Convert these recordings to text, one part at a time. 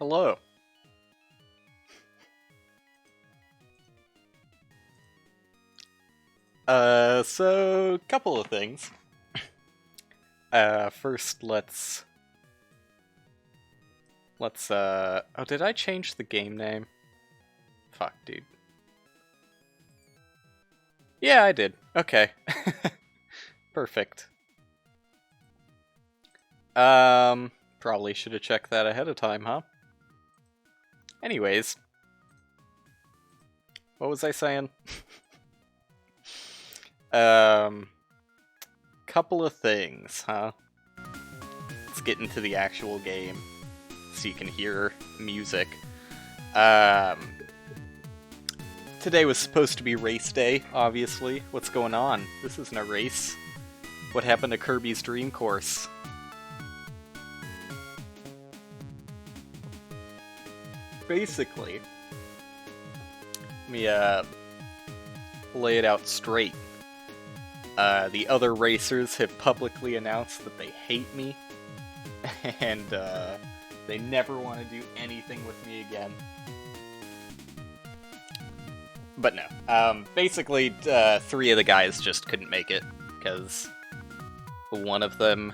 Hello. So, couple of things. First, oh, did I change the game name? Fuck, dude. Yeah, I did. Okay. Perfect. Probably should have checked that ahead of time, huh? Anyways. What was I saying? Couple of things, huh? Let's get into the actual game so you can hear music. Today was supposed to be race day, obviously. What's going on? This isn't a race. What happened to Kirby's Dream Course? Basically, let me lay it out straight. The other racers have publicly announced that they hate me, and they never want to do anything with me again. But no, basically, 3 of the guys just couldn't make it, because one of them,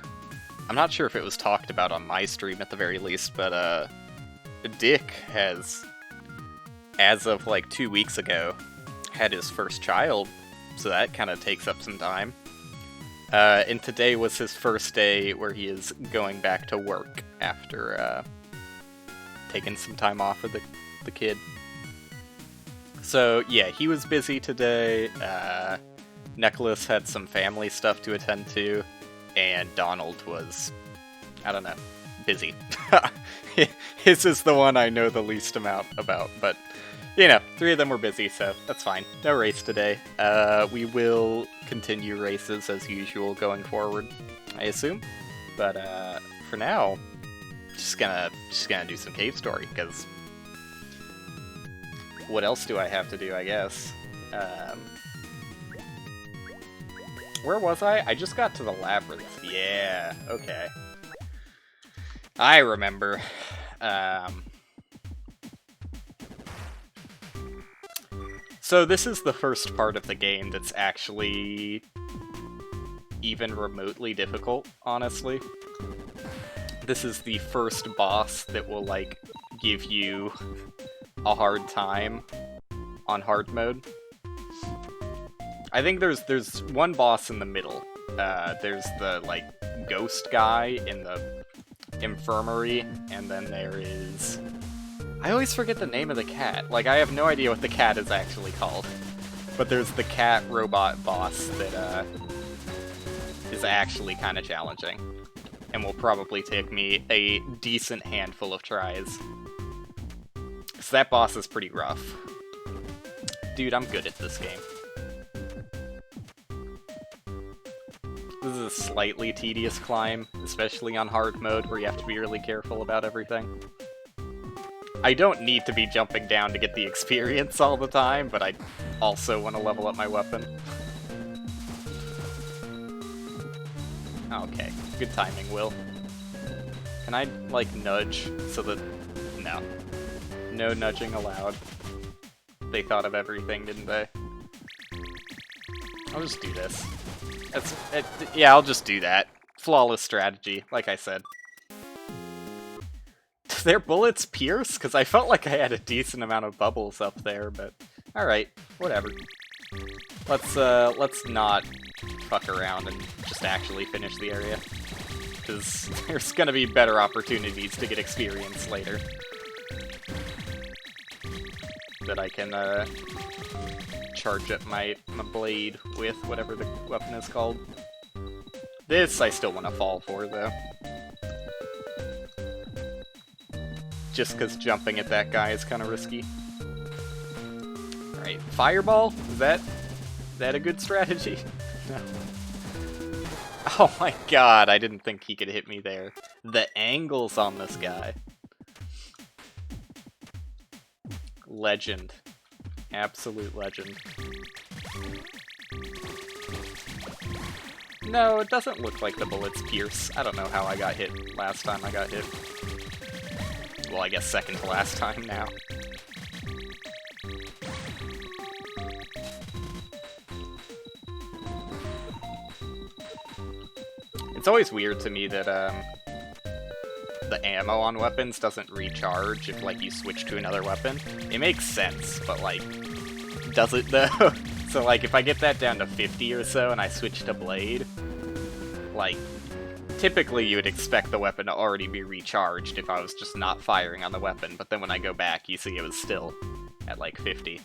I'm not sure if it was talked about on my stream at the very least, but Dick has, as of like 2 weeks ago, had his first child, so that kind of takes up some time. And today was his first day where he is going back to work after taking some time off with the kid. So yeah, he was busy today. Nicholas had some family stuff to attend to, and Donald was, I don't know, busy. His is the one I know the least amount about, but you know, 3 of them were busy, so that's fine. No race today. We will continue races as usual going forward, I assume. But for now, just gonna do some cave story, because what else do I have to do, I guess? Where was I? I just got to the labyrinth. Yeah, okay. I remember. So this is the first part of the game that's actually even remotely difficult, honestly. This is the first boss that will, like, give you a hard time on hard mode. I think there's one boss in the middle. There's the, like, ghost guy in the infirmary, and then there is... I always forget the name of the cat. Like, I have no idea what the cat is actually called. But there's the cat robot boss that is actually kind of challenging. And will probably take me a decent handful of tries. So that boss is pretty rough. Dude, I'm good at this game. This is a slightly tedious climb, especially on hard mode where you have to be really careful about everything. I don't need to be jumping down to get the experience all the time, but I also want to level up my weapon. Okay, good timing, Will. Can I, like, nudge so that... No. No nudging allowed. They thought of everything, didn't they? I'll just do this. Yeah, I'll just do that. Flawless strategy, like I said. Do their bullets pierce? Because I felt like I had a decent amount of bubbles up there, but... Alright, whatever. Let's not fuck around and just actually finish the area. Because there's gonna be better opportunities to get experience later. That I can, charge up my blade with, whatever the weapon is called. This I still want to fall for, though. Just because jumping at that guy is kind of risky. Alright, fireball? Is that a good strategy? No. Oh my god, I didn't think he could hit me there. The angles on this guy. Legend. Absolute legend. No, it doesn't look like the bullets pierce. I don't know how I got hit last time I got hit. Well, I guess second to last time now. It's always weird to me that, the ammo on weapons doesn't recharge if, like, you switch to another weapon. It makes sense, but, like, does it, though? So, like, if I get that down to 50 or so and I switch to blade, like, typically you would expect the weapon to already be recharged if I was just not firing on the weapon, but then when I go back, you see it was still at, like, 50.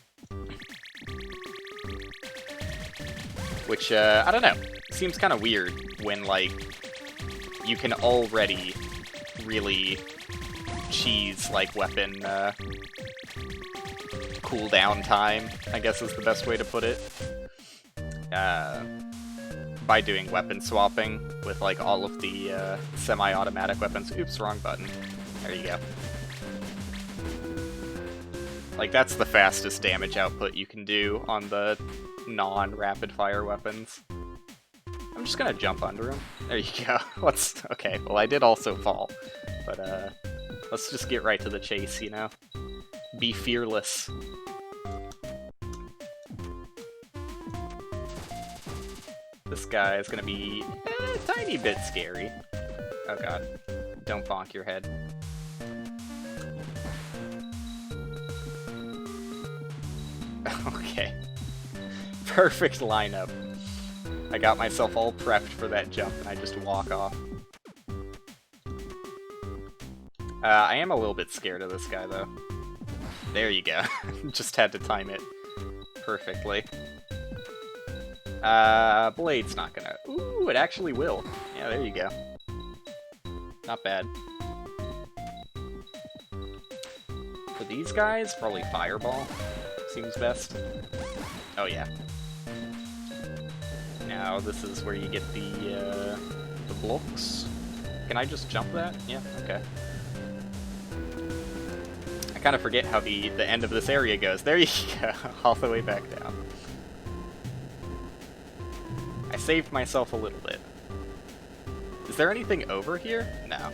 Which, I don't know, seems kind of weird when, like, you can already really cheese, like, weapon, cooldown time, I guess is the best way to put it. By doing weapon swapping with, like, all of the, semi-automatic weapons. Oops, wrong button. There you go. Like, that's the fastest damage output you can do on the non-rapid-fire weapons. I'm just gonna jump under him. There you go. Okay, well, I did also fall. But, let's just get right to the chase, you know? Be fearless. This guy is gonna be a tiny bit scary. Oh god. Don't bonk your head. Okay. Perfect lineup. I got myself all prepped for that jump and I just walk off. I am a little bit scared of this guy though. There you go. Just had to time it perfectly. Blade's not gonna... Ooh, it actually will. Yeah, there you go. Not bad. For these guys, probably Fireball seems best. Oh yeah. Now this is where you get the blocks. Can I just jump that? Yeah, okay. I kind of forget how the end of this area goes. There you go, all the way back down. I saved myself a little bit. Is there anything over here? No.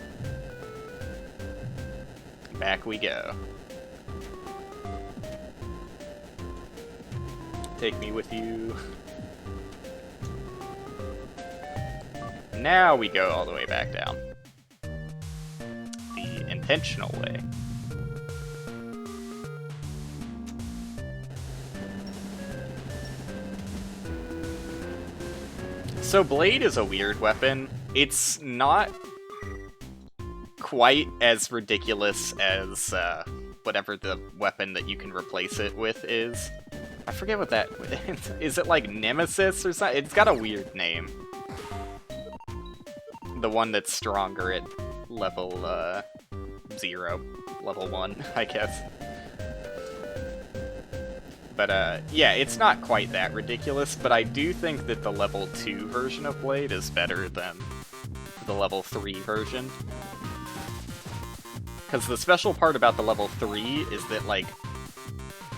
Back we go. Take me with you. Now we go all the way back down. The intentional way. So Blade is a weird weapon. It's not quite as ridiculous as whatever the weapon that you can replace it with is. I forget what that... Is it like Nemesis or something? It's got a weird name. The one that's stronger at level 0. Level 1, I guess. But, yeah, it's not quite that ridiculous, but I do think that the level 2 version of Blade is better than the level 3 version. Because the special part about the level 3 is that, like...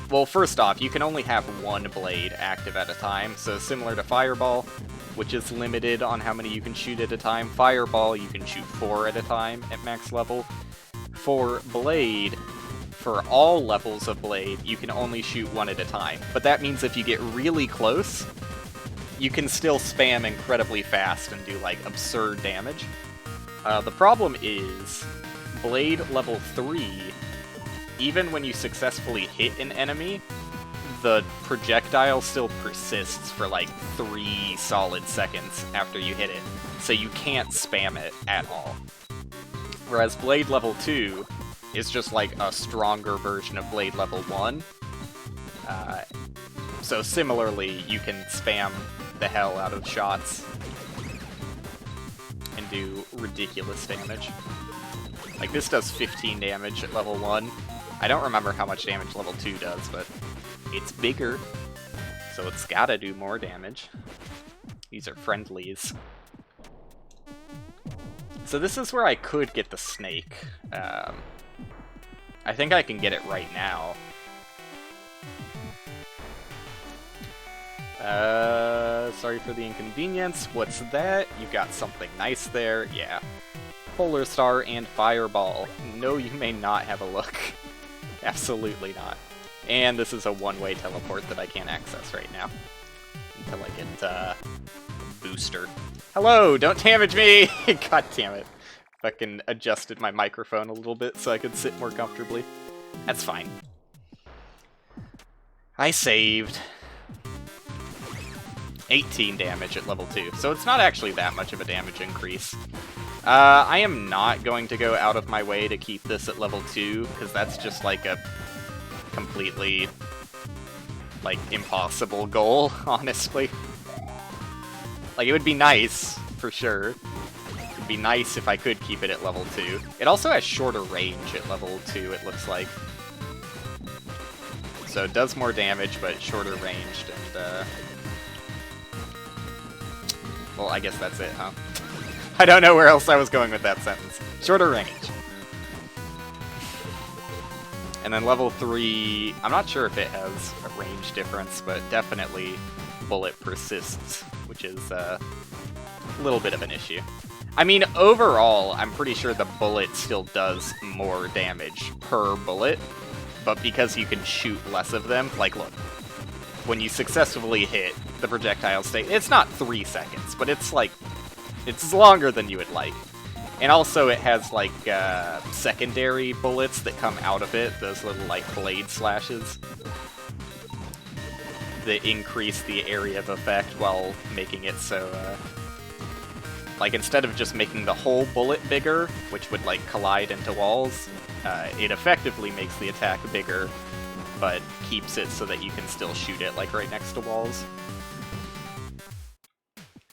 Well, first off, you can only have one blade active at a time, so similar to Fireball, which is limited on how many you can shoot at a time, Fireball you can shoot 4 at a time at max level. For Blade... For all levels of Blade, you can only shoot 1 at a time. But that means if you get really close, you can still spam incredibly fast and do, like, absurd damage. The problem is, Blade level 3, even when you successfully hit an enemy, the projectile still persists for, like, 3 solid seconds after you hit it. So you can't spam it at all. Whereas Blade level 2... is just like a stronger version of Blade level 1. So similarly, you can spam the hell out of shots and do ridiculous damage. Like, this does 15 damage at level 1. I don't remember how much damage level 2 does, but it's bigger, so it's gotta do more damage. These are friendlies. So this is where I could get the snake. I think I can get it right now. Sorry for the inconvenience. What's that? You got something nice there? Yeah. Polar Star and Fireball. No, you may not have a look. Absolutely not. And this is a one-way teleport that I can't access right now. Until I get, booster. Hello! Don't damage me! God damn it. Fucking adjusted my microphone a little bit so I could sit more comfortably. That's fine. I saved 18 damage at level 2, so it's not actually that much of a damage increase. I am not going to go out of my way to keep this at level 2, because that's just like a completely, like, impossible goal, honestly. Like, it would be nice, for sure. It would be nice if I could keep it at level 2. It also has shorter range at level 2, it looks like. So it does more damage, but shorter ranged, and, well, I guess that's it, huh? I don't know where else I was going with that sentence. Shorter range. And then level 3, I'm not sure if it has a range difference, but definitely bullet persists, which is a little bit of an issue. I mean, overall, I'm pretty sure the bullet still does more damage per bullet, but because you can shoot less of them, like, look, when you successfully hit the projectile state, it's not 3 seconds, but it's like, it's longer than you would like. And also it has, like, secondary bullets that come out of it, those little, like, blade slashes that increase the area of effect while making it so, like, instead of just making the whole bullet bigger, which would, like, collide into walls, it effectively makes the attack bigger, but keeps it so that you can still shoot it, like, right next to walls.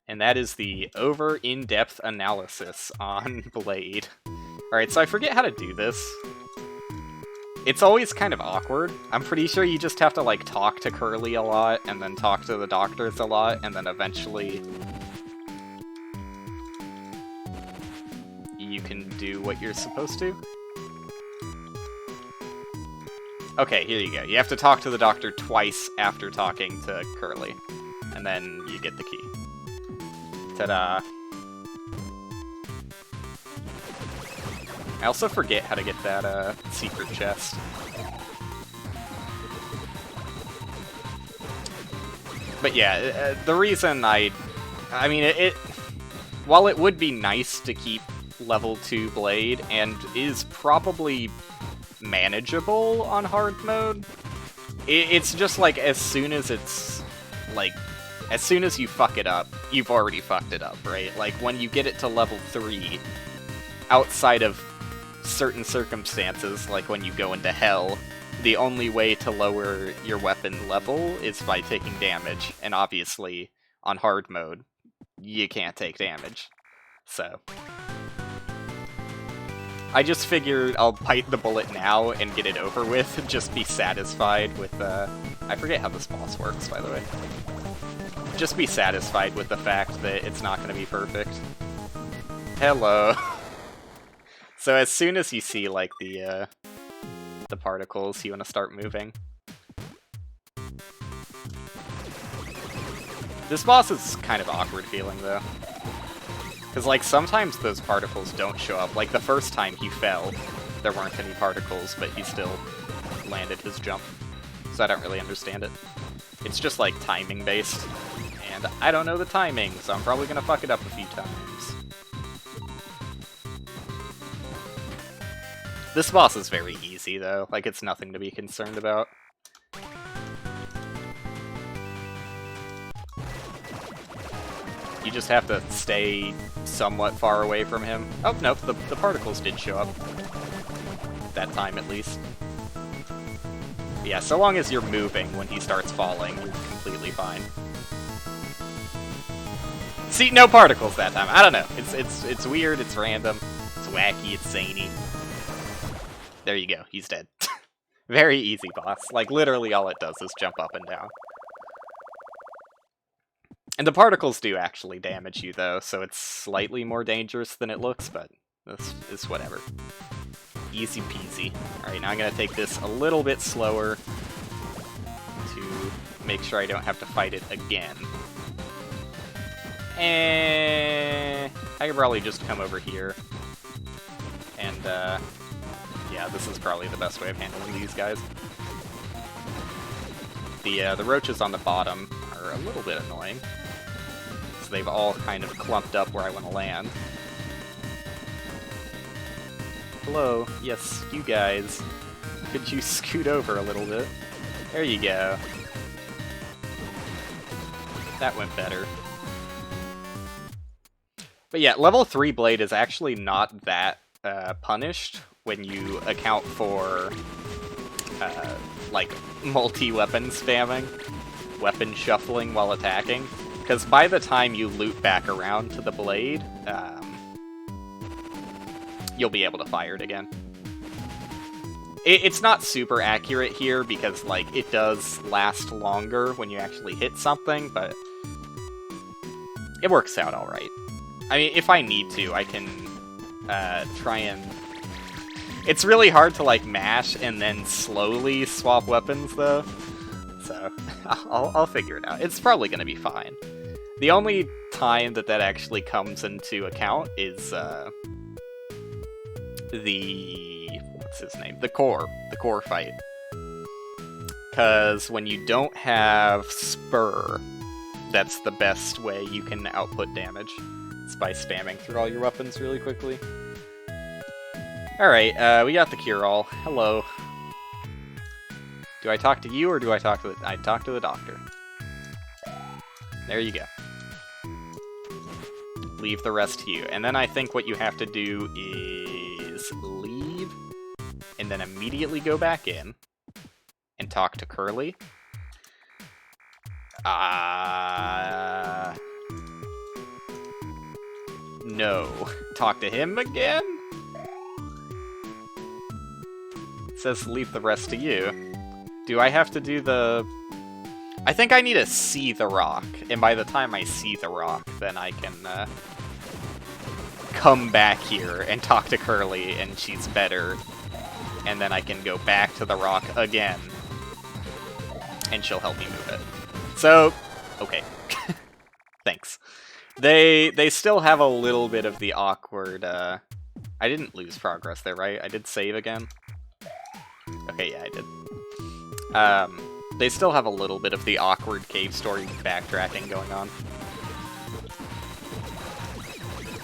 And that is the in-depth analysis on Blade. Alright, so I forget how to do this. It's always kind of awkward. I'm pretty sure you just have to, like, talk to Curly a lot, and then talk to the doctors a lot, and then eventually you can do what you're supposed to. Okay, here you go. You have to talk to the doctor twice after talking to Curly, and then you get the key. Ta-da! I also forget how to get that, secret chest. But yeah, the reason I mean, while it would be nice to keep level 2 Blade, and is probably manageable on hard mode, it's just like, as soon as it's, like, as soon as you fuck it up, you've already fucked it up, right? Like, when you get it to level 3, outside of certain circumstances, like when you go into hell, the only way to lower your weapon level is by taking damage, and obviously, on hard mode, you can't take damage. So I just figured I'll bite the bullet now and get it over with, just be satisfied with, I forget how this boss works, by the way. Just be satisfied with the fact that it's not going to be perfect. Hello. So as soon as you see, like, the particles, you want to start moving. This boss is kind of awkward feeling, though. Because, like, sometimes those particles don't show up. Like, the first time he fell, there weren't any particles, but he still landed his jump. So I don't really understand it. It's just, like, timing-based. And I don't know the timing, so I'm probably gonna fuck it up a few times. This boss is very easy, though. Like, it's nothing to be concerned about. You just have to stay somewhat far away from him. Oh, nope, the particles did show up. That time, at least. Yeah, so long as you're moving when he starts falling, you're completely fine. See, no particles that time. I don't know. It's weird, it's random, it's wacky, it's zany. There you go, he's dead. Very easy boss. Like, literally all it does is jump up and down. And the particles do actually damage you, though, so it's slightly more dangerous than it looks, but this is whatever. Easy peasy. Alright, now I'm gonna take this a little bit slower to make sure I don't have to fight it again. I could probably just come over here and yeah, this is probably the best way of handling these guys. The roaches on the bottom are a little bit annoying, so they've all kind of clumped up where I want to land. Hello, yes, you guys. Could you scoot over a little bit? There you go. That went better. But yeah, level 3 Blade is actually not that punished when you account for like multi-weapon spamming, weapon shuffling while attacking. Because by the time you loop back around to the Blade, you'll be able to fire it again. It's not super accurate here because, like, it does last longer when you actually hit something, but it works out alright. I mean, if I need to, I can try and... It's really hard to, like, mash and then slowly swap weapons, though. So, I'll figure it out. It's probably going to be fine. The only time that actually comes into account is what's his name? The core fight. Because when you don't have Spur, that's the best way you can output damage. It's by spamming through all your weapons really quickly. Alright, we got the cure-all. Hello. Do I talk to you, or do I talk to the... I talk to the doctor. There you go. Leave the rest to you. And then I think what you have to do is leave, and then immediately go back in, and talk to Curly. No. Talk to him again? It says leave the rest to you. Do I have to do the... I think I need to see the rock, and by the time I see the rock, then I can come back here and talk to Curly, and she's better, and then I can go back to the rock again, and she'll help me move it. So, okay. Thanks. They still have a little bit of the awkward, I didn't lose progress there, right? I did save again? Okay, yeah, I did. They still have a little bit of the awkward cave story backtracking going on.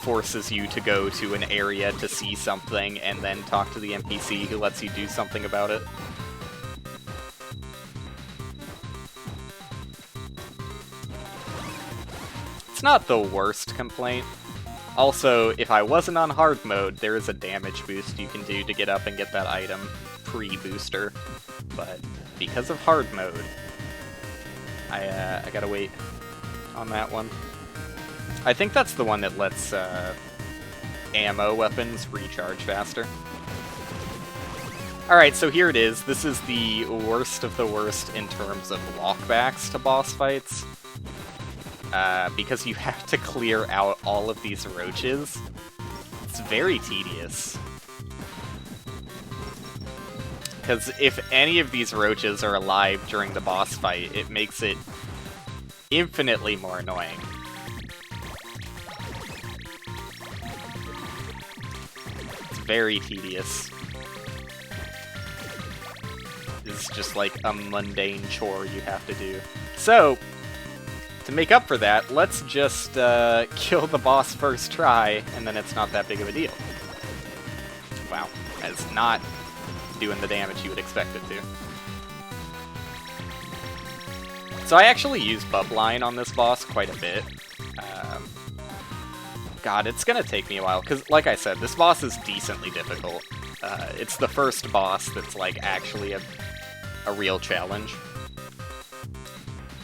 Forces you to go to an area to see something, and then talk to the NPC who lets you do something about it. It's not the worst complaint. Also, if I wasn't on hard mode, there is a damage boost you can do to get up and get that item pre-booster. But because of hard mode, I gotta wait on that one. I think that's the one that lets ammo weapons recharge faster. Alright, so here it is. This is the worst of the worst in terms of walkbacks to boss fights. Because you have to clear out all of these roaches. It's very tedious. Because if any of these roaches are alive during the boss fight, it makes it infinitely more annoying. It's very tedious. It's just like a mundane chore you have to do. So, to make up for that, let's just kill the boss first try, and then it's not that big of a deal. Wow, that's not doing the damage you would expect it to. So I actually use Bubline on this boss quite a bit. God, it's gonna take me a while, because like I said, this boss is decently difficult. It's the first boss that's like actually a real challenge.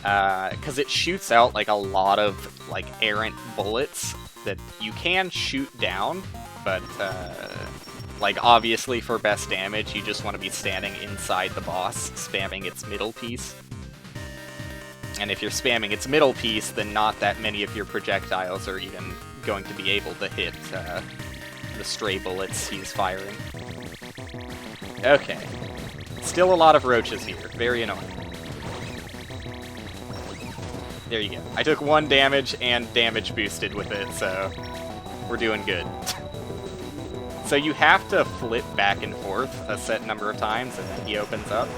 Because it shoots out like a lot of like errant bullets that you can shoot down, but like obviously for best damage you just want to be standing inside the boss, spamming its middle piece. And if you're spamming its middle piece, then not that many of your projectiles are even going to be able to hit the stray bullets he's firing. Okay. Still a lot of roaches here. Very annoying. There you go. I took 1 damage and damage boosted with it, so we're doing good. So you have to flip back and forth a set number of times, and then he opens up.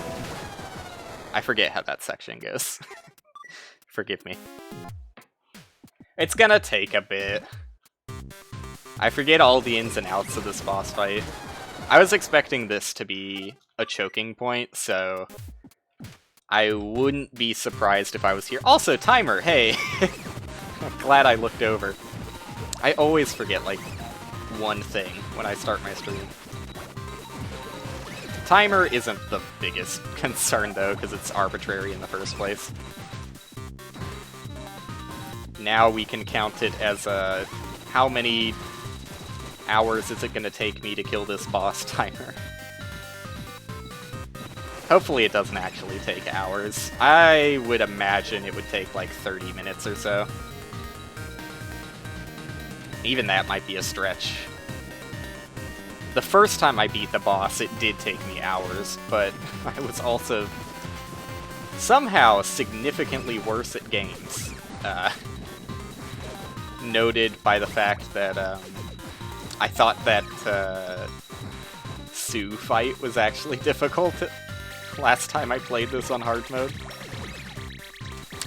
I forget how that section goes. Forgive me. It's gonna take a bit. I forget all the ins and outs of this boss fight. I was expecting this to be a choking point, so I wouldn't be surprised if I was here. Also, timer, hey! I'm glad I looked over. I always forget, like, one thing when I start my stream. Timer isn't the biggest concern, though, because it's arbitrary in the first place. Now we can count it as how many hours is it going to take me to kill this boss timer. Hopefully it doesn't actually take hours. I would imagine it would take like 30 minutes or so. Even that might be a stretch. The first time I beat the boss, it did take me hours, but I was also somehow significantly worse at games. Noted by the fact that I thought that Sue fight was actually difficult last time I played this on hard mode.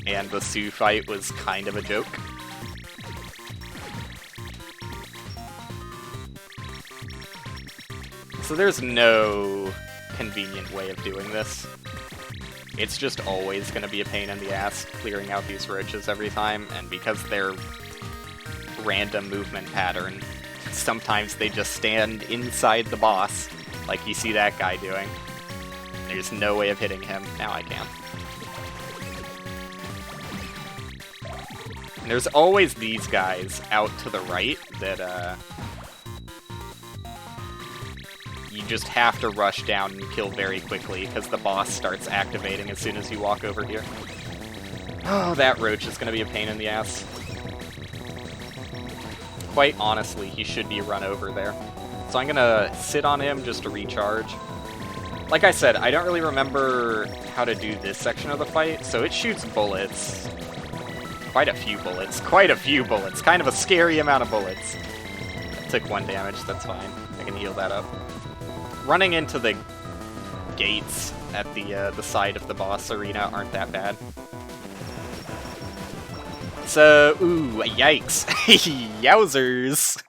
And the Sue fight was kind of a joke. So there's no convenient way of doing this. It's just always going to be a pain in the ass clearing out these roaches every time, and because they're random movement pattern, sometimes they just stand inside the boss, like you see that guy doing. There's no way of hitting him. Now I can. And there's always these guys out to the right that you just have to rush down and kill very quickly, because the boss starts activating as soon as you walk over here. Oh, that roach is going to be a pain in the ass. Quite honestly, he should be run over there. So I'm going to sit on him just to recharge. Like I said, I don't really remember how to do this section of the fight, so it shoots bullets. Quite a few bullets. Quite a few bullets. Kind of a scary amount of bullets. Took 1 damage, that's fine. I can heal that up. Running into the gates at the side of the boss arena aren't that bad. So, ooh, yikes. Yowzers!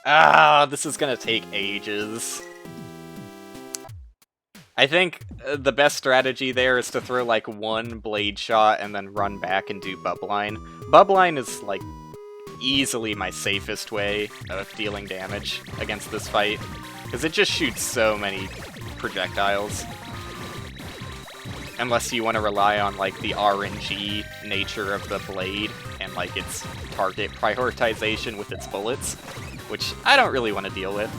Ah, this is gonna take ages. I think the best strategy there is to throw like 1 blade shot and then run back and do Bubline. Bubline is like easily my safest way of dealing damage against this fight, because it just shoots so many projectiles. Unless you want to rely on like the RNG nature of the blade and like its target prioritization with its bullets, which I don't really want to deal with.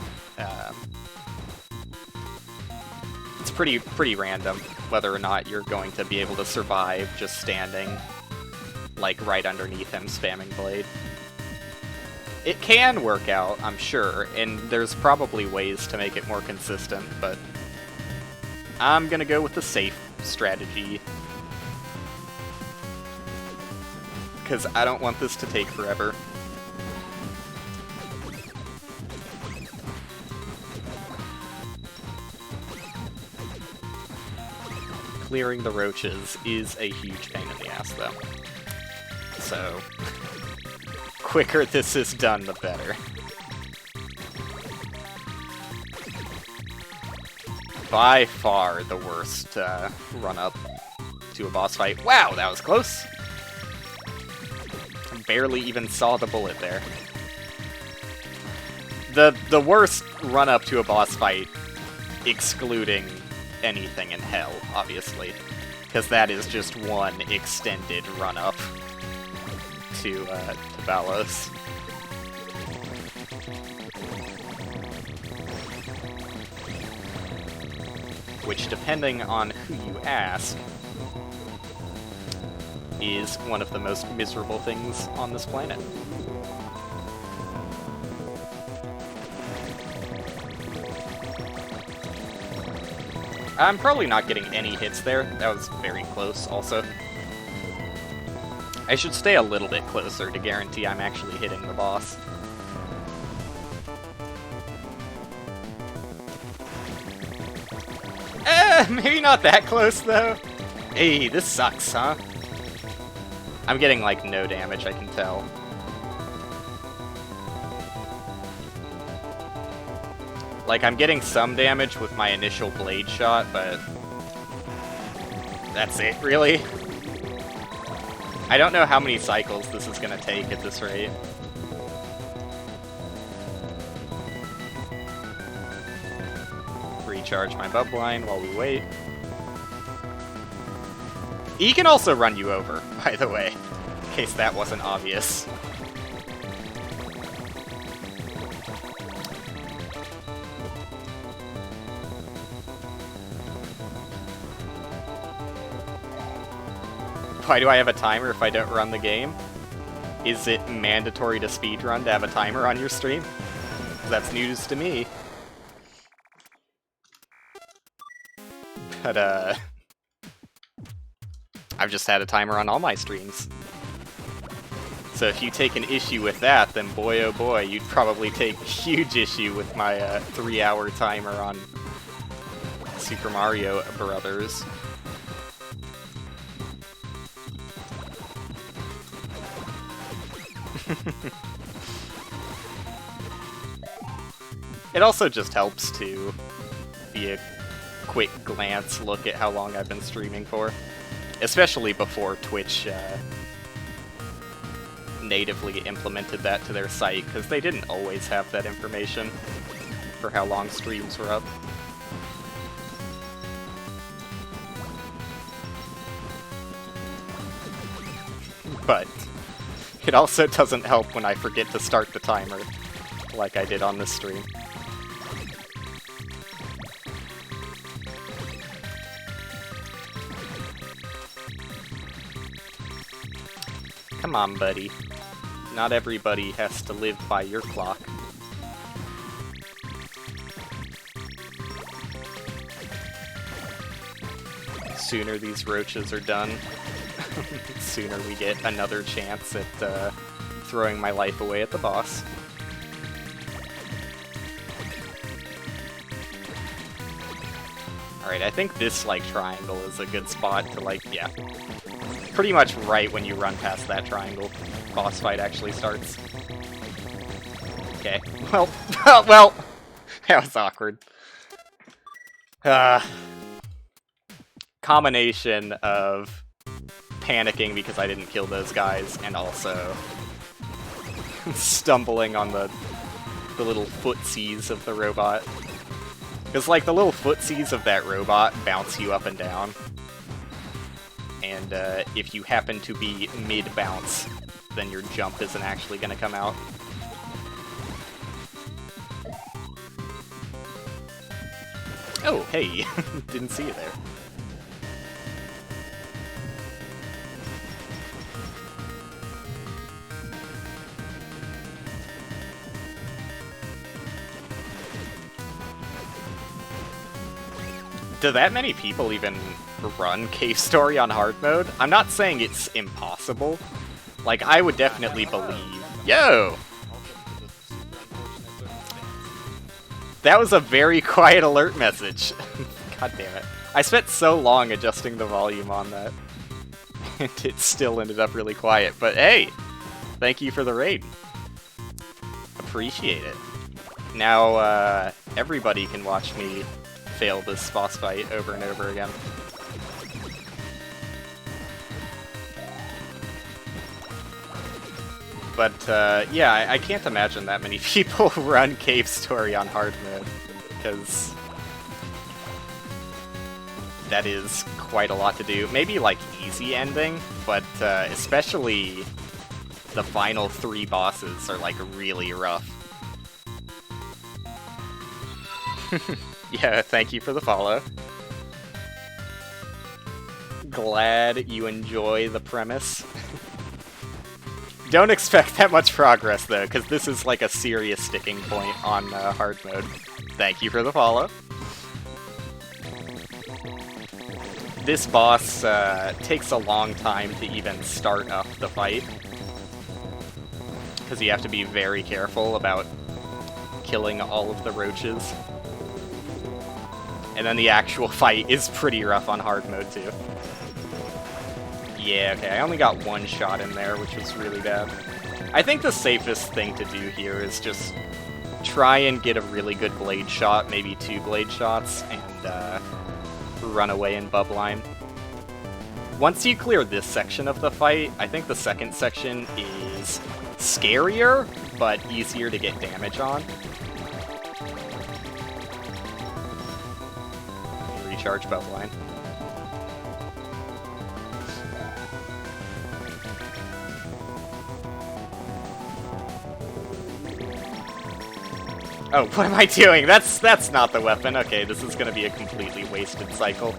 It's pretty random whether or not you're going to be able to survive just standing like right underneath him spamming blade. It can work out, I'm sure, and there's probably ways to make it more consistent, but I'm gonna go with the safe strategy, because I don't want this to take forever. Clearing the roaches is a huge pain in the ass, though. So, quicker this is done, the better. By far the worst run-up to a boss fight. Wow, that was close! Barely even saw the bullet there. The worst run-up to a boss fight, excluding anything in hell, obviously, because that is just one extended run-up to Balos. Which, depending on who you ask, is one of the most miserable things on this planet. I'm probably not getting any hits there. That was very close, also. I should stay a little bit closer to guarantee I'm actually hitting the boss. Maybe not that close, though. Hey, this sucks, huh? I'm getting, like, no damage, I can tell. Like, I'm getting some damage with my initial blade shot, but that's it, really? I don't know how many cycles this is gonna take at this rate. Recharge my bub line while we wait. He can also run you over, by the way, in case that wasn't obvious. Why do I have a timer if I don't run the game? Is it mandatory to speedrun to have a timer on your stream? That's news to me. But, I've just had a timer on all my streams. So if you take an issue with that, then boy oh boy, you'd probably take huge issue with my 3-hour timer on Super Mario Brothers. It also just helps to be a quick glance look at how long I've been streaming for. Especially before Twitch natively implemented that to their site, because they didn't always have that information for how long streams were up. But it also doesn't help when I forget to start the timer, like I did on this stream. Come on, buddy. Not everybody has to live by your clock. Sooner these roaches are done, sooner we get another chance at throwing my life away at the boss. Alright, I think this, like, triangle is a good spot to, like, yeah. Pretty much right when you run past that triangle, boss fight actually starts. Okay, well, well, that was awkward. Combination of panicking because I didn't kill those guys, and also stumbling on the little footsies of the robot. Because, like, the little footsies of that robot bounce you up and down. And if you happen to be mid-bounce, then your jump isn't actually going to come out. Oh, hey! Didn't see you there. Do that many people even run Cave Story on hard mode? I'm not saying it's impossible. Like, I would definitely believe... Yo! That was a very quiet alert message. God damn it. I spent so long adjusting the volume on that. And it still ended up really quiet. But hey! Thank you for the raid. Appreciate it. Now, everybody can watch me fail this boss fight over and over again. But, yeah, I can't imagine that many people run Cave Story on hard mode, because that is quite a lot to do. Maybe, like, easy ending, but especially the final 3 bosses are, like, really rough. Yeah, thank you for the follow. Glad you enjoy the premise. Don't expect that much progress, though, because this is like a serious sticking point on hard mode. Thank you for the follow. This boss takes a long time to even start up the fight, because you have to be very careful about killing all of the roaches. And then the actual fight is pretty rough on hard mode, too. Yeah, okay, I only got one shot in there, which was really bad. I think the safest thing to do here is just try and get a really good blade shot, maybe 2 blade shots, and run away in bub line. Once you clear this section of the fight, I think the second section is scarier, but easier to get damage on. Recharge bub line. Oh, what am I doing? That's not the weapon. Okay, this is gonna be a completely wasted cycle.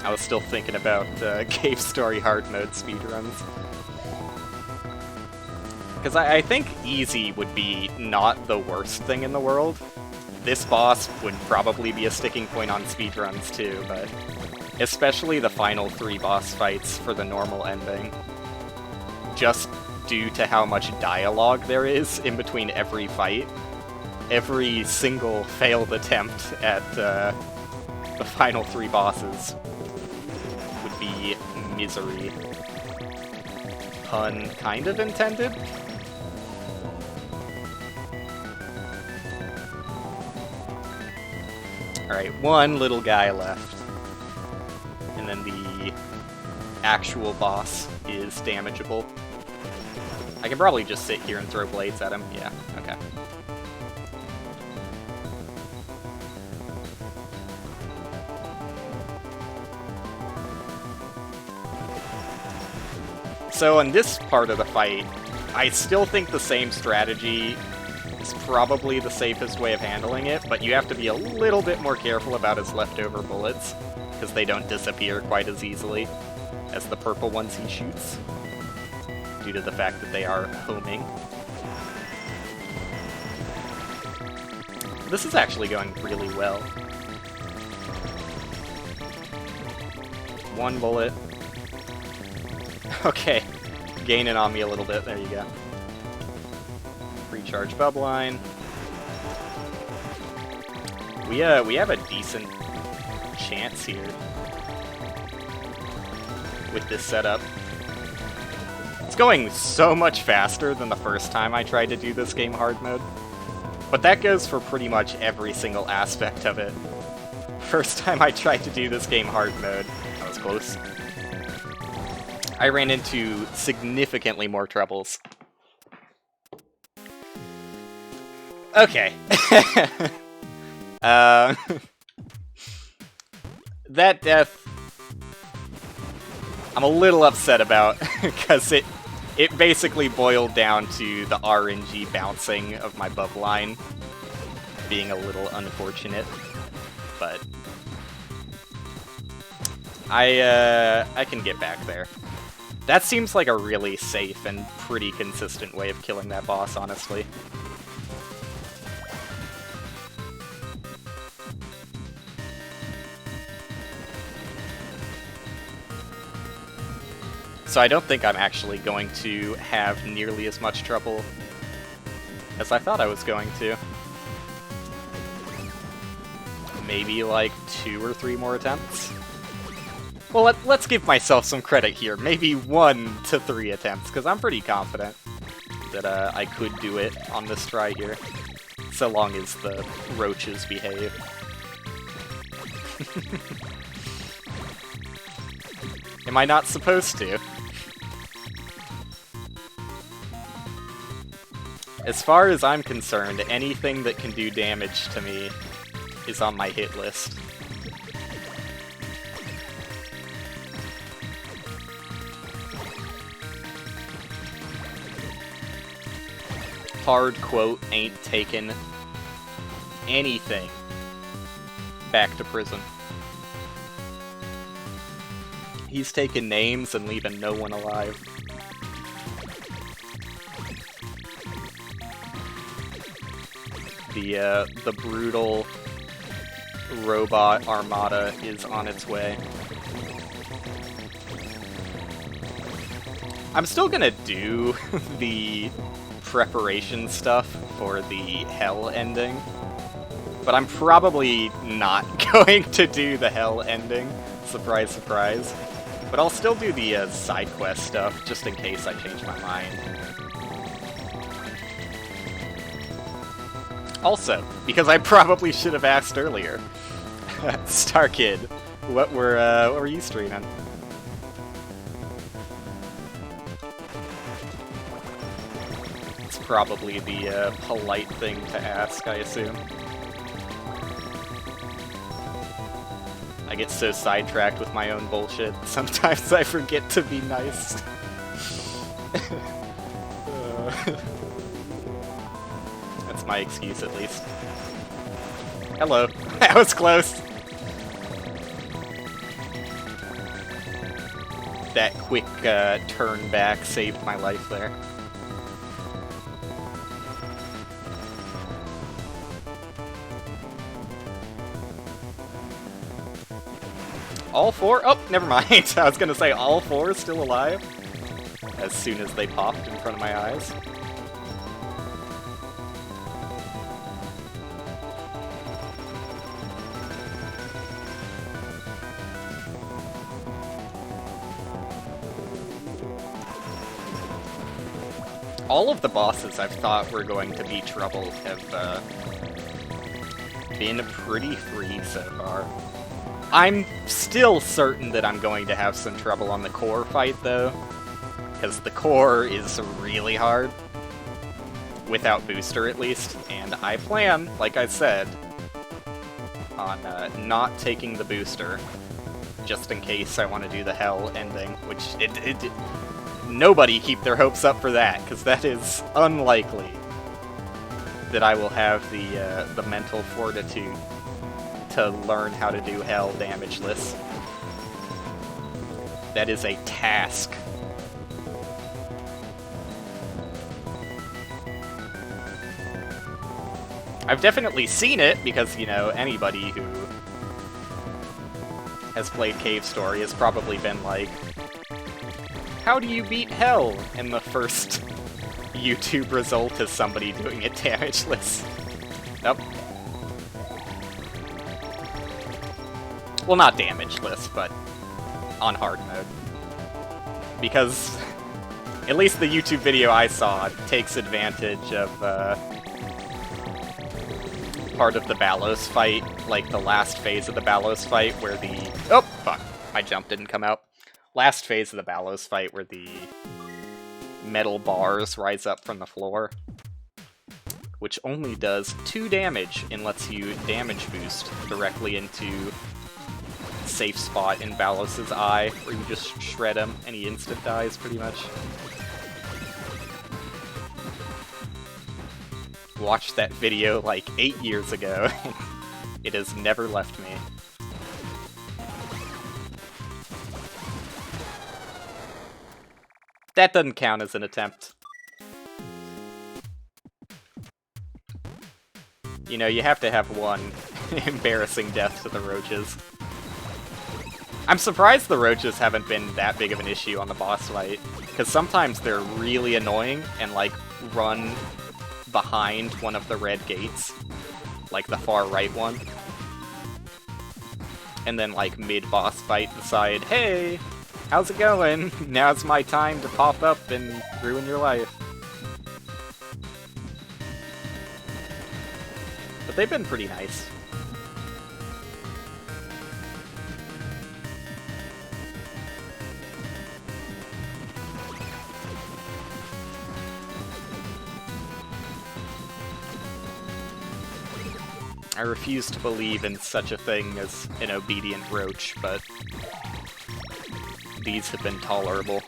I was still thinking about Cave Story hard mode speedruns. Because I think easy would be not the worst thing in the world. This boss would probably be a sticking point on speedruns too, but especially the final 3 boss fights for the normal ending. Just due to how much dialogue there is in between every fight. Every single failed attempt at the final 3 bosses would be misery. Pun kind of intended? Alright, one little guy left. And then the actual boss is damageable. I can probably just sit here and throw blades at him. Yeah, okay. So in this part of the fight, I still think the same strategy is probably the safest way of handling it, but you have to be a little bit more careful about his leftover bullets, because they don't disappear quite as easily as the purple ones he shoots, due to the fact that they are homing. This is actually going really well. 1 bullet. Okay, gaining on me a little bit, there you go. Recharge bub line. We have a decent chance here with this setup. It's going so much faster than the first time I tried to do this game hard mode. But that goes for pretty much every single aspect of it. First time I tried to do this game hard mode, I was close. I ran into significantly more troubles. Okay. That death, I'm a little upset about, because it basically boiled down to the RNG bouncing of my bub line being a little unfortunate, but I can get back there. That seems like a really safe and pretty consistent way of killing that boss, honestly. So I don't think I'm actually going to have nearly as much trouble as I thought I was going to. Maybe like 2 or 3 more attempts? Well, let's give myself some credit here. Maybe 1 to 3 attempts, because I'm pretty confident that I could do it on this try here, so long as the roaches behave. Am I not supposed to? As far as I'm concerned, anything that can do damage to me is on my hit list. Hard quote ain't taken anything back to prison. He's taking names and leaving no one alive. The brutal robot armada is on its way. I'm still gonna do the preparation stuff for the hell ending. But I'm probably not going to do the hell ending. Surprise, surprise. But I'll still do the side quest stuff, just in case I change my mind. Also, because I probably should have asked earlier, Star Kid, what were you streaming? It's probably the polite thing to ask, I assume. I get so sidetracked with my own bullshit, sometimes I forget to be nice. That's my excuse, at least. Hello. That was close! That quick turn back saved my life there. All four? Oh, never mind. I was gonna say all four still alive as soon as they popped in front of my eyes. All of the bosses I've thought were going to be trouble have been pretty free so far. I'm still certain that I'm going to have some trouble on the core fight, though, because the core is really hard, without booster at least, and I plan, like I said, on not taking the booster, just in case I want to do the hell ending, which nobody keep their hopes up for that, because that is unlikely that I will have the mental fortitude to learn how to do hell damageless. That is a task. I've definitely seen it, because, you know, anybody who has played Cave Story has probably been like, how do you beat hell? And the first YouTube result is somebody doing it damageless. Nope. Well, not damageless, but on hard mode. Because at least the YouTube video I saw takes advantage of part of the Ballos fight, like the last phase of the Ballos fight where the... Oh, fuck. My jump didn't come out. Last phase of the Ballos fight where the metal bars rise up from the floor, which only does 2 damage and lets you damage boost directly into safe spot in Ballos' eye, where you just shred him and he instant dies, pretty much. Watched that video like 8 years ago, and it has never left me. That doesn't count as an attempt. You know, you have to have one embarrassing death to the roaches. I'm surprised the roaches haven't been that big of an issue on the boss fight, because sometimes they're really annoying and, like, run behind one of the red gates, like the far right one. And then, like, mid-boss fight decide, hey, how's it going? Now's my time to pop up and ruin your life. But they've been pretty nice. I refuse to believe in such a thing as an obedient roach, but these have been tolerable.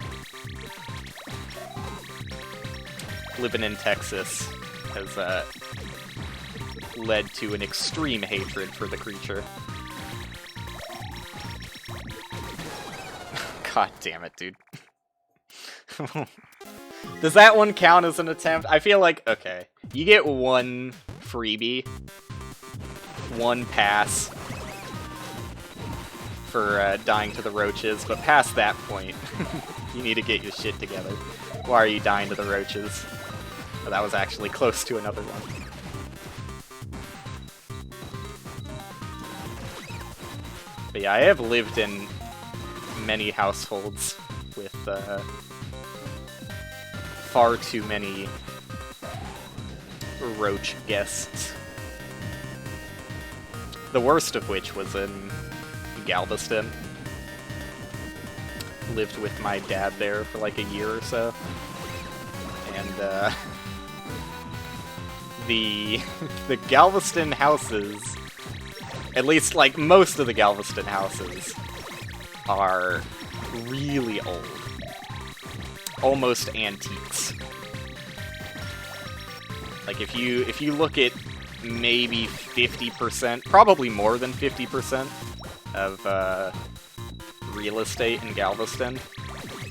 Living in Texas has led to an extreme hatred for the creature. God damn it, dude. Does that one count as an attempt? I feel like, okay, you get one freebie, one pass for dying to the roaches, but past that point, you need to get your shit together. Why are you dying to the roaches? But that was actually close to another one. But yeah, I have lived in many households with far too many roach guests. The worst of which was in Galveston. Lived with my dad there for like a year or so. And the Galveston houses, at least like most of the Galveston houses, are really old. Almost antiques. Like if you look at maybe 50%, probably more than 50% of real estate in Galveston,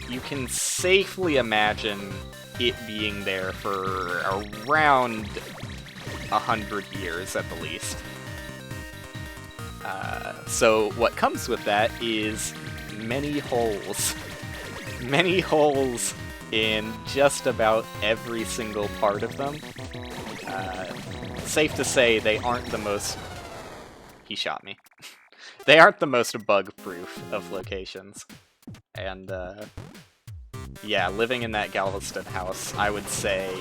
you can safely imagine it being there for around 100 years at the least. So what comes with that is many holes. Many holes in just about every single part of them. Safe to say they aren't the most... He shot me. They aren't the most bug-proof of locations. And, yeah, living in that Galveston house, I would say...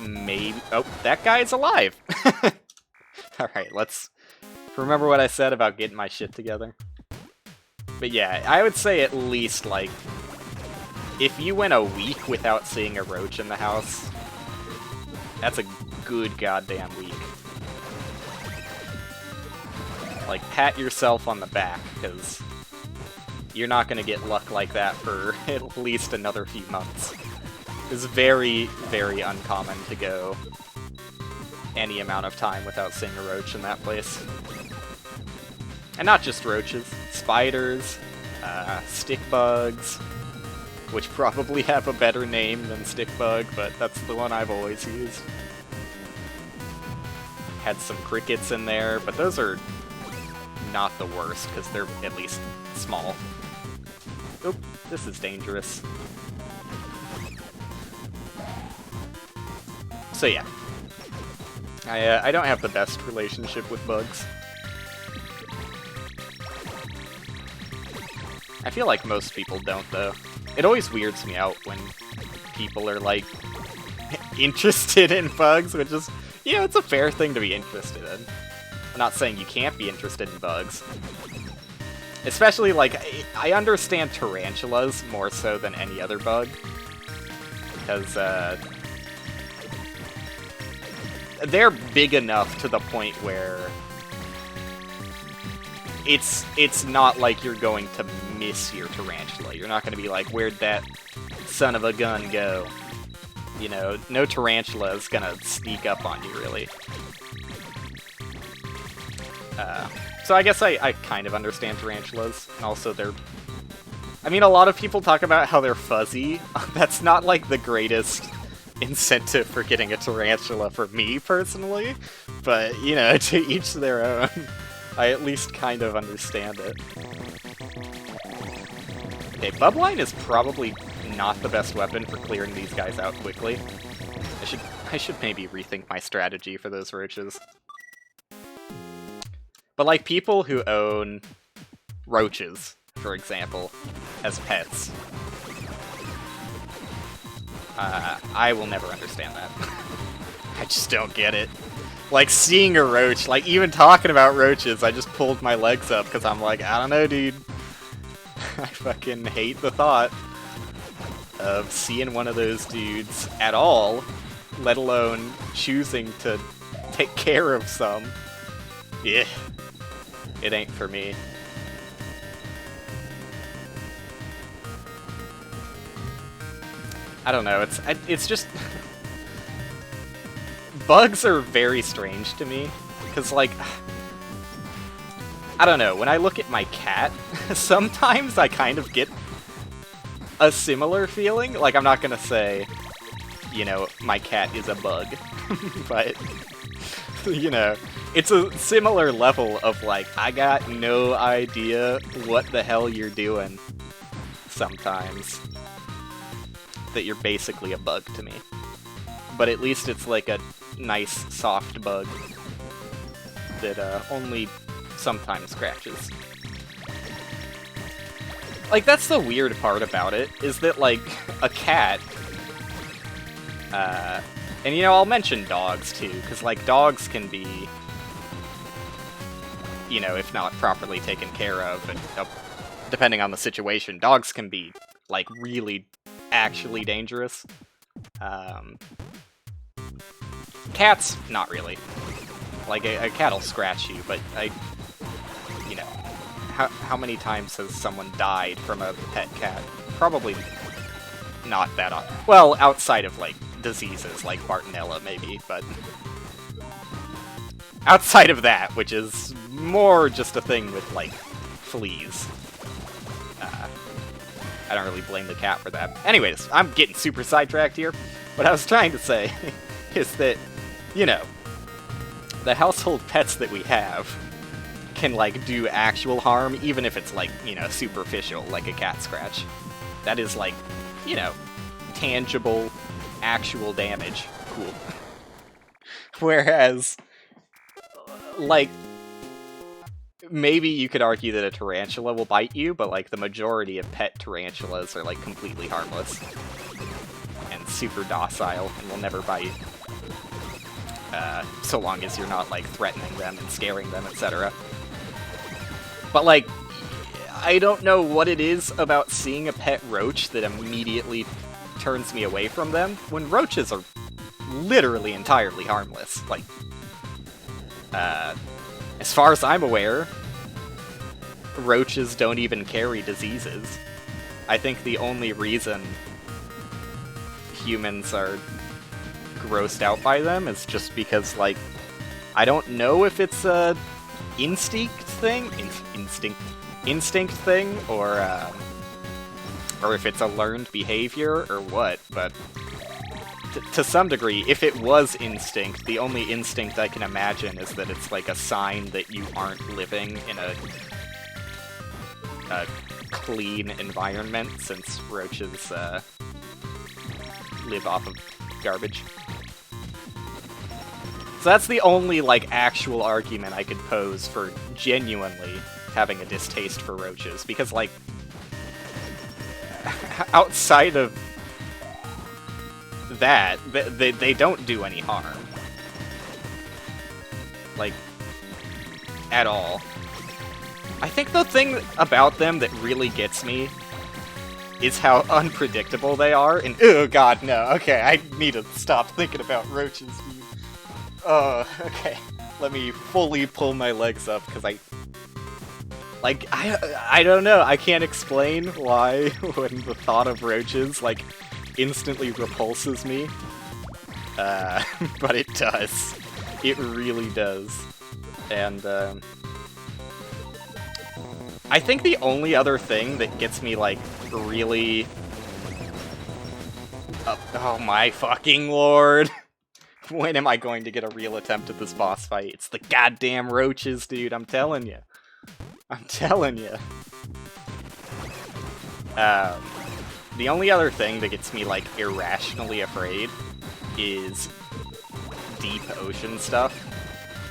maybe... Oh, that guy's alive! Alright, let's remember what I said about getting my shit together. But yeah, I would say at least, like, if you went a week without seeing a roach in the house, that's a good goddamn week. Like, pat yourself on the back, because you're not going to get luck like that for at least another few months. It's very, very uncommon to go any amount of time without seeing a roach in that place. And not just roaches, spiders, stick bugs, which probably have a better name than stick bug, but that's the one I've always used. Had some crickets in there, but those are not the worst, because they're at least small. Oop, this is dangerous. So yeah. I don't have the best relationship with bugs. I feel like most people don't, though. It always weirds me out when people are, like, interested in bugs, which is, you know, it's a fair thing to be interested in. I'm not saying you can't be interested in bugs. Especially, like, I understand tarantulas more so than any other bug. Because, they're big enough to the point where it's not like you're going to miss your tarantula. You're not going to be like, where'd that son of a gun go? You know, no tarantula is going to sneak up on you, really. So I guess I kind of understand tarantulas. And also, they're... I mean, a lot of people talk about how they're fuzzy. That's not, like, the greatest incentive for getting a tarantula for me, personally. But, you know, to each their own. I at least kind of understand it. Okay, Bubline is probably not the best weapon for clearing these guys out quickly. I should maybe rethink my strategy for those roaches. But like people who own roaches, for example, as pets, I will never understand that. I just don't get it. Like, seeing a roach, like, even talking about roaches, I just pulled my legs up, because I'm like, I don't know, dude. I fucking hate the thought of seeing one of those dudes at all, let alone choosing to take care of some. Yeah. It ain't for me. I don't know, it's just... Bugs are very strange to me, because, like, I don't know, when I look at my cat, sometimes I kind of get a similar feeling. Like, I'm not gonna say, you know, my cat is a bug, but, you know, it's a similar level of, like, I got no idea what the hell you're doing sometimes. that you're basically a bug to me. But at least it's like a nice, soft bug that only sometimes scratches. Like, that's the weird part about it, is that, like, a cat... and, you know, I'll mention dogs, too, because, like, dogs can be... You know, if not properly taken care of, and depending on the situation, dogs can be, like, really, actually dangerous. Cats, not really. Like, a cat'll scratch you, but you know, how many times has someone died from a pet cat? Probably not that often. Well, outside of, like, diseases, like Bartonella, maybe, but... Outside of that, which is more just a thing with, like, fleas. I don't really blame the cat for that. Anyways, I'm getting super sidetracked here. What I was trying to say is that, you know, the household pets that we have can, like, do actual harm, even if it's, like, you know, superficial, like a cat scratch. That is, like, you know, tangible, actual damage. Cool. Whereas... like, maybe you could argue that a tarantula will bite you, but, like, the majority of pet tarantulas are, like, completely harmless. And super docile, and will never bite. So long as you're not, like, threatening them and scaring them, etc. But, like, I don't know what it is about seeing a pet roach that immediately turns me away from them, when roaches are literally entirely harmless. Like, as far as I'm aware, roaches don't even carry diseases. I think the only reason humans are grossed out by them is just because, like, I don't know if it's a instinct thing, instinct thing, or if it's a learned behavior or what, but to some degree, if it was instinct, the only instinct I can imagine is that it's like a sign that you aren't living in a clean environment, since roaches live off of garbage. So that's the only, like, actual argument I could pose for genuinely having a distaste for roaches, because, like, outside of that, they don't do any harm. Like, at all. I think the thing about them that really gets me is how unpredictable they are, and oh god, no, okay, I need to stop thinking about roaches, dude. Okay, let me fully pull my legs up, because I don't know, I can't explain why when the thought of roaches, like, instantly repulses me, but it does. It really does. And, I think the only other thing that gets me, like, really... oh my fucking lord! When am I going to get a real attempt at this boss fight? It's the goddamn roaches, dude, I'm telling you. I'm telling you. The only other thing that gets me, like, irrationally afraid is deep ocean stuff.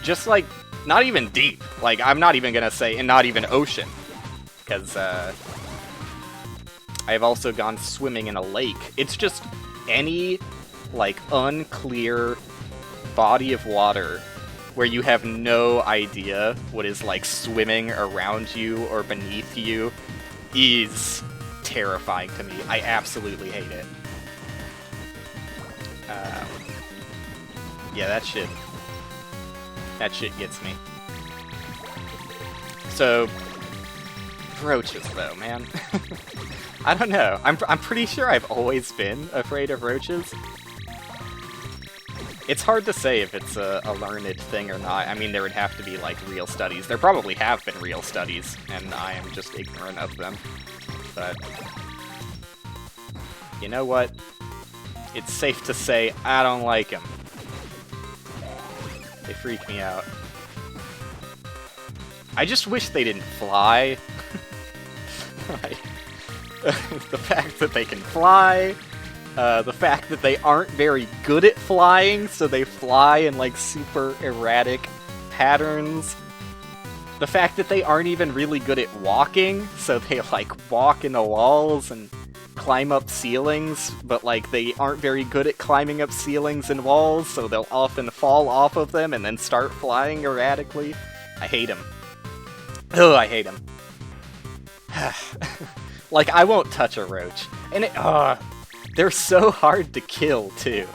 Just, like, not even deep. Like, I'm not even gonna say, and not even ocean. Because, I've also gone swimming in a lake. It's just any, like, unclear body of water where you have no idea what is, like, swimming around you or beneath you is terrifying to me. I absolutely hate it. Yeah, that shit gets me. So, roaches, though, man. I don't know. I'm pretty sure I've always been afraid of roaches. It's hard to say if it's a learned thing or not. I mean, there would have to be, like, real studies. There probably have been real studies, and I am just ignorant of them. But, you know what? It's safe to say I don't like them. They freak me out. I just wish they didn't fly. Like, the fact that they can fly The fact that they aren't very good at flying, so they fly in like super erratic patterns. The fact that they aren't even really good at walking, so they like walk into walls and climb up ceilings, but like they aren't very good at climbing up ceilings and walls, so they'll often fall off of them and then start flying erratically. I hate them. Oh, I hate them. Like, I won't touch a roach. And they're so hard to kill, too.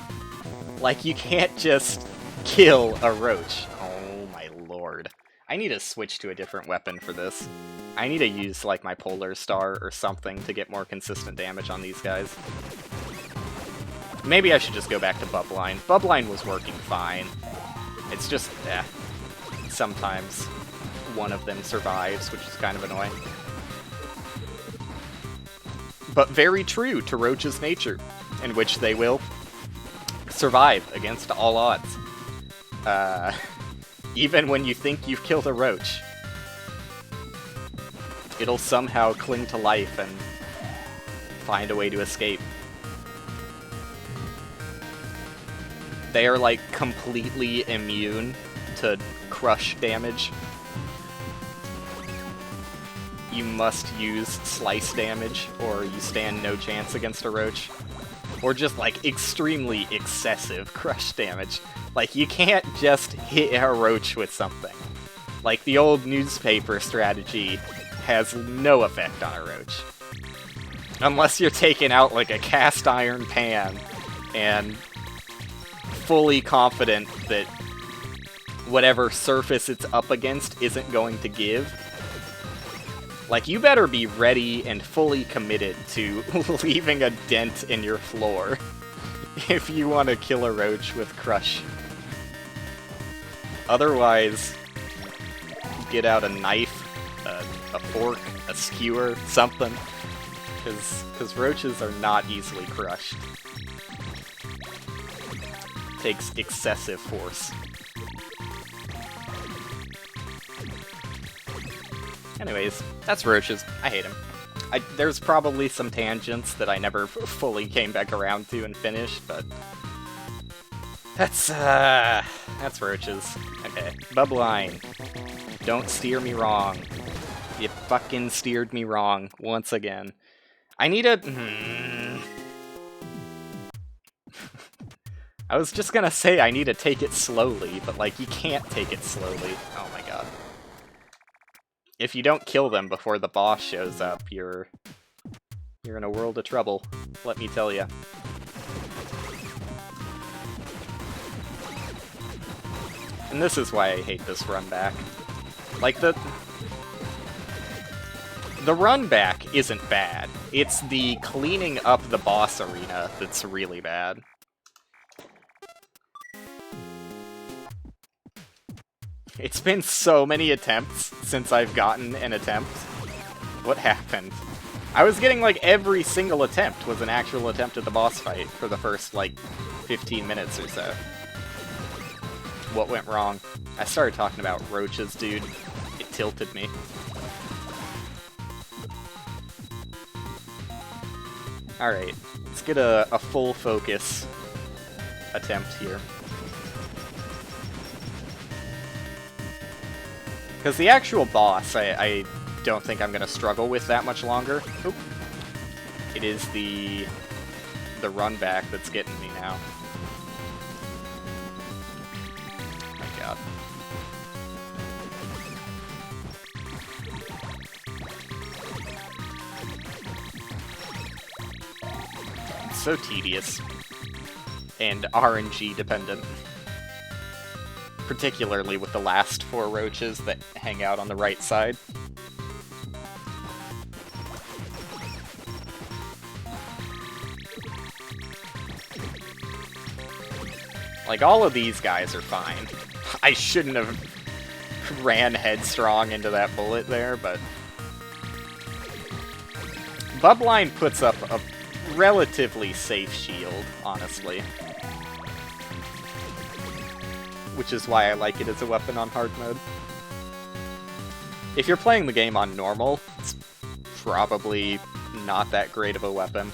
Like, you can't just kill a roach. Oh my lord. I need to switch to a different weapon for this. I need to use, like, my Polar Star or something to get more consistent damage on these guys. Maybe I should just go back to Bubline. Bubline was working fine. It's just, sometimes one of them survives, which is kind of annoying. But very true to Roach's nature, in which they will survive against all odds. Even when you think you've killed a roach, it'll somehow cling to life and find a way to escape. They are, like, completely immune to crush damage. You must use slice damage, or you stand no chance against a roach. Or just, like, extremely excessive crush damage. Like, you can't just hit a roach with something. Like, the old newspaper strategy has no effect on a roach. Unless you're taking out, like, a cast iron pan, and fully confident that whatever surface it's up against isn't going to give. Like, you better be ready and fully committed to leaving a dent in your floor if you want to kill a roach with crush. Otherwise, get out a knife, a fork, a skewer, something. Because roaches are not easily crushed. Takes excessive force. Anyways, that's roaches. I hate them. There's probably some tangents that I never fully came back around to and finished, but that's roaches. Okay, Bubline. Don't steer me wrong. You fucking steered me wrong once again. I need a... I was just gonna say I need to take it slowly, but, like, you can't take it slowly. Oh my god. If you don't kill them before the boss shows up, you're in a world of trouble, let me tell ya. And this is why I hate this run back. Like, the run back isn't bad. It's the cleaning up the boss arena that's really bad. It's been so many attempts since I've gotten an attempt. What happened? I was getting, like, every single attempt was an actual attempt at the boss fight for the first, like, 15 minutes or so. What went wrong? I started talking about roaches, dude. It tilted me. Alright, let's get a full focus attempt here. Because the actual boss, I don't think I'm going to struggle with that much longer. Oop. It is the run back that's getting me now. Oh my god. It's so tedious. And RNG dependent. Particularly with the last 4 roaches that hang out on the right side. Like, all of these guys are fine. I shouldn't have ran headstrong into that bullet there, but... Bubline puts up a relatively safe shield, honestly. Which is why I like it as a weapon on hard mode. If you're playing the game on normal, it's probably not that great of a weapon.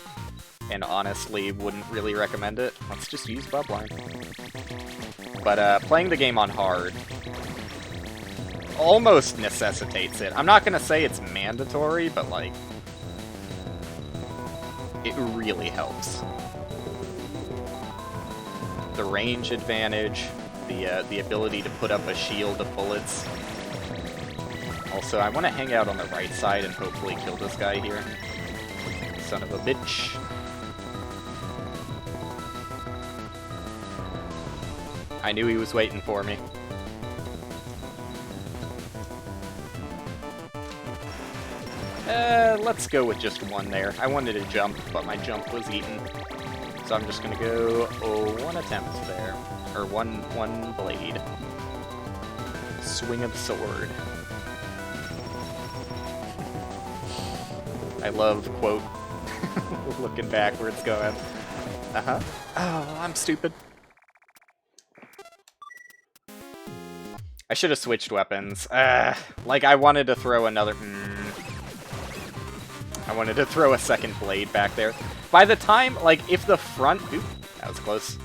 and honestly wouldn't really recommend it. Let's just use Bubline. But playing the game on hard almost necessitates it. I'm not gonna say it's mandatory, but like, it really helps. The range advantage, the ability to put up a shield of bullets. Also, I want to hang out on the right side and hopefully kill this guy here. Son of a bitch. I knew he was waiting for me. Let's go with just one there. I wanted to jump, but my jump was eaten. So I'm just gonna go, one attempt there. Or one blade. Swing of the sword. I love, quote, looking backwards going, uh-huh. Oh, I'm stupid. I should have switched weapons. Like, I wanted to throw another... I wanted to throw a second blade back there. By the time, like, if the front... Oop, that was close.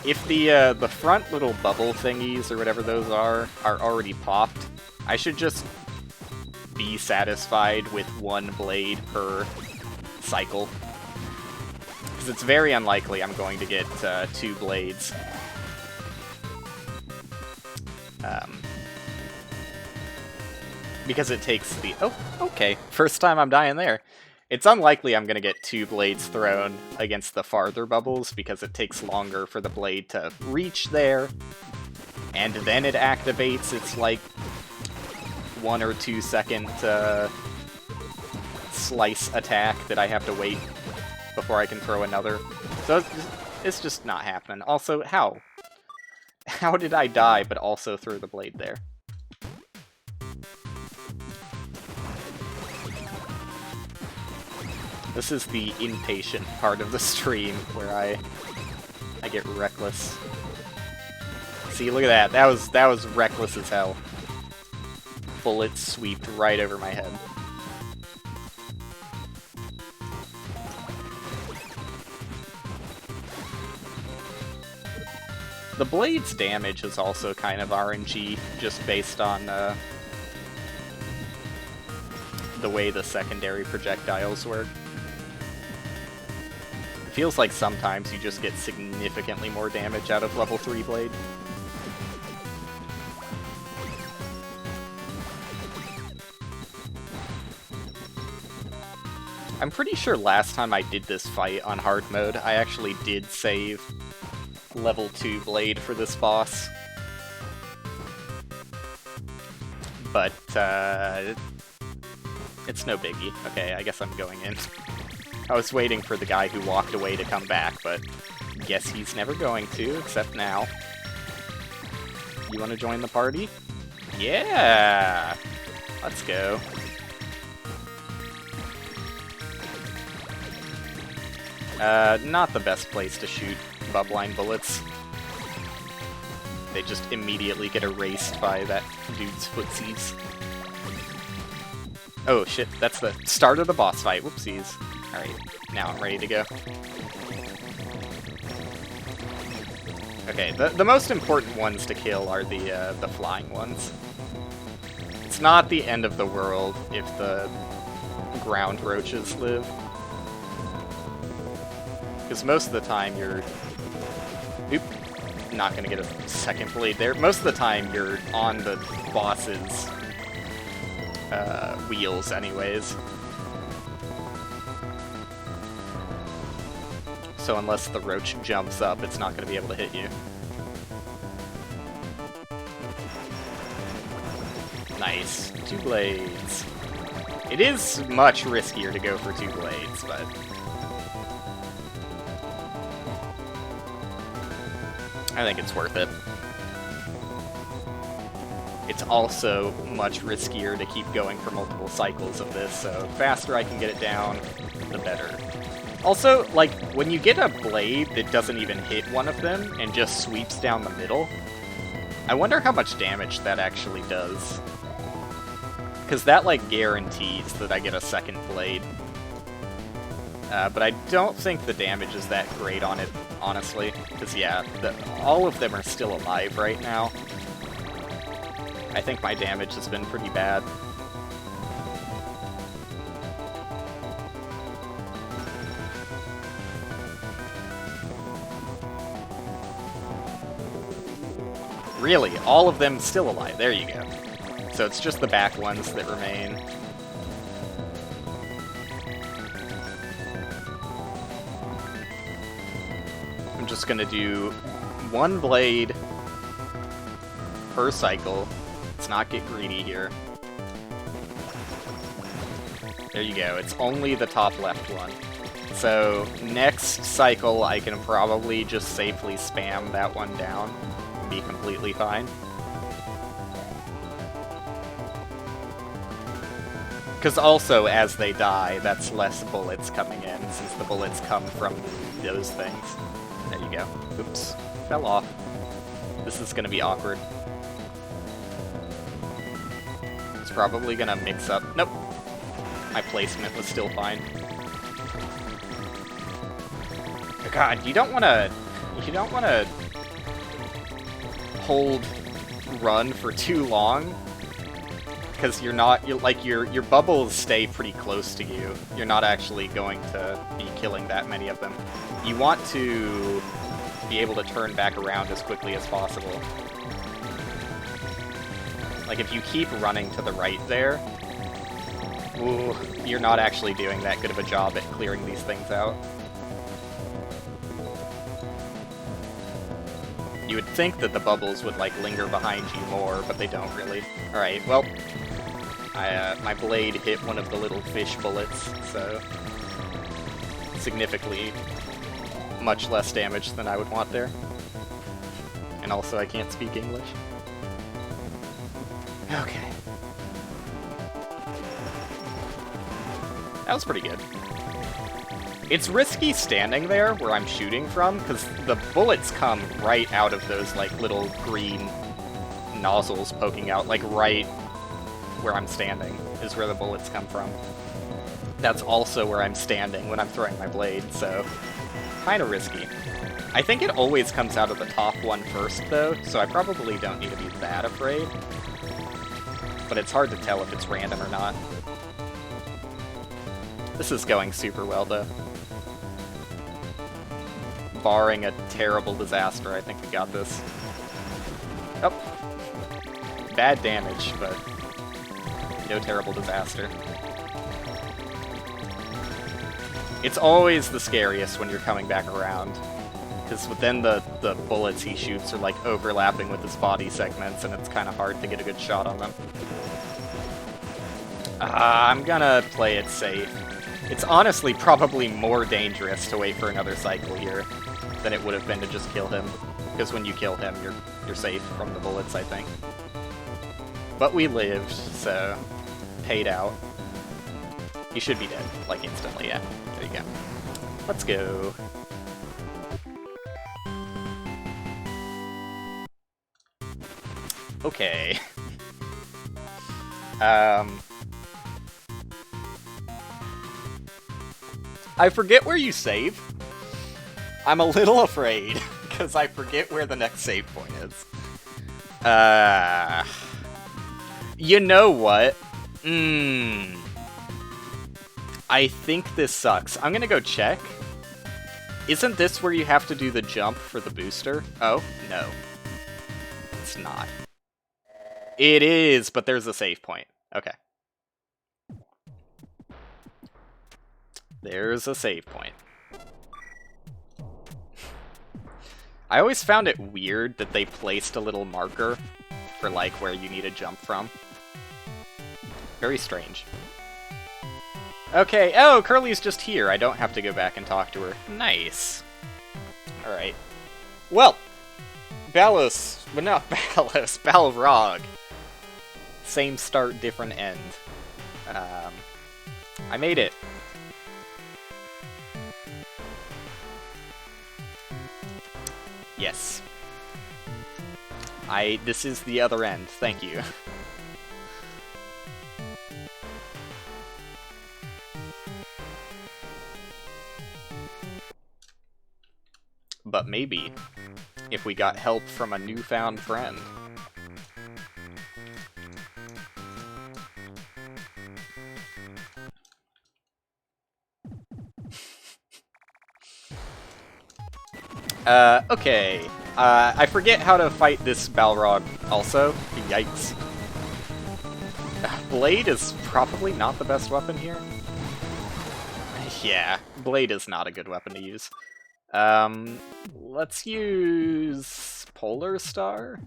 If the front little bubble thingies, or whatever those are already popped, I should just be satisfied with one blade per cycle. Because it's very unlikely I'm going to get 2 blades. Because it takes the... Oh, okay. First time I'm dying there. It's unlikely I'm going to get 2 blades thrown against the farther bubbles, because it takes longer for the blade to reach there, and then it activates its, like, 1 or 2 second slice attack that I have to wait before I can throw another. So it's just not happening. Also, how? How did I die but also throw the blade there? This is the impatient part of the stream where I get reckless. See, look at that. That was reckless as hell. Bullet swept right over my head. The blade's damage is also kind of RNG, just based on the way the secondary projectiles work. It feels like sometimes you just get significantly more damage out of level 3 blade. I'm pretty sure last time I did this fight on hard mode, I actually did save level 2 blade for this boss. But, it's no biggie. Okay, I guess I'm going in. I was waiting for the guy who walked away to come back, but guess he's never going to, except now. You want to join the party? Yeah! Let's go. Not the best place to shoot bubline bullets. They just immediately get erased by that dude's footsies. Oh shit, that's the start of the boss fight. Whoopsies. Alright, now I'm ready to go. Okay, the most important ones to kill are the flying ones. It's not the end of the world if the ground roaches live. Because most of the time you're... Oop. Not gonna get a second blade there. Most of the time you're on the boss's wheels anyways. So unless the roach jumps up, it's not gonna be able to hit you. Nice. 2 blades. It is much riskier to go for 2 blades, but... I think it's worth it. It's also much riskier to keep going for multiple cycles of this, so the faster I can get it down, the better. Also, like, when you get a blade that doesn't even hit one of them and just sweeps down the middle, I wonder how much damage that actually does. Because that, like, guarantees that I get a second blade. But I don't think the damage is that great on it, honestly. Because, yeah, all of them are still alive right now. I think my damage has been pretty bad. Really, all of them still alive. There you go. So it's just the back ones that remain. I'm just gonna do one blade per cycle. Let's not get greedy here. There you go. It's only the top left one. So next cycle, I can probably just safely spam that one down and be completely fine. Because also, as they die, that's less bullets coming in, since the bullets come from those things. There you go. Oops. Fell off. This is gonna be awkward. It's probably gonna mix up. Nope. My placement was still fine. God, you don't wanna hold run for too long. Because your bubbles stay pretty close to you. You're not actually going to be killing that many of them. You want to be able to turn back around as quickly as possible. Like, if you keep running to the right there, ooh, you're not actually doing that good of a job at clearing these things out. You would think that the bubbles would, like, linger behind you more, but they don't really. Alright, well, my blade hit one of the little fish bullets, so significantly much less damage than I would want there. And also, I can't speak English. Okay. That was pretty good. It's risky standing there where I'm shooting from, because the bullets come right out of those, like, little green nozzles poking out, like, right where I'm standing is where the bullets come from. That's also where I'm standing when I'm throwing my blade, so kind of risky. I think it always comes out of the top one first, though, so I probably don't need to be that afraid. But it's hard to tell if it's random or not. This is going super well, though. Barring a terrible disaster, I think we got this. Oh. Bad damage, but no terrible disaster. It's always the scariest when you're coming back around, because then the bullets he shoots are like overlapping with his body segments, and it's kind of hard to get a good shot on them. I'm gonna play it safe. It's honestly probably more dangerous to wait for another cycle here than it would have been to just kill him, because when you kill him, you're safe from the bullets, I think. But we lived, so paid out. He should be dead, like instantly, yeah. There you go. Let's go. Okay. I forget where you save. I'm a little afraid, because I forget where the next save point is. You know what? I think this sucks. I'm gonna go check. Isn't this where you have to do the jump for the booster? Oh, no. It's not. It is, but there's a save point. Okay. There's a save point. I always found it weird that they placed a little marker for, like, where you need to jump from. Very strange. Okay, oh, Curly's just here. I don't have to go back and talk to her. Nice. Alright. Well, Balos, well, not Balos, Balrog. Same start, different end. I made it. Yes. This is the other end, thank you. but maybe, if we got help from a newfound friend. Okay. I forget how to fight this Balrog also. Yikes. Blade is probably not the best weapon here. Yeah, Blade is not a good weapon to use. Let's use Polar Star?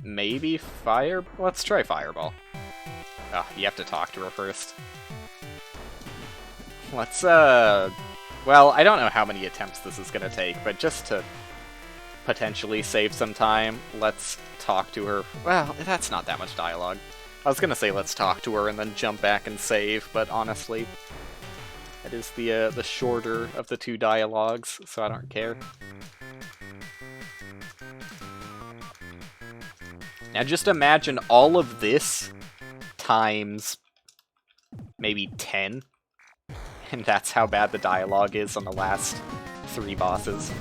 Maybe Fire... Let's try Fireball. Oh, you have to talk to her first. Let's, well, I don't know how many attempts this is gonna take, but just to potentially save some time, let's talk to her. Well, that's not that much dialogue. I was gonna say let's talk to her and then jump back and save, but honestly, that is the shorter of the two dialogues, so I don't care. Now just imagine all of this times maybe 10. And that's how bad the dialogue is on the last 3 bosses.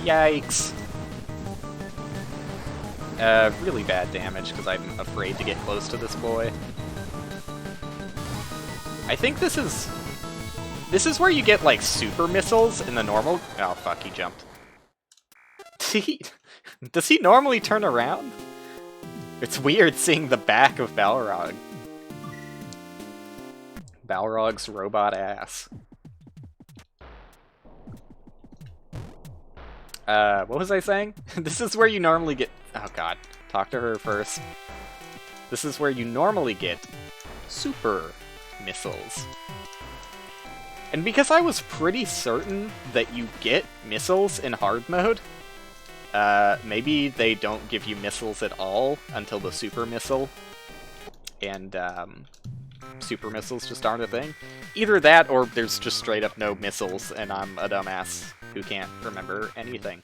Yikes. Really bad damage, because I'm afraid to get close to this boy. I think this is where you get, like, super missiles in the normal... Oh, fuck, he jumped. Does he normally turn around? It's weird seeing the back of Balrog. Balrog's robot ass. What was I saying? This is where you normally get... Oh god, talk to her first. This is where you normally get super missiles. And because I was pretty certain that you get missiles in hard mode, maybe they don't give you missiles at all until the super missile. And, super missiles just aren't a thing. Either that, or there's just straight up no missiles, and I'm a dumbass who can't remember anything.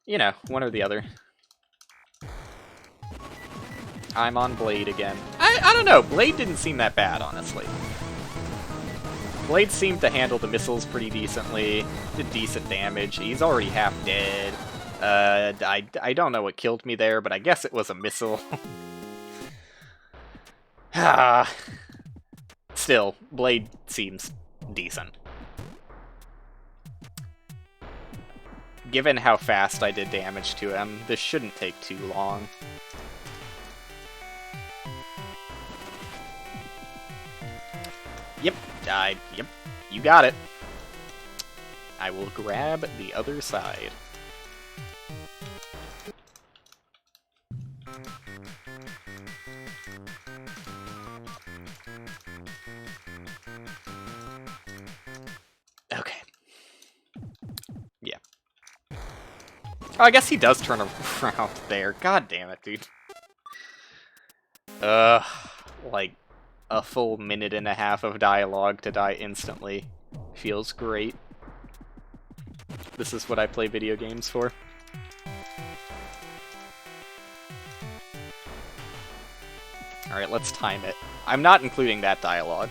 You know, one or the other. I'm on Blade again. I don't know, Blade didn't seem that bad, honestly. Blade seemed to handle the missiles pretty decently, did decent damage, he's already half dead. I don't know what killed me there, but I guess it was a missile. Still, Blade seems decent. Given how fast I did damage to him, this shouldn't take too long. Yep, yep, you got it. I will grab the other side. Okay. Yeah. Oh, I guess he does turn around there. God damn it, dude. Like a full minute and a half of dialogue to die instantly. Feels great. This is what I play video games for. Alright, let's time it. I'm not including that dialogue.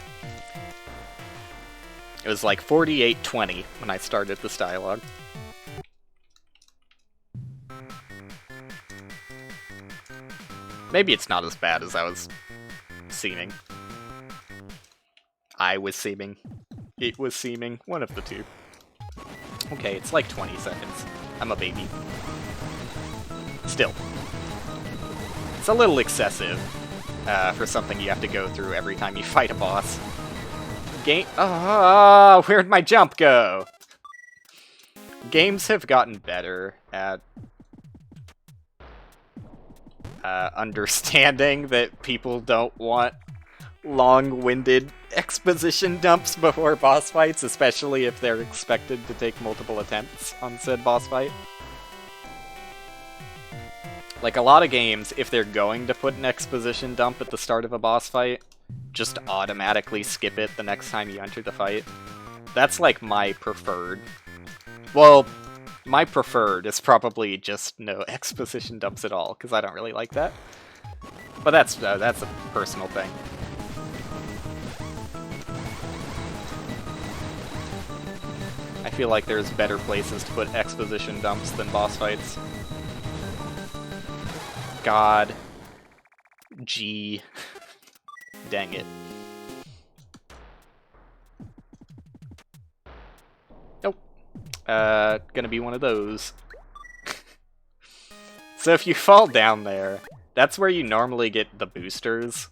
It was like 48:20 when I started this dialogue. Maybe it's not as bad as I was seeming. I was seeming. It was seeming. One of the two. Okay, it's like 20 seconds. I'm a baby. Still. It's a little excessive for something you have to go through every time you fight a boss. Oh, where'd my jump go? Games have gotten better at understanding that people don't want long-winded exposition dumps before boss fights, especially if they're expected to take multiple attempts on said boss fight. Like, a lot of games, if they're going to put an exposition dump at the start of a boss fight, just automatically skip it the next time you enter the fight. That's like my preferred. Well, my preferred is probably just no exposition dumps at all, because I don't really like that. But that's a personal thing. I feel like there's better places to put exposition dumps than boss fights. God. G. Dang it. Nope. Gonna be one of those. So if you fall down there, that's where you normally get the boosters.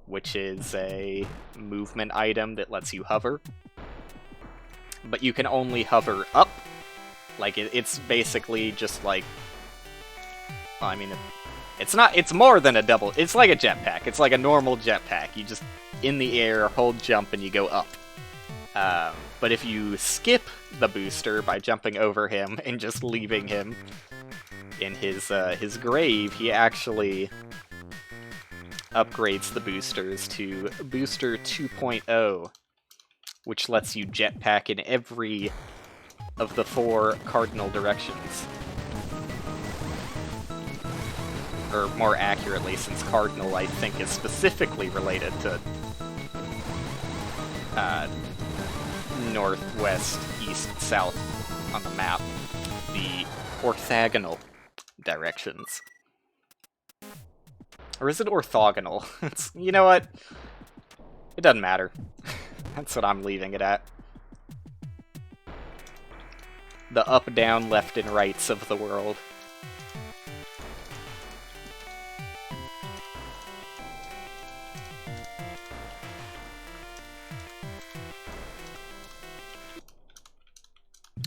Which is a movement item that lets you hover. But you can only hover up. Like, it's basically just like... Well, I mean, it's more than a double... It's like a jetpack. It's like a normal jetpack. You just, in the air, hold jump, and you go up. But if you skip the booster by jumping over him and just leaving him in his grave, he actually upgrades the boosters to Booster 2.0, which lets you jetpack in every of the 4 cardinal directions. Or more accurately, since cardinal, I think, is specifically related to north, west, east, south on the map, the orthogonal directions. Or is it orthogonal? You know what? It doesn't matter. That's what I'm leaving it at. The up, down, left, and rights of the world.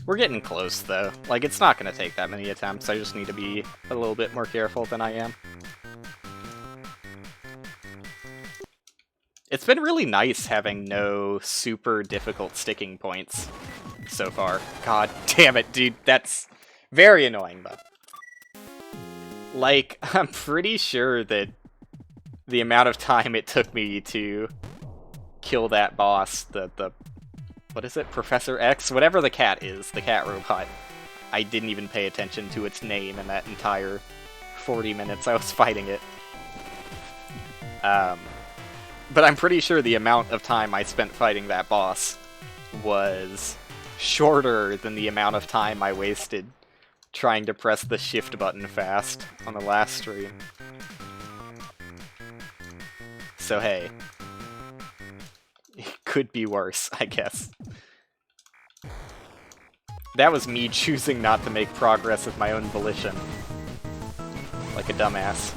We're getting close, though. Like, it's not going to take that many attempts. I just need to be a little bit more careful than I am. It's been really nice having no super difficult sticking points so far. God damn it, dude. That's very annoying, though. Like, I'm pretty sure that the amount of time it took me to kill that boss, the what is it? Professor X? Whatever the cat is, the cat robot. I didn't even pay attention to its name in that entire 40 minutes I was fighting it. But I'm pretty sure the amount of time I spent fighting that boss was shorter than the amount of time I wasted trying to press the shift button fast on the last stream. So hey, it could be worse, I guess. That was me choosing not to make progress of my own volition. Like a dumbass.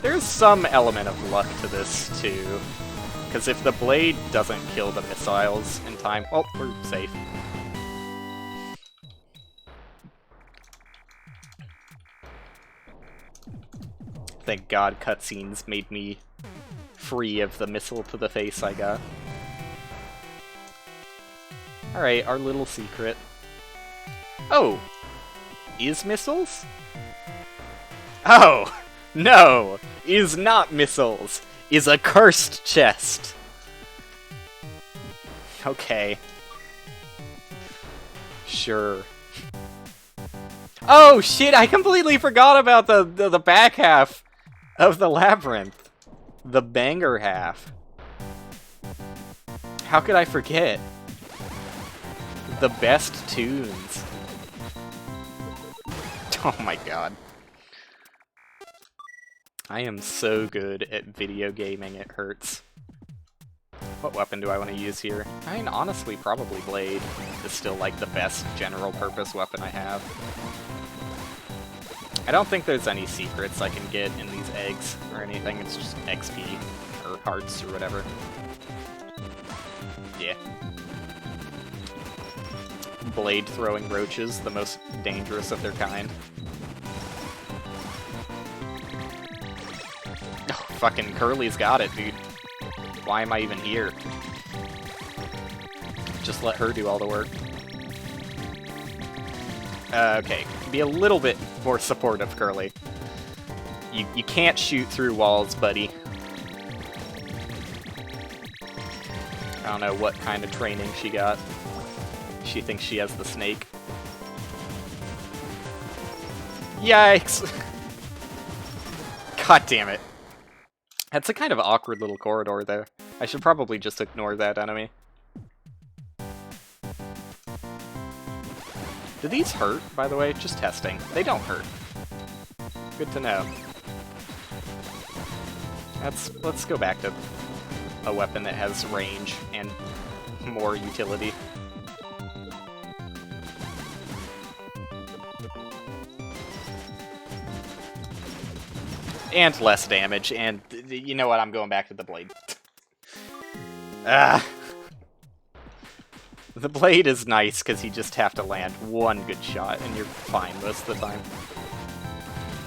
There's some element of luck to this, too. Because if the blade doesn't kill the missiles in time... Oh, we're safe. Thank God cutscenes made me free of the missile to the face I got. Alright, our little secret. Oh! Is missiles? Oh! No! Is not missiles! Is a cursed chest! Okay. Sure. Oh shit, I completely forgot about the back half of the labyrinth. The banger half. How could I forget? The best tunes. Oh my god. I am so good at video gaming, it hurts. What weapon do I want to use here? I mean, honestly, probably Blade is still, like, the best general-purpose weapon I have. I don't think there's any secrets I can get in these eggs or anything, it's just XP, or hearts, or whatever. Yeah. Blade-throwing roaches, the most dangerous of their kind. Oh, fucking Curly's got it, dude. Why am I even here? Just let her do all the work. Okay, be a little bit more supportive, Curly. You can't shoot through walls, buddy. I don't know what kind of training she got. She thinks she has the snake. Yikes! God damn it. That's a kind of awkward little corridor there. I should probably just ignore that enemy. Do these hurt, by the way? Just testing. They don't hurt. Good to know. Let's go back to a weapon that has range and more utility. And less damage, and you know what, I'm going back to the blade. The blade is nice, because you just have to land one good shot, and you're fine most of the time.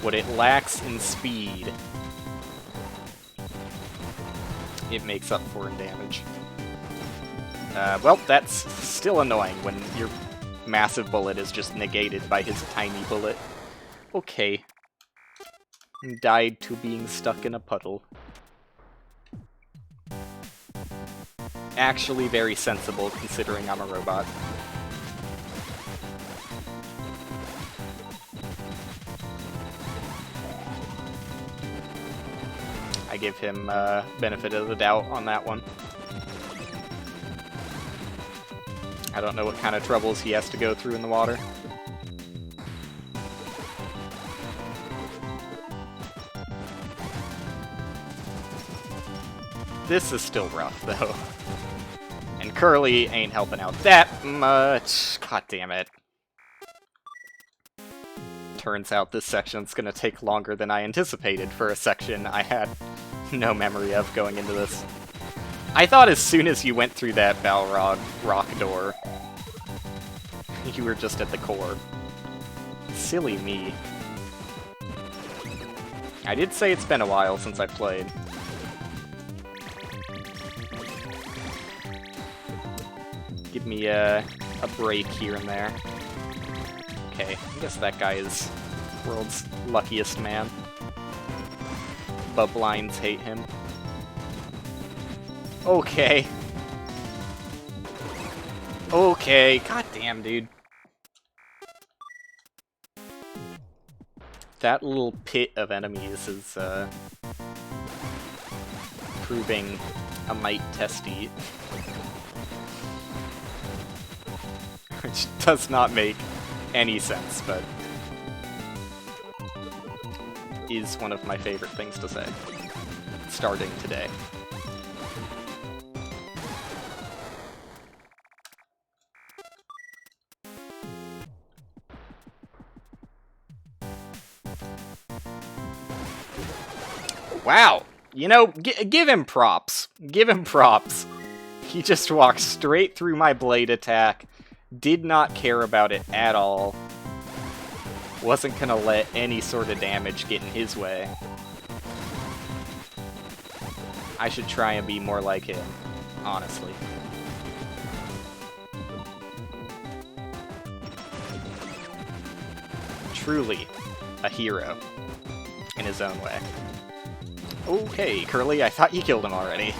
What it lacks in speed, it makes up for in damage. Well, that's still annoying when your massive bullet is just negated by his tiny bullet. Okay. Died to being stuck in a puddle. Actually very sensible, considering I'm a robot. I give him benefit of the doubt on that one. I don't know what kind of troubles he has to go through in the water. This is still rough, though. And Curly ain't helping out that much. God damn it. Turns out this section's gonna take longer than I anticipated for a section I had no memory of going into this. I thought as soon as you went through that Balrog rock door, you were just at the core. Silly me. I did say it's been a while since I played. Give me a break here and there. Okay, I guess that guy is world's luckiest man. Bublines hate him. Okay. Okay, goddamn, dude. That little pit of enemies is, proving a mite testy. Which does not make any sense, but is one of my favorite things to say, starting today. Wow! You know, give him props. Give him props. He just walked straight through my blade attack. Did not care about it at all. Wasn't gonna let any sort of damage get in his way. I should try and be more like him, honestly. Truly a hero in his own way. Okay, Curly, I thought you killed him already.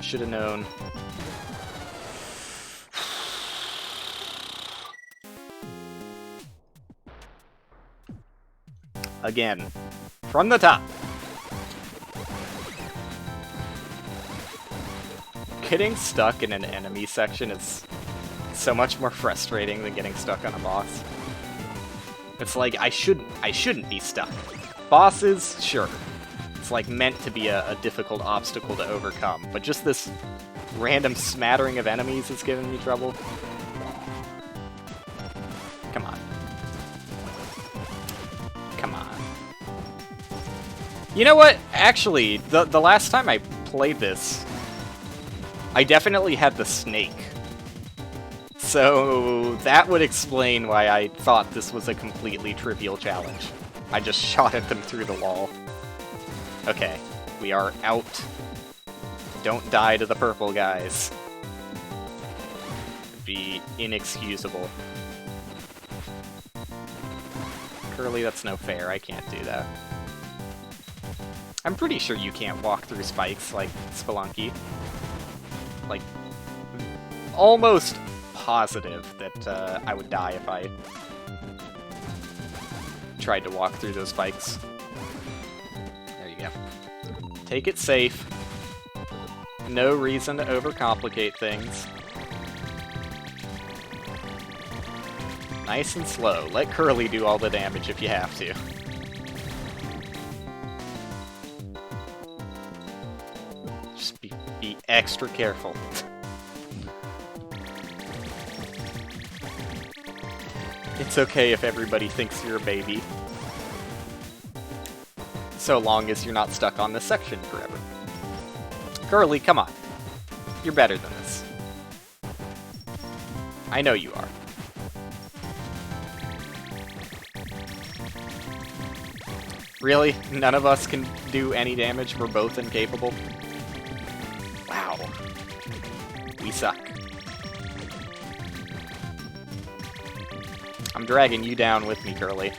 Should have known. Again, from the top. Getting stuck in an enemy section is so much more frustrating than getting stuck on a boss. It's like, I shouldn't be stuck. Bosses, sure. It's like meant to be a difficult obstacle to overcome, but just this random smattering of enemies is giving me trouble. Come on. Come on. You know what? Actually, the last time I played this, I definitely had the snake. So that would explain why I thought this was a completely trivial challenge. I just shot at them through the wall. Okay, we are out. Don't die to the purple guys. It'd be inexcusable. Curly, that's no fair. I can't do that. I'm pretty sure you can't walk through spikes like Spelunky. Like, almost positive that I would die if I tried to walk through those spikes. There you go. Take it safe. No reason to overcomplicate things. Nice and slow. Let Curly do all the damage if you have to. Just be extra careful. It's okay if everybody thinks you're a baby. So long as you're not stuck on this section forever. Curly, come on. You're better than this. I know you are. Really? None of us can do any damage? We're both incapable? Wow. We suck. I'm dragging you down with me, Curly.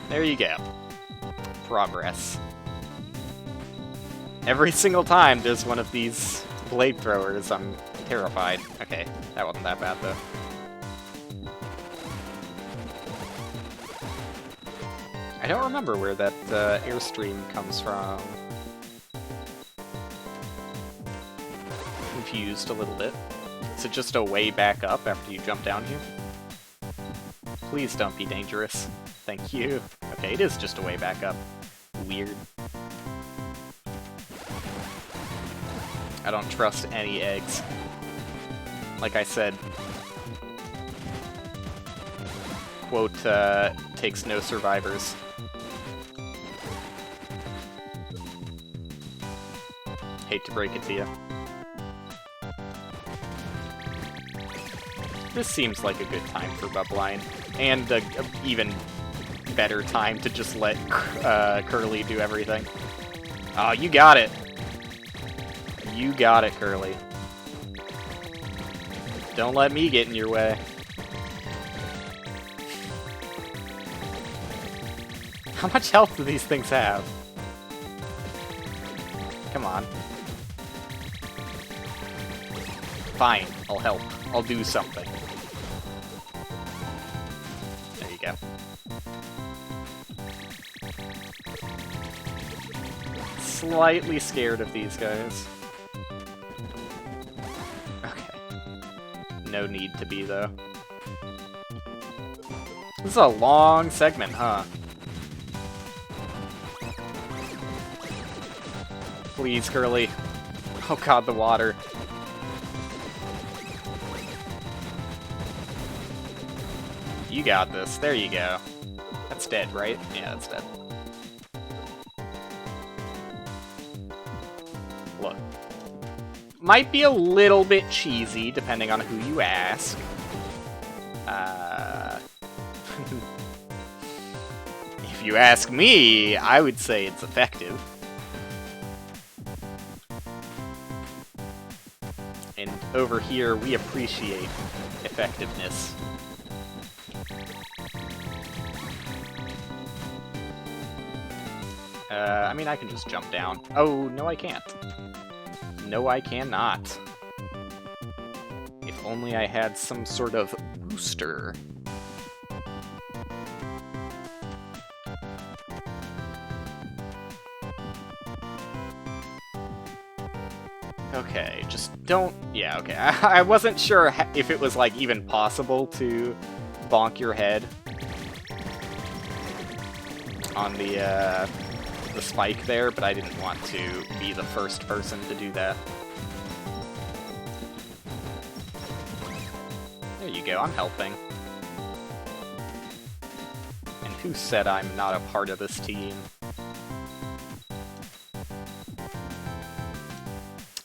There you go. Progress. Every single time there's one of these blade throwers, I'm terrified. Okay, that wasn't that bad, though. I don't remember where that airstream comes from. Confused a little bit. Is it just a way back up after you jump down here? Please don't be dangerous. Thank you. Okay, it is just a way back up. Weird. I don't trust any eggs. Like I said, quote, takes no survivors. Hate to break it to you. This seems like a good time for Bubline, and a even better time to just let Curly do everything. Oh, you got it! You got it, Curly. Don't let me get in your way. How much health do these things have? Come on. Fine, I'll help. I'll do something. There you go. Slightly scared of these guys. No need to be, though. This is a long segment, huh? Please, Curly. Oh god, the water. You got this. There you go. That's dead, right? Yeah, that's dead. Look. Might be a little bit cheesy, depending on who you ask. If you ask me, I would say it's effective. And over here, we appreciate effectiveness. I mean, I can just jump down. Oh, no I can't. No, I cannot. If only I had some sort of booster. Okay, just don't... Yeah, okay. I wasn't sure if it was, like, even possible to bonk your head on the spike there, but I didn't want to be the first person to do that. There you go, I'm helping. And who said I'm not a part of this team?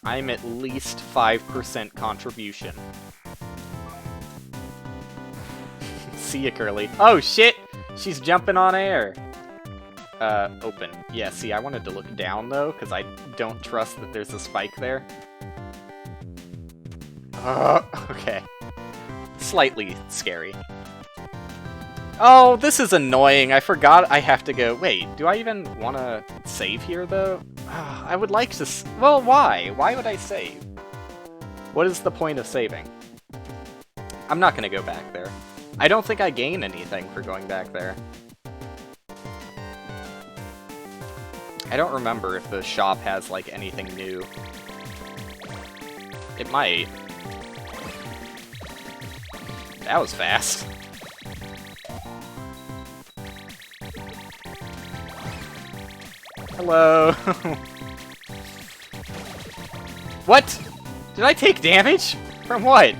I'm at least 5% contribution. See ya, Curly. Oh, shit! She's jumping on air! Open. Yeah, see, I wanted to look down, though, because I don't trust that there's a spike there. Okay. Slightly scary. Oh, this is annoying. I forgot I have to go... Wait, do I even want to save here, though? I would like to... Well, why? Why would I save? What is the point of saving? I'm not going to go back there. I don't think I gain anything for going back there. I don't remember if the shop has, like, anything new. It might. That was fast. Hello. What? Did I take damage? From what?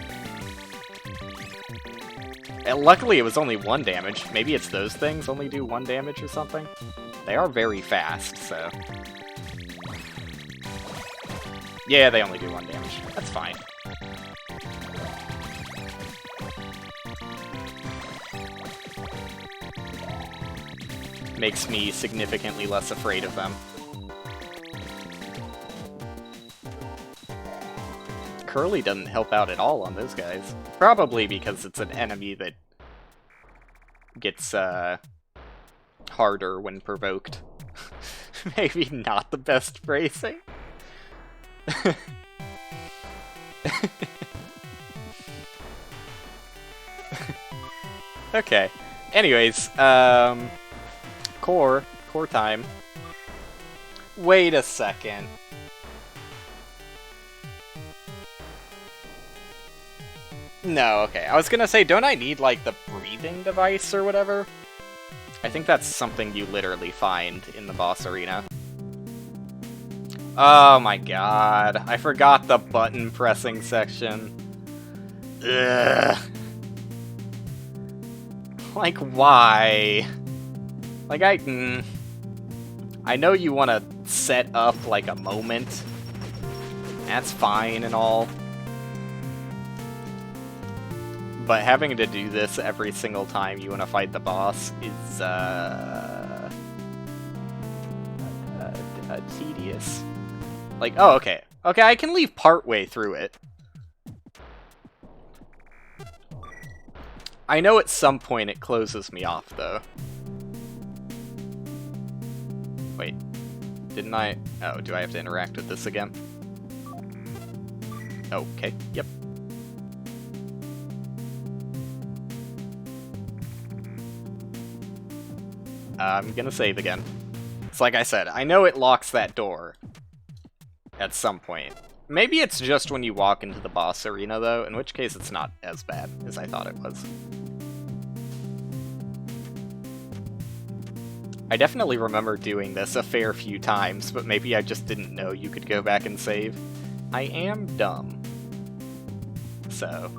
And luckily it was only 1 damage. Maybe it's those things only do 1 damage or something? They are very fast, so... Yeah, they only do 1 damage. That's fine. Makes me significantly less afraid of them. Curly doesn't help out at all on those guys. Probably because it's an enemy that gets harder when provoked. Maybe not the best phrasing. Okay. Anyways, core time. Wait a second. No, okay. I was gonna say, don't I need, like, the breathing device or whatever? I think that's something you literally find in the boss arena. Oh my god. I forgot the button pressing section. Ugh. Like, why? Like, I know you want to set up, like, a moment. That's fine and all. But having to do this every single time you want to fight the boss is, tedious. Like, oh, okay. Okay, I can leave partway through it. I know at some point it closes me off, though. Wait. Didn't I... Oh, do I have to interact with this again? Okay, yep. I'm gonna save again. It's like I said, I know it locks that door at some point. Maybe it's just when you walk into the boss arena, though, in which case it's not as bad as I thought it was. I definitely remember doing this a fair few times, but maybe I just didn't know you could go back and save. I am dumb. So...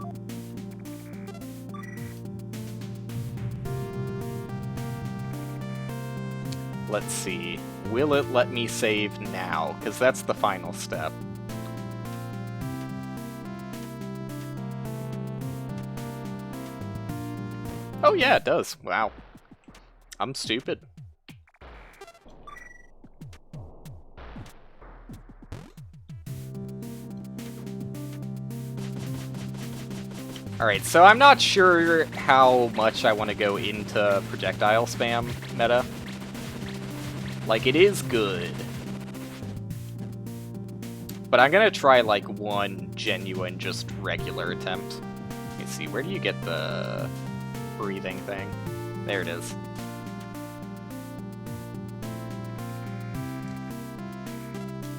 Let's see. Will it let me save now? Because that's the final step. Oh yeah, it does. Wow. I'm stupid. Alright, so I'm not sure how much I want to go into projectile spam meta. Like, it is good. But I'm gonna try, like, one genuine, just regular attempt. Let me see, where do you get the breathing thing? There it is.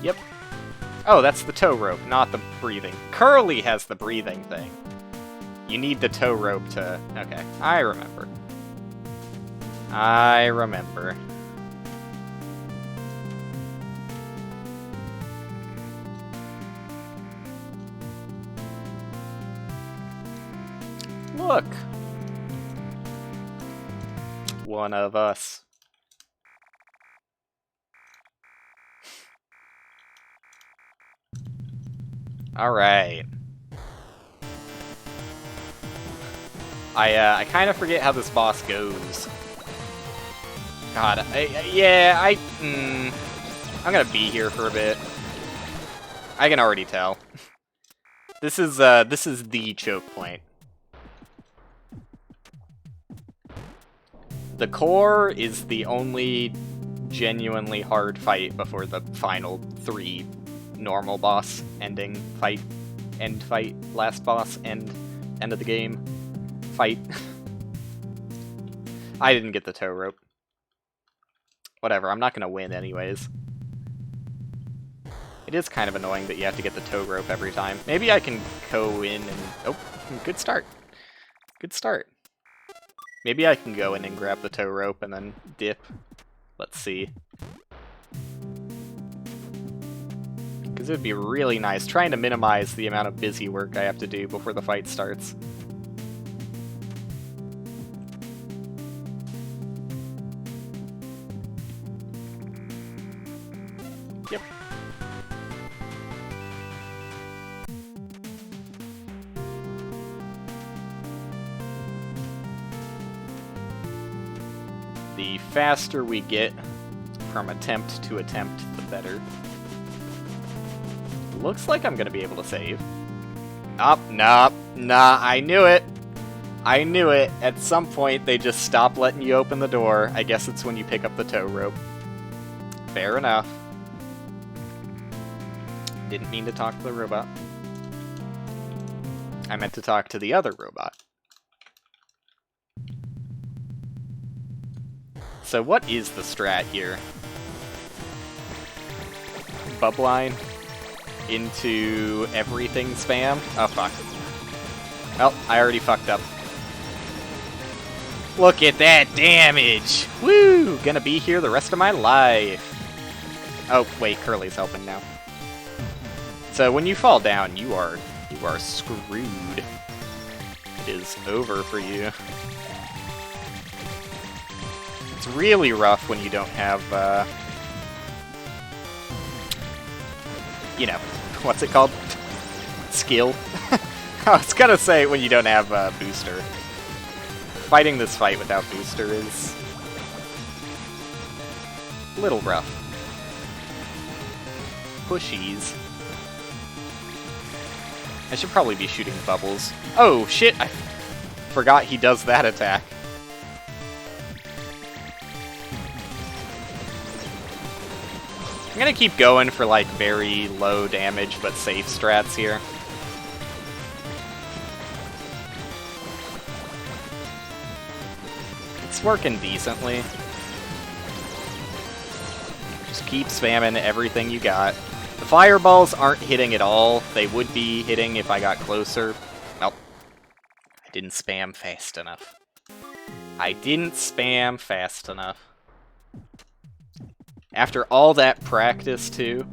Yep. Oh, that's the tow rope, not the breathing. Curly has the breathing thing. You need the tow rope to... Okay, I remember. I remember. Look! One of us. Alright. I kind of forget how this boss goes. God, I'm gonna be here for a bit. I can already tell. This is the choke point. The core is the only genuinely hard fight before the final 3 normal boss ending fight, end fight, last boss, end of the game fight. I didn't get the tow rope. Whatever, I'm not gonna win anyways. It is kind of annoying that you have to get the tow rope every time. Maybe I can go in and... Oh, good start. Good start. Maybe I can go in and grab the tow rope and then dip. Let's see. Because it would be really nice trying to minimize the amount of busy work I have to do before the fight starts. Yep. The faster we get from attempt to attempt, the better. Looks like I'm gonna be able to save. Nah, I knew it! I knew it! At some point, they just stop letting you open the door. I guess it's when you pick up the tow rope. Fair enough. Didn't mean to talk to the robot. I meant to talk to the other robot. So what is the strat here? Bubline into everything spam? Oh fuck. Well, I already fucked up. Look at that damage! Woo! Gonna be here the rest of my life. Oh, wait, Curly's helping now. So when you fall down, you are screwed. It is over for you. It's really rough when you don't have, you know, what's it called? Skill? I was gonna say when you don't have booster. Fighting this fight without booster is a little rough. Pushies. I should probably be shooting bubbles. Oh shit! I forgot he does that attack. I'm gonna keep going for like very low damage but safe strats here. It's working decently. Just keep spamming everything you got. The fireballs aren't hitting at all. They would be hitting if I got closer. Nope. I didn't spam fast enough. I didn't spam fast enough. After all that practice, too.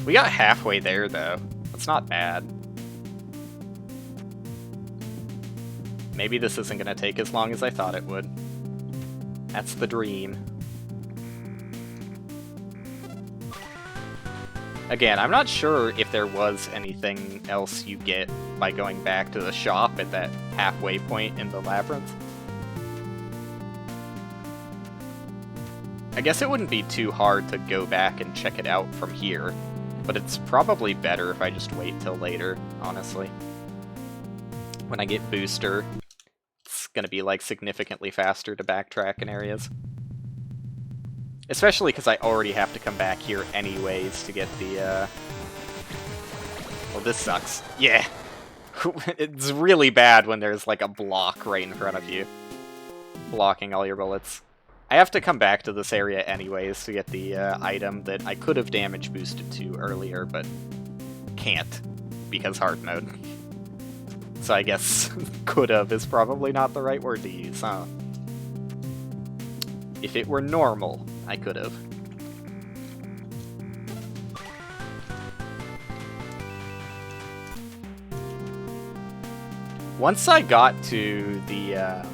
We got halfway there, though. That's not bad. Maybe this isn't going to take as long as I thought it would. That's the dream. Again, I'm not sure if there was anything else you get by going back to the shop at that halfway point in the labyrinth. I guess it wouldn't be too hard to go back and check it out from here, but it's probably better if I just wait till later, honestly. When I get booster, it's gonna be like significantly faster to backtrack in areas. Especially because I already have to come back here anyways to get the, Well, this sucks. Yeah! It's really bad when there's like a block right in front of you, blocking all your bullets. I have to come back to this area anyways to get the item that I could have damage boosted to earlier, but can't, because hard mode. So I guess could have is probably not the right word to use, huh? If it were normal, I could have. Once I got to the,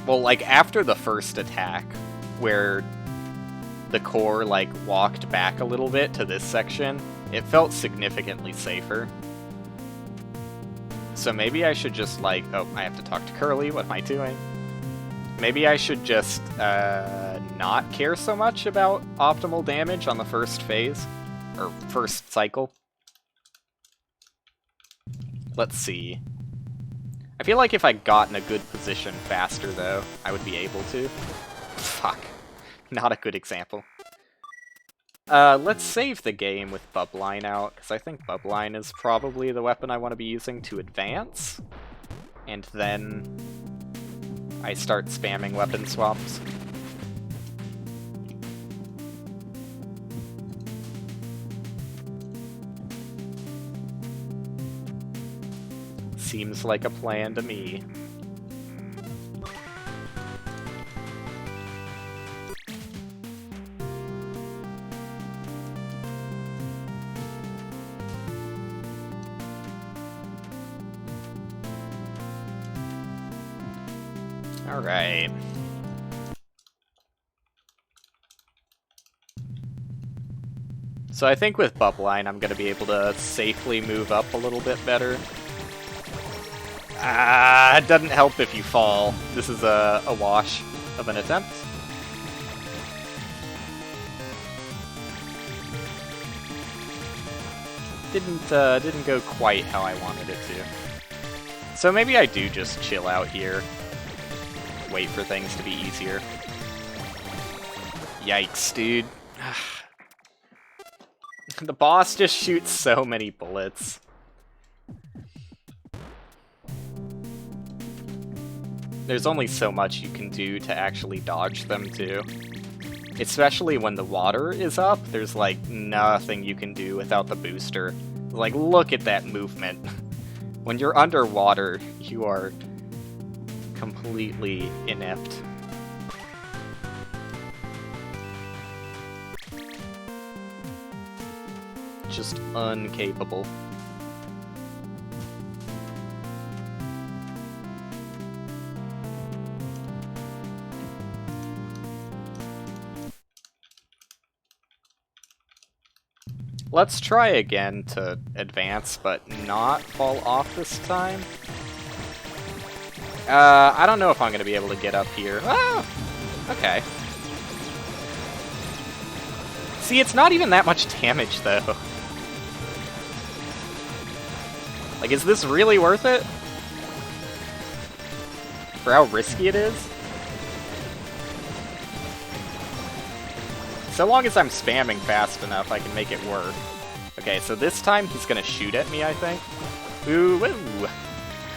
well, like, after the first attack, where the core, like, walked back a little bit to this section, it felt significantly safer. So maybe I should just, like... Oh, I have to talk to Curly. What am I doing? Maybe I should just, not care so much about optimal damage on the first phase. Or first cycle. Let's see. I feel like if I got in a good position faster, though, I would be able to. Fuck. Not a good example. Let's save the game with Bubline out, because I think Bubline is probably the weapon I want to be using to advance. And then I start spamming weapon swaps. Seems like a plan to me. Alright. So I think with Bubline I'm going to be able to safely move up a little bit better. It doesn't help if you fall. This is a wash of an attempt. Didn't go quite how I wanted it to. So maybe I do just chill out here. Wait for things to be easier. Yikes, dude. The boss just shoots so many bullets. There's only so much you can do to actually dodge them, too. Especially when the water is up, there's, like, nothing you can do without the booster. Like, look at that movement. When you're underwater, you are completely inept. Just uncapable. Let's try again to advance, but not fall off this time. I don't know if I'm going to be able to get up here. Oh! Okay. See, it's not even that much damage, though. Like, is this really worth it? For how risky it is? So long as I'm spamming fast enough, I can make it work. Okay, so this time he's gonna shoot at me, I think. Ooh, whoa.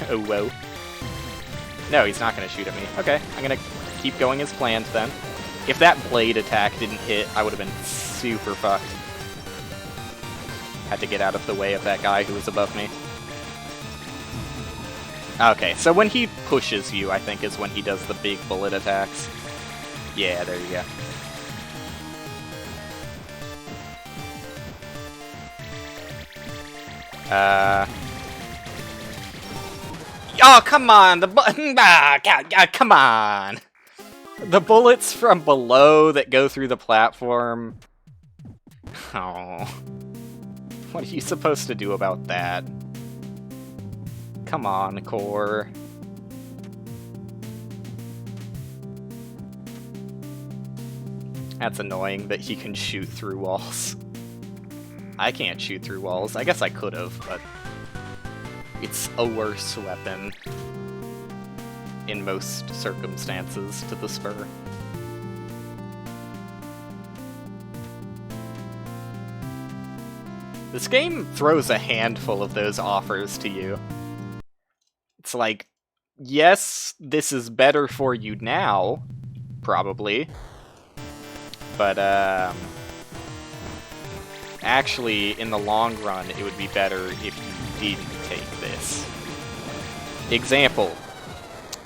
Oh, whoa. No, he's not gonna shoot at me. Okay, I'm gonna keep going as planned then. If that blade attack didn't hit, I would have been super fucked. Had to get out of the way of that guy who was above me. Okay, so when he pushes you, I think, is when he does the big bullet attacks. Yeah, there you go. Oh, come on! Come on! The bullets from below that go through the platform. Oh. What are you supposed to do about that? Come on, Core. That's annoying that he can shoot through walls. I can't shoot through walls. I guess I could have, but it's a worse weapon in most circumstances to the spur. This game throws a handful of those offers to you. It's like, yes, this is better for you now, probably, but actually, in the long run, it would be better if you didn't take this. Example: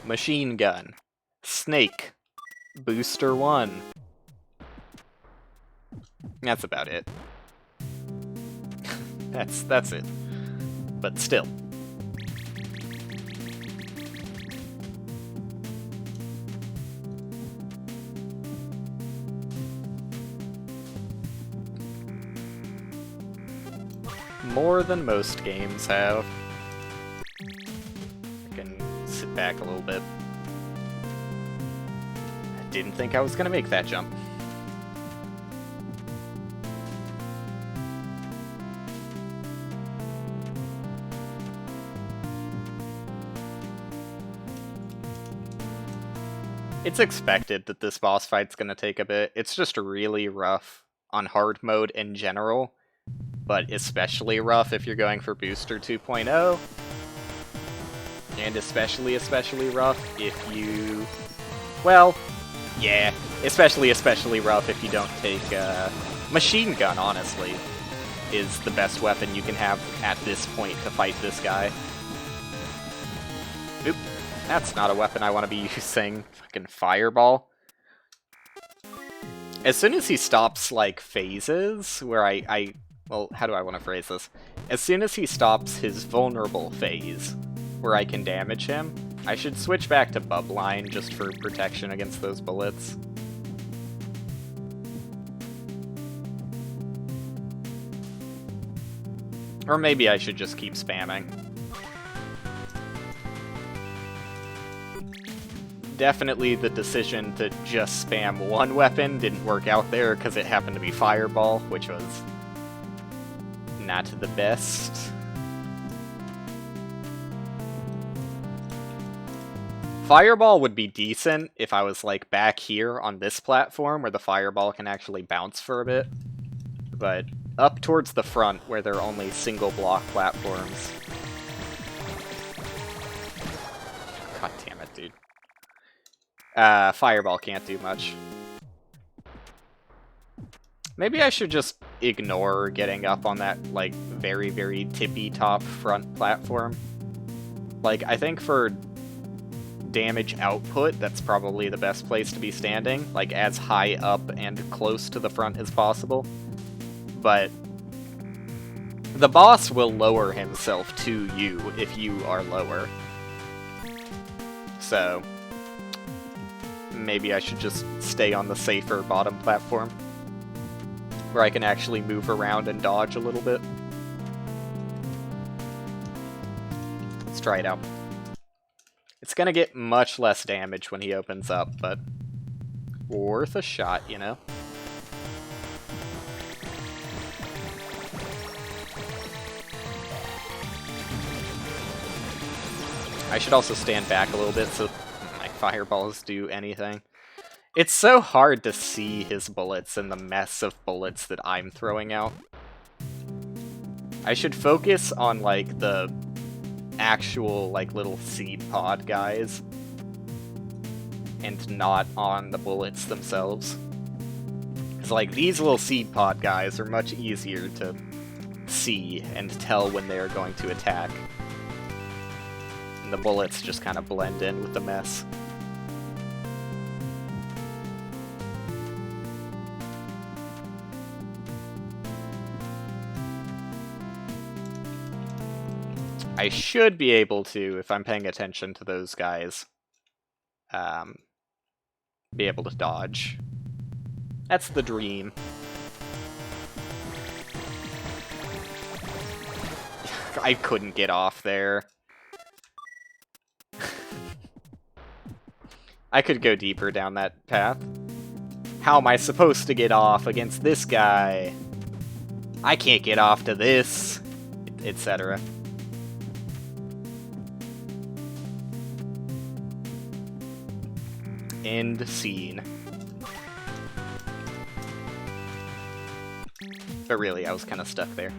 machine gun, snake, booster 1. That's about it. That's it. But still. More than most games have. I can sit back a little bit. I didn't think I was gonna make that jump. It's expected that this boss fight's gonna take a bit. It's just really rough on hard mode in general, but especially rough if you're going for Booster 2.0, and especially rough if you... well, yeah, especially rough if you don't take Machine Gun, honestly, is the best weapon you can have at this point to fight this guy. Oop, that's not a weapon I want to be using. Fucking Fireball. As soon as he stops, like, phases, where well, how do I want to phrase this? As soon as he stops his vulnerable phase, where I can damage him, I should switch back to Bubline just for protection against those bullets. Or maybe I should just keep spamming. Definitely the decision to just spam one weapon didn't work out there because it happened to be Fireball, which was not the best. Fireball would be decent if I was, like, back here on this platform where the Fireball can actually bounce for a bit. But up towards the front where there are only single block platforms. God damn it, dude. Fireball can't do much. Maybe I should just ignore getting up on that, like, very, very tippy top front platform. Like, I think for damage output, that's probably the best place to be standing, like, as high up and close to the front as possible. But the boss will lower himself to you if you are lower. So maybe I should just stay on the safer bottom platform, where I can actually move around and dodge a little bit. Let's try it out. It's gonna get much less damage when he opens up, but worth a shot, you know? I should also stand back a little bit so my fireballs do anything. It's so hard to see his bullets and the mess of bullets that I'm throwing out. I should focus on, like, the actual, like, little seed pod guys, and not on the bullets themselves. Because, like, these little seed pod guys are much easier to see and tell when they're going to attack. And the bullets just kind of blend in with the mess. I should be able to, if I'm paying attention to those guys, be able to dodge. That's the dream. I couldn't get off there. I could go deeper down that path. How am I supposed to get off against this guy? I can't get off to this, etc. End scene. But really, I was kind of stuck there.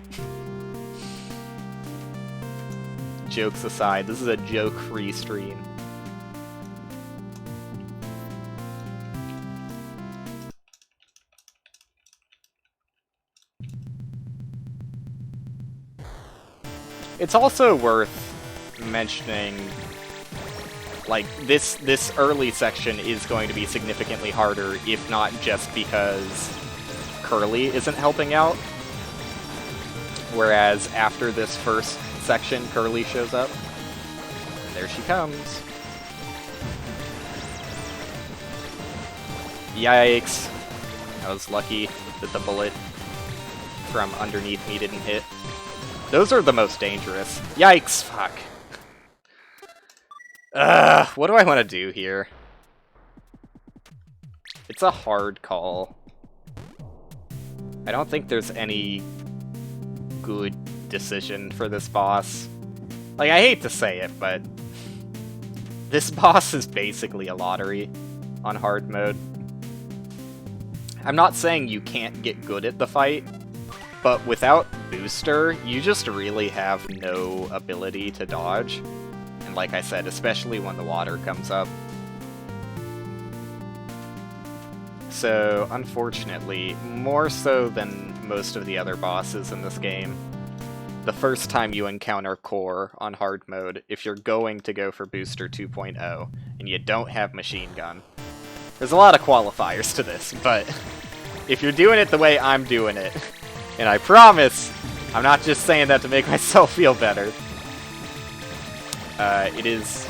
Jokes aside, this is a joke-free stream. It's also worth mentioning, like, this early section is going to be significantly harder, if not just because Curly isn't helping out. Whereas after this first section, Curly shows up. There she comes. Yikes. I was lucky that the bullet from underneath me didn't hit. Those are the most dangerous. Yikes, fuck. What do I want to do here? It's a hard call. I don't think there's any good decision for this boss. Like, I hate to say it, but this boss is basically a lottery. on hard mode. I'm not saying you can't get good at the fight, but without booster, you just really have no ability to dodge. And like I said, especially when the water comes up. So, unfortunately, more so than most of the other bosses in this game, the first time you encounter Core on hard mode, if you're going to go for Booster 2.0, and you don't have Machine Gun, there's a lot of qualifiers to this, but if you're doing it the way I'm doing it, and I promise, I'm not just saying that to make myself feel better, it is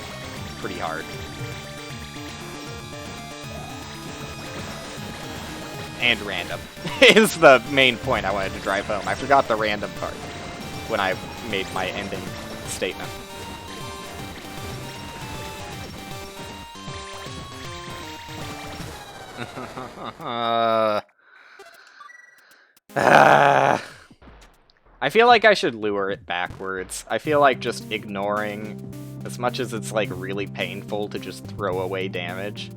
pretty hard. And random is the main point I wanted to drive home. I forgot the random part when I made my ending statement. I feel like I should lure it backwards. I feel like just ignoring, as much as it's like really painful to just throw away damage.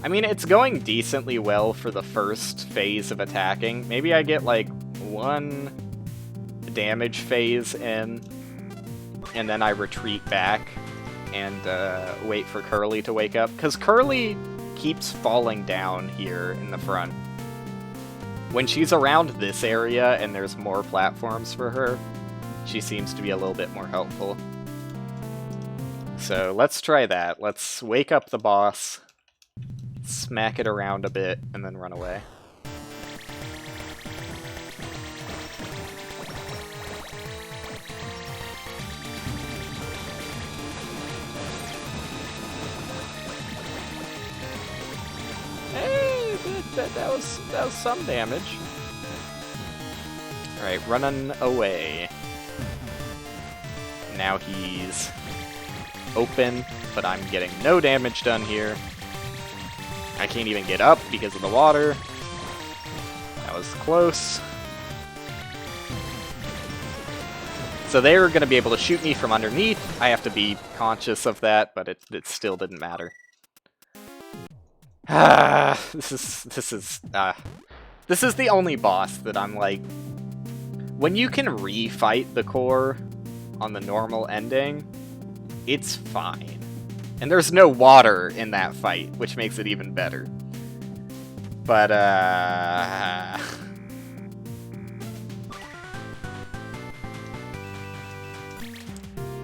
I mean, it's going decently well for the first phase of attacking. Maybe I get like one damage phase in, and then I retreat back and wait for Curly to wake up. Because Curly keeps falling down here in the front. When she's around this area and there's more platforms for her, she seems to be a little bit more helpful. So let's try that. Let's wake up the boss, smack it around a bit, and then run away. Hey, that was some damage. Alright, running away. Now he's open, but I'm getting no damage done here. I can't even get up because of the water. That was close. So they're going to be able to shoot me from underneath. I have to be conscious of that, but it still didn't matter. This is the only boss that I'm like, when you can refight the core on the normal ending, it's fine. And there's no water in that fight, which makes it even better. But,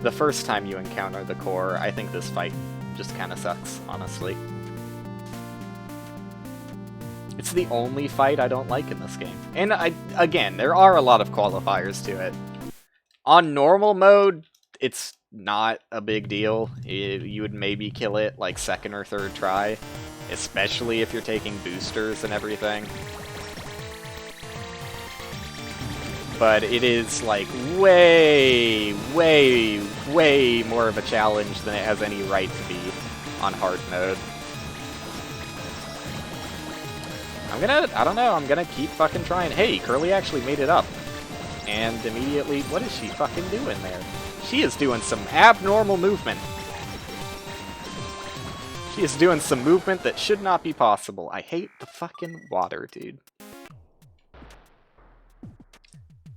the first time you encounter the core, I think this fight just kind of sucks, honestly. It's the only fight I don't like in this game. And, again, there are a lot of qualifiers to it. On normal mode, it's not a big deal. You would maybe kill it like second or third try, especially if you're taking boosters and everything. But it is like way more of a challenge than it has any right to be on hard mode. I don't know, I'm gonna keep fucking trying. Hey, Curly actually made it up. And immediately, what is she fucking doing there? She is doing some abnormal movement. She is doing some movement that should not be possible. I hate the fucking water, dude.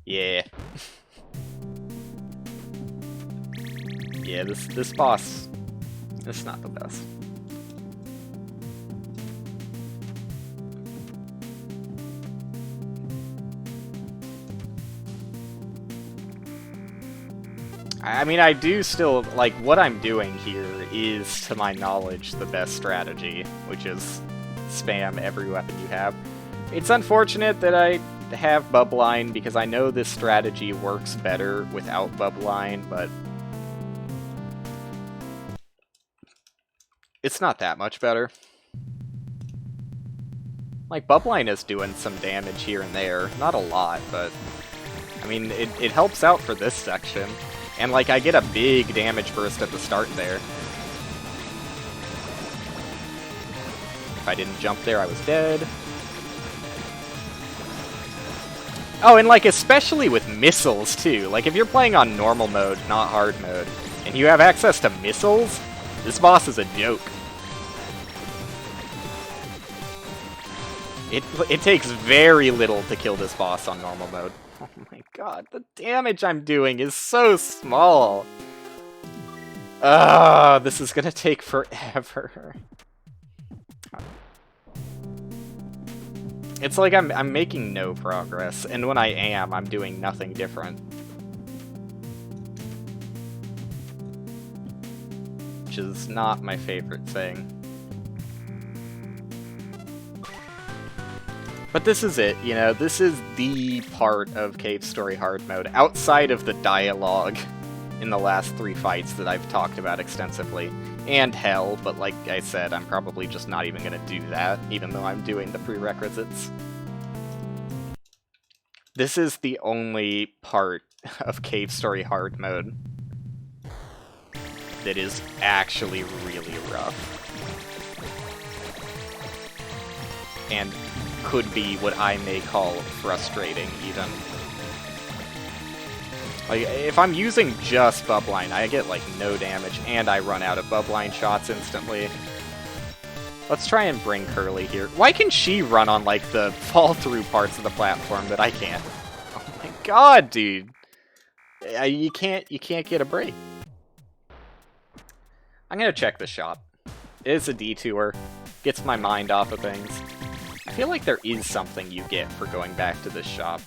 Yeah. Yeah, this boss, it's not the best. I mean, I do still, like, what I'm doing here is, to my knowledge, the best strategy, which is spam every weapon you have. It's unfortunate that I have Bubbline, because I know this strategy works better without Bubbline, but it's not that much better. Like, Bubbline is doing some damage here and there. Not a lot, but I mean, it helps out for this section. And, like, I get a big damage burst at the start there. If I didn't jump there, I was dead. Oh, and, like, especially with missiles, too. Like, if you're playing on normal mode, not hard mode, and you have access to missiles, this boss is a joke. It takes very little to kill this boss on normal mode. Oh my god, the damage I'm doing is so small! This is gonna take forever. It's like I'm making no progress, and when I am, I'm doing nothing different. Which is not my favorite thing. But this is it, you know, this is the part of Cave Story Hard Mode, outside of the dialogue in the last 3 fights that I've talked about extensively. And Hell, but like I said, I'm probably just not even gonna do that, even though I'm doing the prerequisites. This is the only part of Cave Story Hard Mode that is actually really rough. And could be what I may call frustrating, even. Like, if I'm using just Bubline, I get, like, no damage, and I run out of Bubline shots instantly. Let's try and bring Curly here. Why can she run on, like, the fall-through parts of the platform that I can't? Oh my god, dude! You can't get a break. I'm gonna check the shop. It is a detour. Gets my mind off of things. I feel like there is something you get for going back to this shop.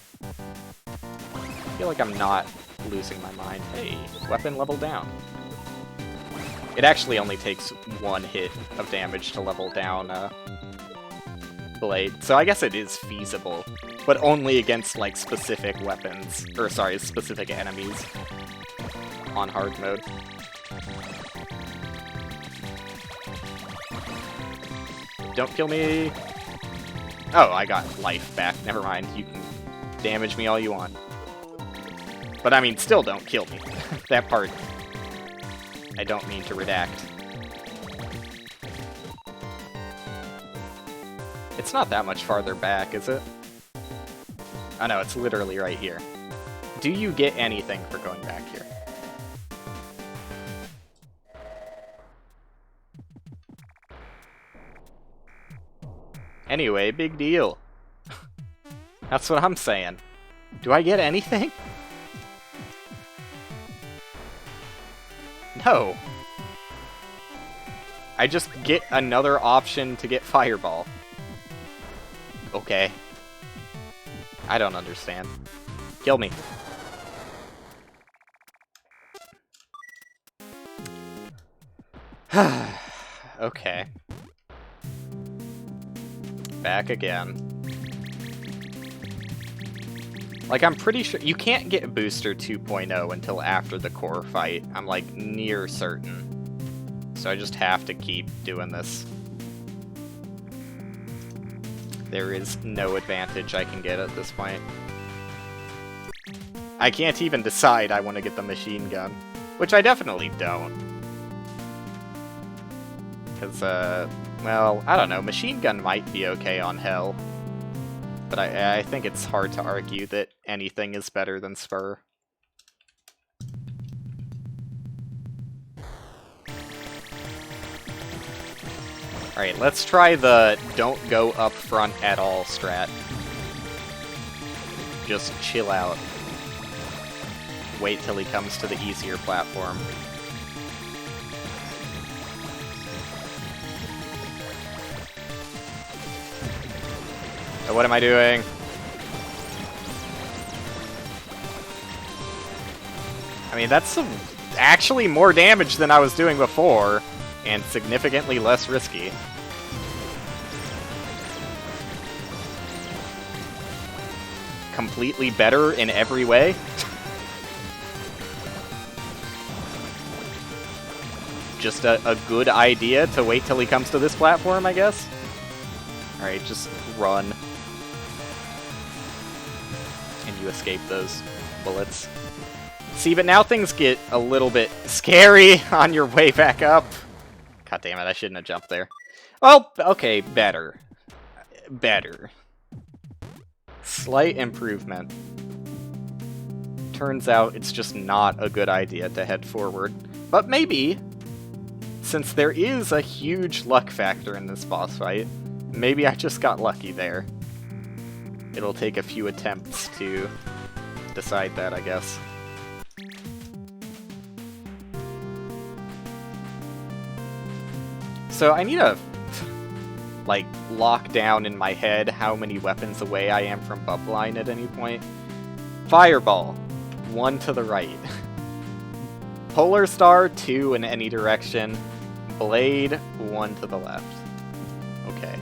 I feel like I'm not losing my mind. Hey, weapon level down. It actually only takes 1 hit of damage to level down Blade, so I guess it is feasible, but only against, like, specific weapons, or sorry, specific enemies on hard mode. Don't kill me! Oh, I got life back. Never mind. You can damage me all you want. But I mean, still don't kill me. That part, I don't mean to redact. It's not that much farther back, is it? Oh no, it's literally right here. Do you get anything for going back here? Anyway, big deal. That's what I'm saying. Do I get anything? No. I just get another option to get Fireball. Okay. I don't understand. Kill me. Okay. Back again. Like, I'm pretty sure you can't get Booster 2.0 until after the core fight. I'm, like, near certain. So I just have to keep doing this. There is no advantage I can get at this point. I can't even decide I want to get the machine gun. Which I definitely don't. Because, well, I don't know. Machine gun might be okay on Hell. But I think it's hard to argue that anything is better than Spur. Alright, let's try the don't go up front at all strat. Just chill out. Wait till he comes to the easier platform. So what am I doing? I mean, that's actually more damage than I was doing before, and significantly less risky. Completely better in every way. Just a good idea to wait till he comes to this platform, I guess? Alright, just run. And you escape those bullets. See, but now things get a little bit scary on your way back up. God damn it, I shouldn't have jumped there. Well, okay, better. Better. Slight improvement. Turns out it's just not a good idea to head forward. But maybe, since there is a huge luck factor in this boss fight, maybe I just got lucky there. It'll take a few attempts to decide that, I guess. So I need to, like, lock down in my head how many weapons away I am from Bubline at any point. Fireball, 1 to the right. Polar Star, 2 in any direction. Blade, 1 to the left. Okay.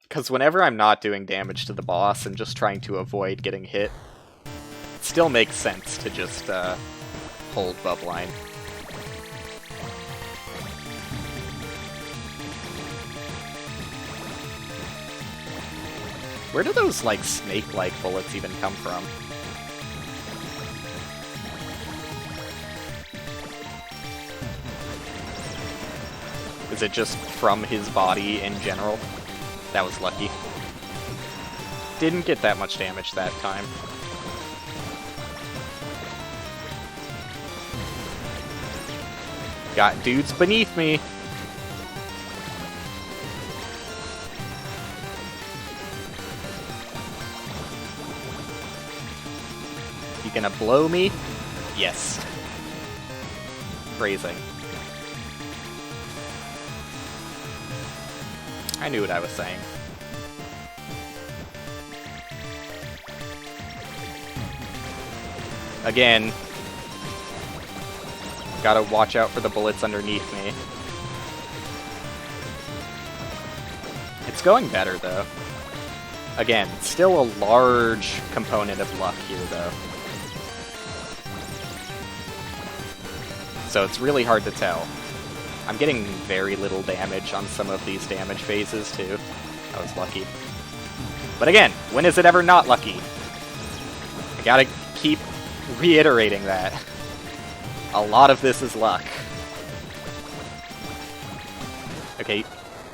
Because whenever I'm not doing damage to the boss and just trying to avoid getting hit, it still makes sense to just hold Bubline. Where do those, like, snake-like bullets even come from? Is it just from his body in general? That was lucky. Didn't get that much damage that time. Got dudes beneath me. You gonna blow me? Yes. Phrasing. I knew what I was saying. Again, gotta watch out for the bullets underneath me. It's going better, though. Again, still a large component of luck here, though. So it's really hard to tell. I'm getting very little damage on some of these damage phases, too. I was lucky. But again, when is it ever not lucky? I gotta keep reiterating that. A lot of this is luck. Okay.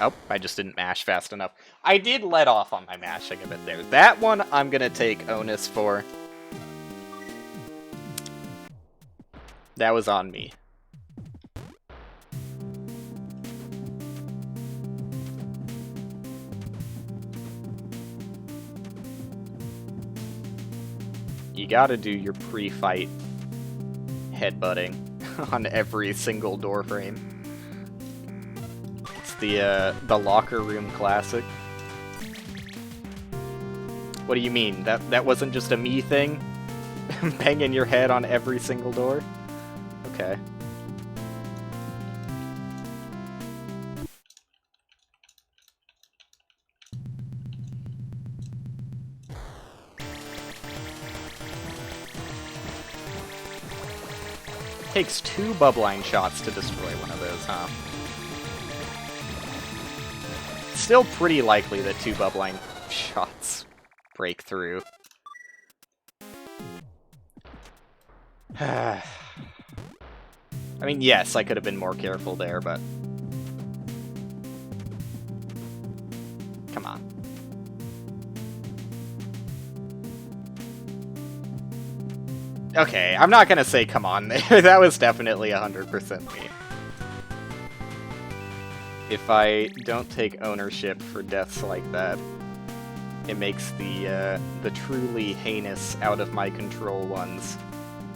Oh, I just didn't mash fast enough. I did let off on my mashing a bit there. That one I'm gonna take onus for. That was on me. You gotta do your pre-fight headbutting on every single door frame. It's the locker room classic. What do you mean? That wasn't just a me thing? Banging your head on every single door? Okay. Takes 2 Bubline shots to destroy one of those, huh? Still pretty likely that 2 Bubline shots break through. I mean, yes, I could have been more careful there, but... Come on. Okay, I'm not gonna say come on there. That was definitely 100% me. If I don't take ownership for deaths like that, it makes the truly heinous, out-of-my-control ones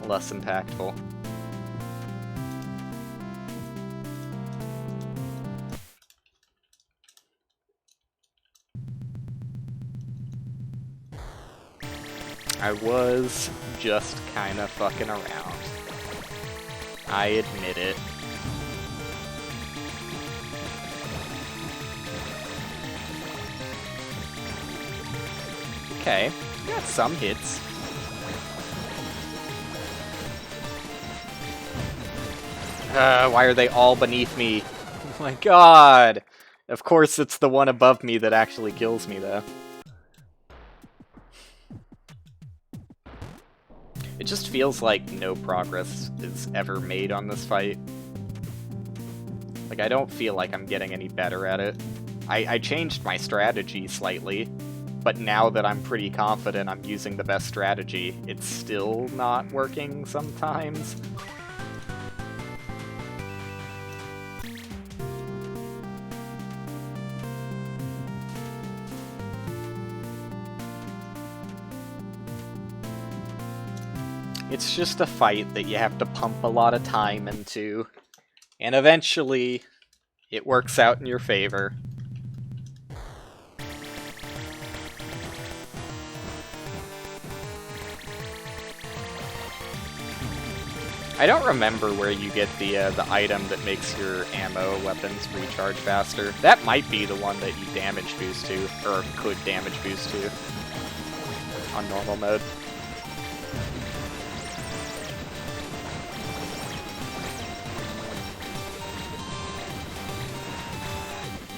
less impactful. I was just kind of fucking around. I admit it. Okay, got some hits. Why are they all beneath me? Oh my god! Of course it's the one above me that actually kills me, though. It just feels like no progress is ever made on this fight. Like, I don't feel like I'm getting any better at it. I changed my strategy slightly, but now that I'm pretty confident I'm using the best strategy, it's still not working sometimes. It's just a fight that you have to pump a lot of time into, and eventually it works out in your favor. I don't remember where you get the item that makes your ammo weapons recharge faster. That might be the one that you damage boost to, or could damage boost to, on normal mode.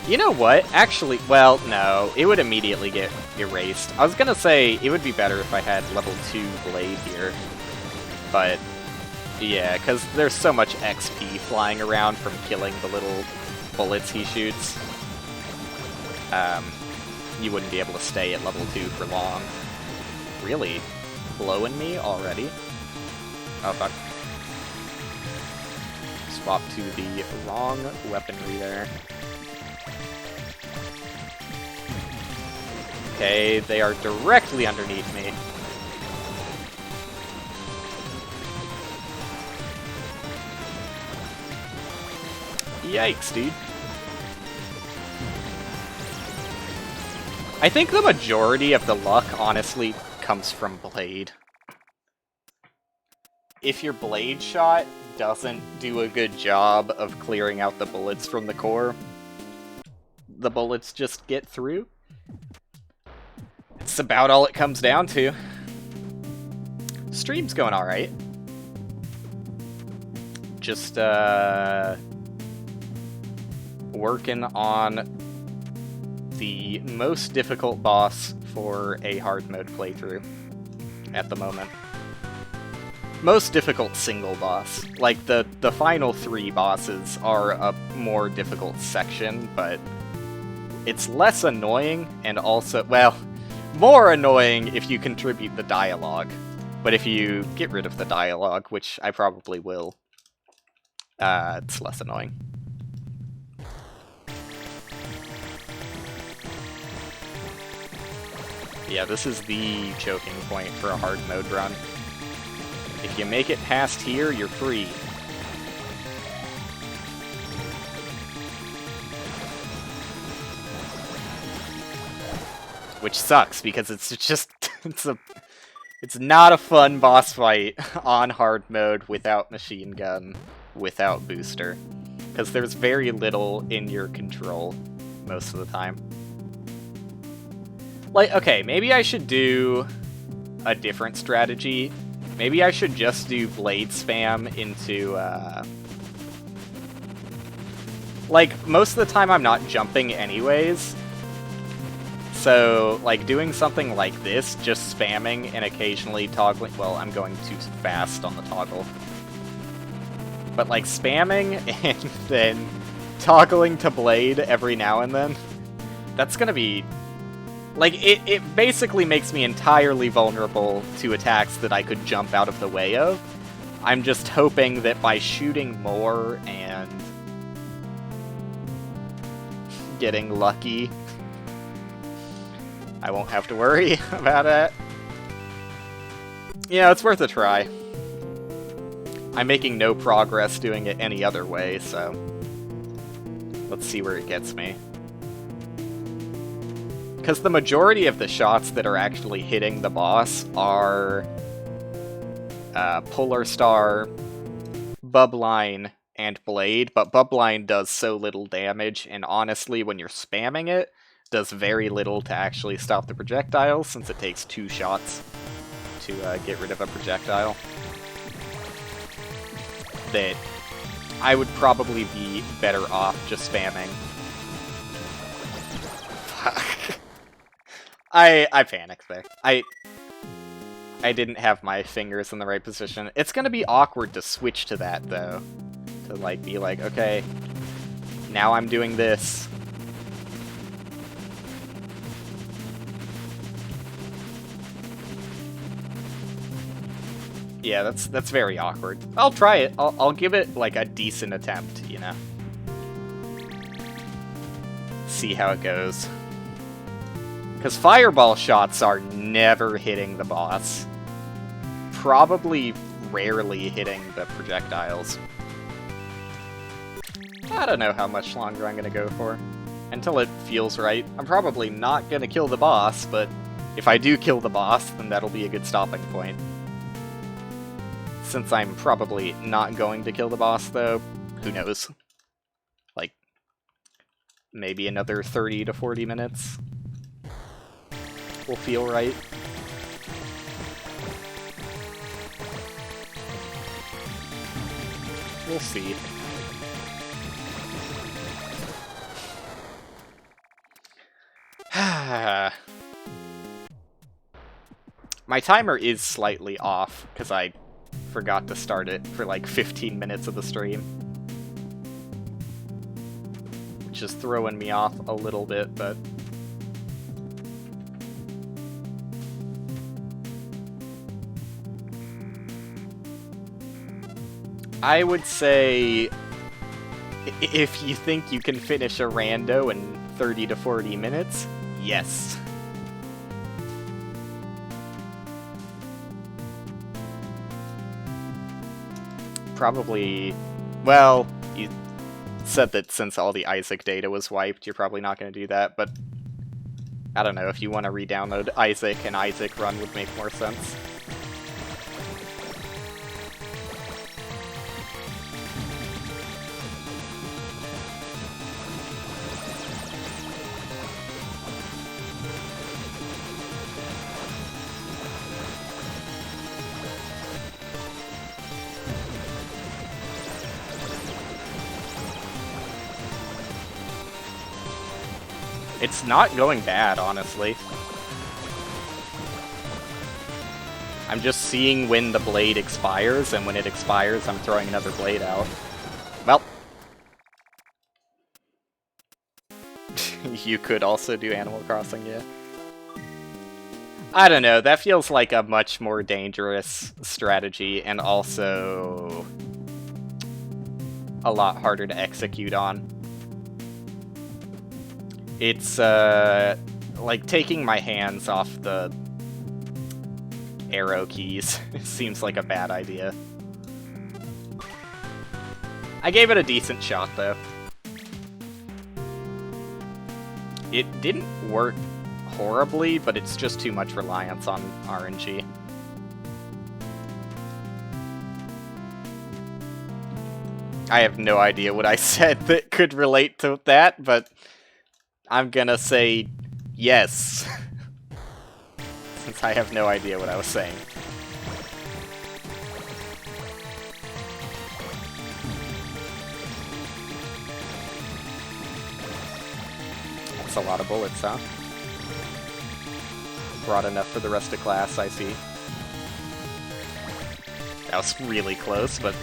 You know what? Actually, well, no. It would immediately get erased. I was gonna say, it would be better if I had level 2 Blade here. But, yeah, because there's so much XP flying around from killing the little bullets he shoots. You wouldn't be able to stay at level 2 for long. Really? Blowing me already? Oh, fuck. Swap to the wrong weaponry there. Okay, they are directly underneath me. Yikes, dude. I think the majority of the luck, honestly, comes from Blade. If your Blade shot doesn't do a good job of clearing out the bullets from the core, the bullets just get through. It's about all it comes down to. Stream's going alright. Just, working on the most difficult boss for a hard mode playthrough at the moment. Most difficult single boss. Like, the final 3 bosses are a more difficult section, but it's less annoying, and also, well, more annoying if you contribute the dialogue. But if you get rid of the dialogue, which I probably will, it's less annoying. Yeah, this is the choking point for a hard mode run. If you make it past here, you're free. Which sucks, because it's just, it's not a fun boss fight on hard mode without machine gun, without booster. Because there's very little in your control most of the time. Like, okay, maybe I should do a different strategy. Maybe I should just do blade spam into, like, most of the time I'm not jumping anyways. So, like, doing something like this, just spamming and occasionally toggling... Well, I'm going too fast on the toggle. But, like, spamming and then toggling to blade every now and then, that's gonna be... Like, it basically makes me entirely vulnerable to attacks that I could jump out of the way of. I'm just hoping that by shooting more and getting lucky, I won't have to worry about it. Yeah, it's worth a try. I'm making no progress doing it any other way, so let's see where it gets me. Because the majority of the shots that are actually hitting the boss are Polar Star, Bubline, and Blade, but Bubline does so little damage, and honestly, when you're spamming it, does very little to actually stop the projectile, since it takes 2 shots to get rid of a projectile. That I would probably be better off just spamming. Fuck. I panicked there. I didn't have my fingers in the right position. It's gonna be awkward to switch to that, though. To, like, be like, okay, now I'm doing this. Yeah, that's very awkward. I'll try it. I'll give it, like, a decent attempt, you know? See how it goes. Because fireball shots are never hitting the boss. probably rarely hitting the projectiles. I don't know how much longer I'm gonna go for. Until it feels right. I'm probably not gonna kill the boss, but if I do kill the boss, then that'll be a good stopping point. Since I'm probably not going to kill the boss, though, who knows? Like, maybe another 30 to 40 minutes will feel right. We'll see. My timer is slightly off, because I forgot to start it for like 15 minutes of the stream. Which is throwing me off a little bit, but... I would say... if you think you can finish a rando in 30 to 40 minutes, yes. Probably... well, you said that since all the Isaac data was wiped, you're probably not going to do that, but... I don't know, if you want to re-download Isaac, an Isaac run would make more sense. It's not going bad, honestly. I'm just seeing when the blade expires, and when it expires, I'm throwing another blade out. Well. You could also do Animal Crossing, yeah. I don't know, that feels like a much more dangerous strategy, and also... a lot harder to execute on. It's, like, taking my hands off the arrow keys seems like a bad idea. I gave it a decent shot, though. It didn't work horribly, but it's just too much reliance on RNG. I have no idea what I said that could relate to that, but... I'm gonna say yes. Since I have no idea what I was saying. That's a lot of bullets, huh? Brought enough for the rest of class, I see. That was really close, but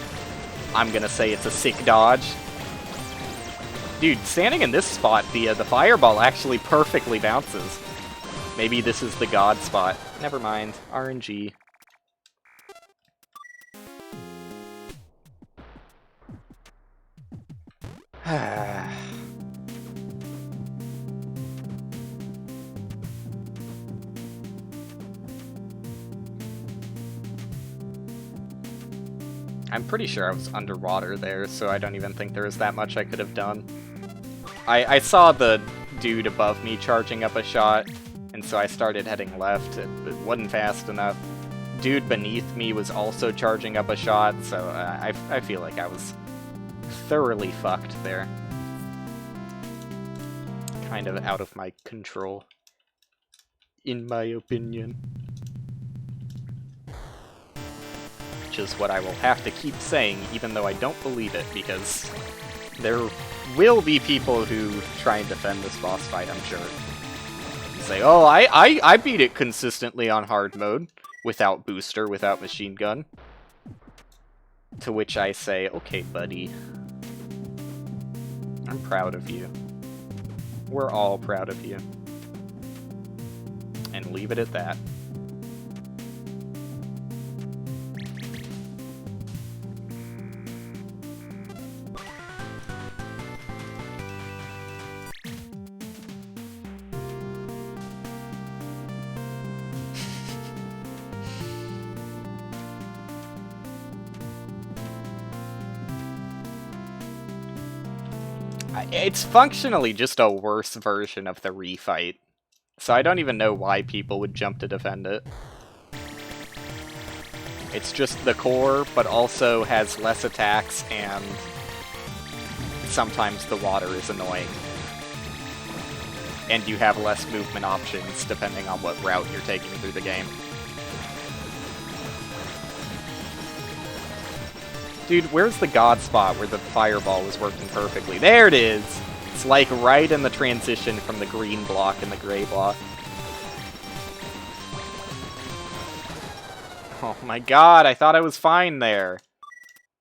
I'm gonna say it's a sick dodge. Dude, standing in this spot, the fireball actually perfectly bounces. Maybe this is the god spot. Never mind. RNG. I'm pretty sure I was underwater there, so I don't even think there was that much I could have done. I saw the dude above me charging up a shot, and so I started heading left. It wasn't fast enough. Dude beneath me was also charging up a shot, so I feel like I was thoroughly fucked there. Kind of out of my control, in my opinion. Which is what I will have to keep saying, even though I don't believe it, because there will be people who try and defend this boss fight, I'm sure. And say, oh, I beat it consistently on hard mode, without booster, without machine gun. To which I say, okay, buddy. I'm proud of you. We're all proud of you. And leave it at that. It's functionally just a worse version of the refight. So I don't even know why people would jump to defend it. It's just the core, but also has less attacks, and sometimes the water is annoying. And you have less movement options depending on what route you're taking through the game. Dude, where's the god spot where the fireball was working perfectly? There it is! It's like right in the transition from the green block and the gray block. Oh my god, I thought I was fine there.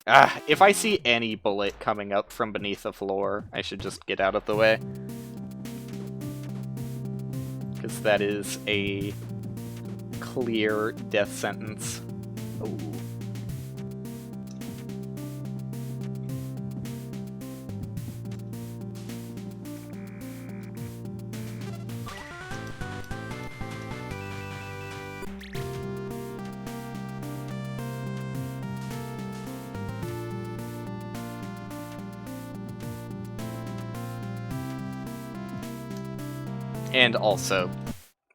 Ah, if I see any bullet coming up from beneath the floor, I should just get out of the way. Because that is a clear death sentence. Ooh. And also,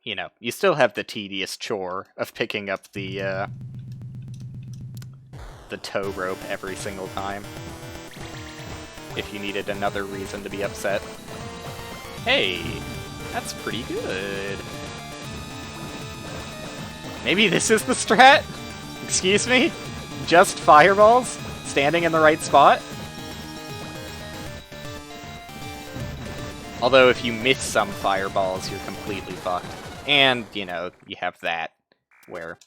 you know, you still have the tedious chore of picking up the tow rope every single time. If you needed another reason to be upset. Hey, that's pretty good. Maybe this is the strat? Excuse me? Just fireballs? Standing in the right spot? Although if you miss some fireballs, you're completely fucked. And, you know, you have that, where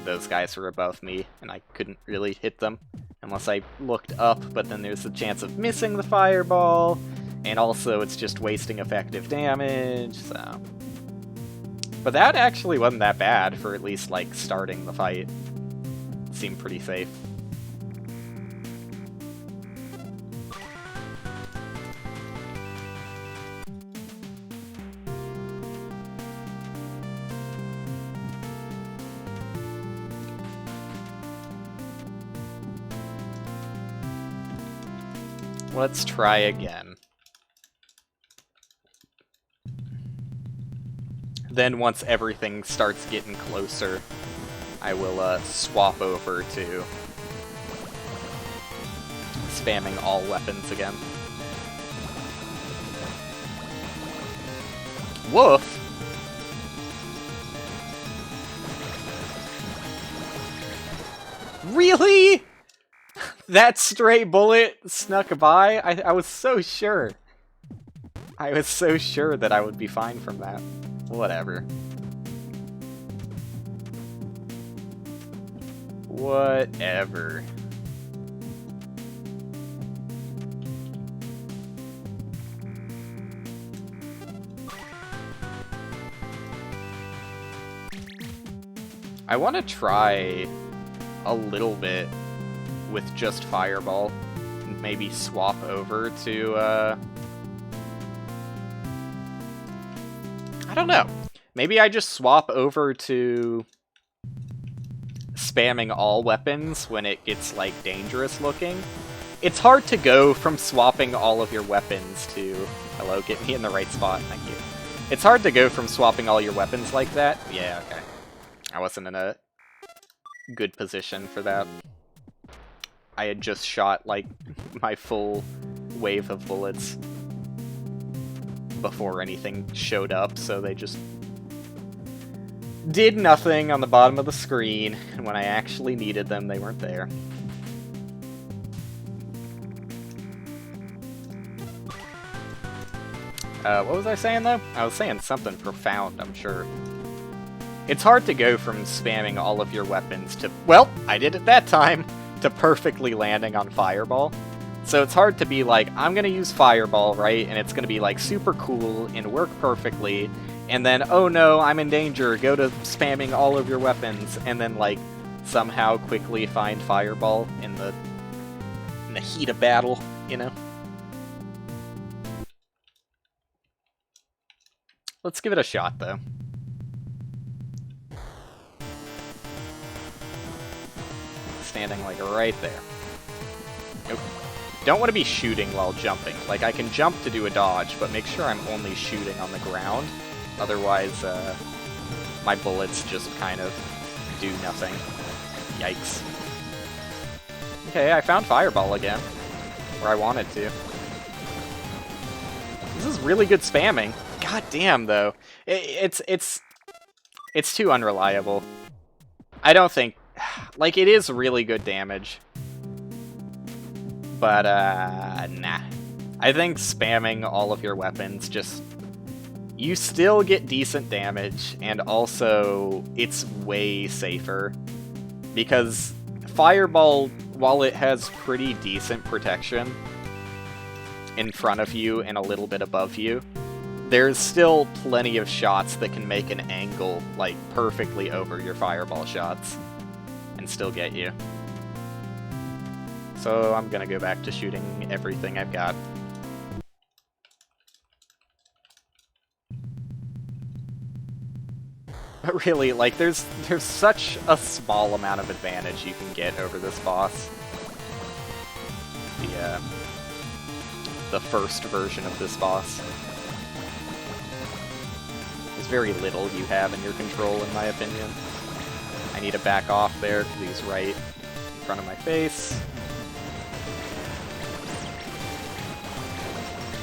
those guys were above me, and I couldn't really hit them unless I looked up, but then there's the chance of missing the fireball, and also it's just wasting effective damage, so... But that actually wasn't that bad for at least, like, starting the fight. It seemed pretty safe. Let's try again. Then once everything starts getting closer, I will swap over to spamming all weapons again. Woof! Really? That stray bullet snuck by? I was so sure. I was so sure that I would be fine from that. Whatever. Whatever. I want to try a little bit with just Fireball, and maybe swap over to, I don't know. Maybe I just swap over to spamming all weapons when it gets, like, dangerous looking. It's hard to go from swapping all of your weapons to... Hello, get me in the right spot, thank you. It's hard to go from swapping all your weapons like that. Yeah, okay. I wasn't in a good position for that. I had just shot, like, my full wave of bullets before anything showed up, so they just did nothing on the bottom of the screen, and when I actually needed them, they weren't there. What was I saying, though? I was saying something profound, I'm sure. It's hard to go from spamming all of your weapons to, well, I did it that time, to perfectly landing on Fireball. So it's hard to be like, I'm gonna use Fireball, right? And it's gonna be like super cool and work perfectly. And then, oh no, I'm in danger, go to spamming all of your weapons. And then like, somehow quickly find Fireball in the heat of battle, you know? Let's give it a shot, though. Standing, like, right there. Nope. Don't want to be shooting while jumping. Like, I can jump to do a dodge, but make sure I'm only shooting on the ground. Otherwise, my bullets just kind of do nothing. Yikes. Okay, I found Fireball again. Where I wanted to. This is really good spamming. God damn, though. It's too unreliable. I don't think... Like, it is really good damage. But, nah. I think spamming all of your weapons just... You still get decent damage, and also, it's way safer. Because Fireball, while it has pretty decent protection in front of you and a little bit above you, there's still plenty of shots that can make an angle, like, perfectly over your Fireball shots and still get you. So I'm gonna go back to shooting everything I've got. But really, like, there's such a small amount of advantage you can get over this boss. The first version of this boss. There's very little you have in your control, in my opinion. I need to back off there, because he's right in front of my face.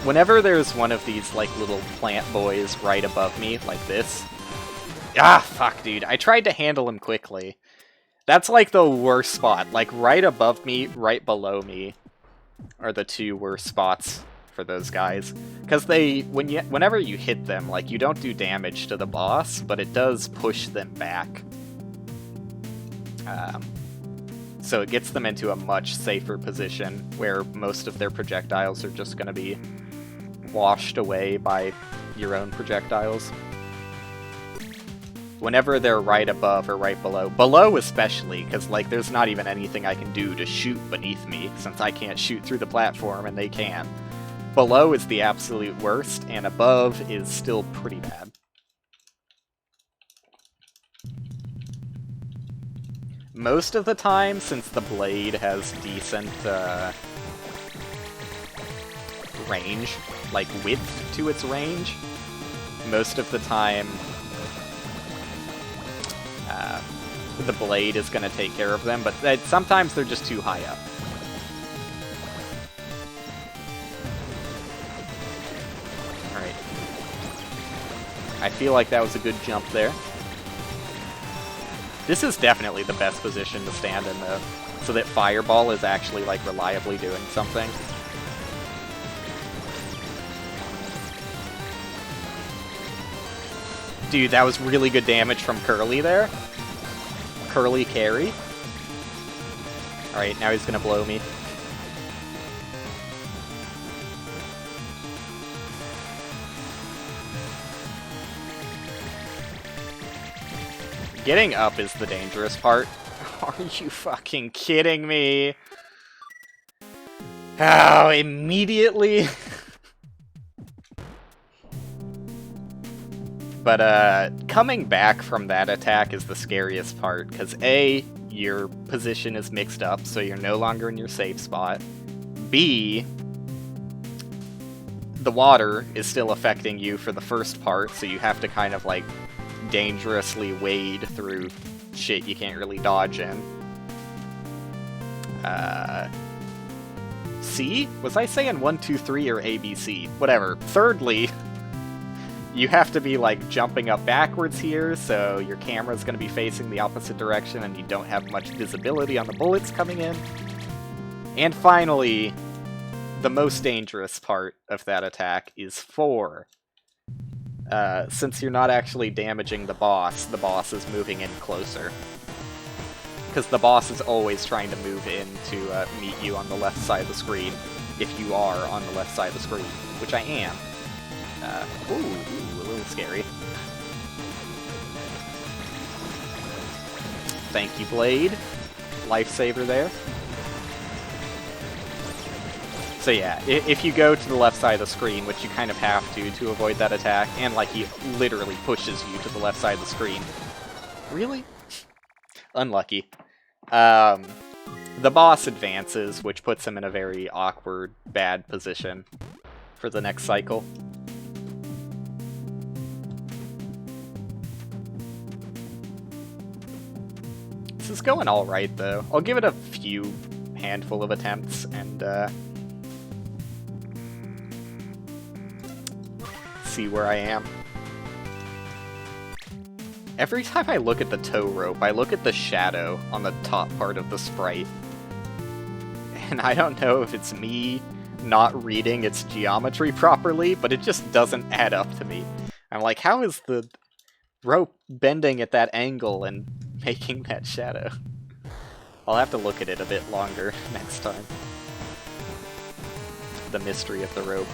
Whenever there's one of these, like, little plant boys right above me, like this... Ah, fuck, dude. I tried to handle him quickly. That's, like, the worst spot. Like, right above me, right below me are the two worst spots for those guys. Because whenever you hit them, like, you don't do damage to the boss, but it does push them back. So it gets them into a much safer position, where most of their projectiles are just going to be washed away by your own projectiles. Whenever they're right above or right below especially, because, like, there's not even anything I can do to shoot beneath me, since I can't shoot through the platform and they can. Below is the absolute worst, and above is still pretty bad. Most of the time, since the blade has decent, range, like, width to its range, most of the time, the blade is going to take care of them, but sometimes they're just too high up. Alright. I feel like that was a good jump there. This is definitely the best position to stand in, though, so that Fireball is actually, like, reliably doing something. Dude, that was really good damage from Curly there. Curly carry. Alright, now he's gonna blow me. Getting up is the dangerous part. Are you fucking kidding me? Oh, immediately? But, coming back from that attack is the scariest part, because A, your position is mixed up, so you're no longer in your safe spot. B, the water is still affecting you for the first part, so you have to kind of, like, dangerously wade through shit you can't really dodge in. C? Was I saying 1, 2, 3 or ABC? Whatever. Thirdly... You have to be, like, jumping up backwards here, so your camera's going to be facing the opposite direction and you don't have much visibility on the bullets coming in. And finally, the most dangerous part of that attack is 4. Since you're not actually damaging the boss is moving in closer. Because the boss is always trying to move in to meet you on the left side of the screen, if you are on the left side of the screen, which I am. Ooh, a little scary. Thank you, Blade. Lifesaver there. So yeah, if you go to the left side of the screen, which you kind of have to avoid that attack, and, like, he literally pushes you to the left side of the screen. Really? Unlucky. The boss advances, which puts him in a very awkward, bad position for the next cycle. This is going alright, though. I'll give it a few handful of attempts, and see where I am. Every time I look at the tow rope, I look at the shadow on the top part of the sprite. And I don't know if it's me not reading its geometry properly, but it just doesn't add up to me. I'm like, how is the rope bending at that angle and making that shadow? I'll have to look at it a bit longer next time. The mystery of the rope.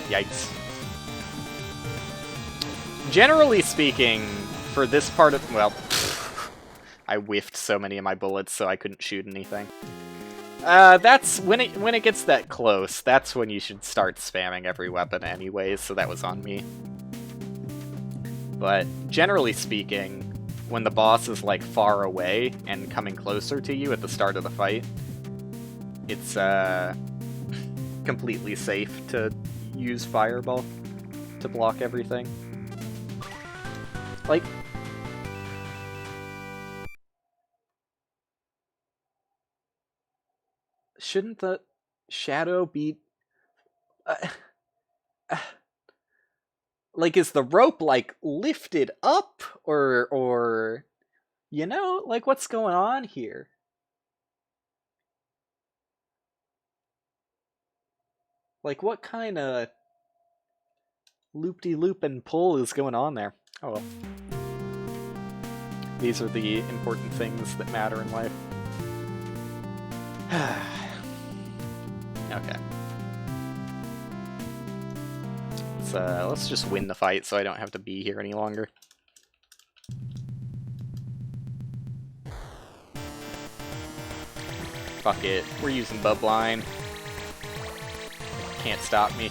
Yikes. Generally speaking, for this part of... well, I whiffed so many of my bullets, so I couldn't shoot anything. That's... when it gets that close, that's when you should start spamming every weapon anyways, so that was on me. But, generally speaking, when the boss is, like, far away and coming closer to you at the start of the fight, it's, completely safe to use Fireball to block everything. Like... shouldn't the shadow be... like, is the rope, like, lifted up? Or... you know? Like, what's going on here? Like, what kind of loop-de-loop and pull is going on there? Oh well. These are the important things that matter in life. Okay. Let's just win the fight so I don't have to be here any longer. Fuck it. We're using Bubline. Can't stop me.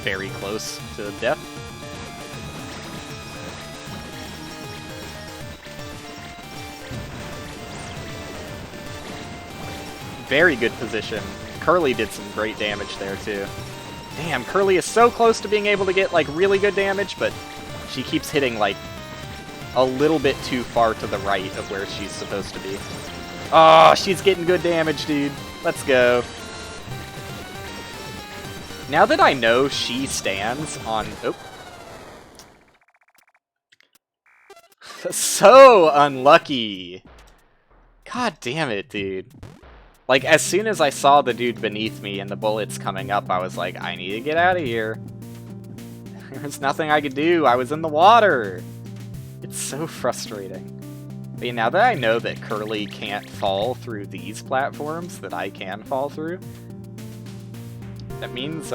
Very close to death. Very good position. Curly did some great damage there too. Damn, Curly is so close to being able to get like really good damage, but she keeps hitting like a little bit too far to the right of where she's supposed to be. Oh, she's getting good damage, dude. Let's go. Now that I know she stands on... oh. So unlucky. God damn it, dude. Like, as soon as I saw the dude beneath me and the bullets coming up, I was like, I need to get out of here. There's nothing I could do. I was in the water. It's so frustrating. But yeah, now that I know that Curly can't fall through these platforms that I can fall through, that means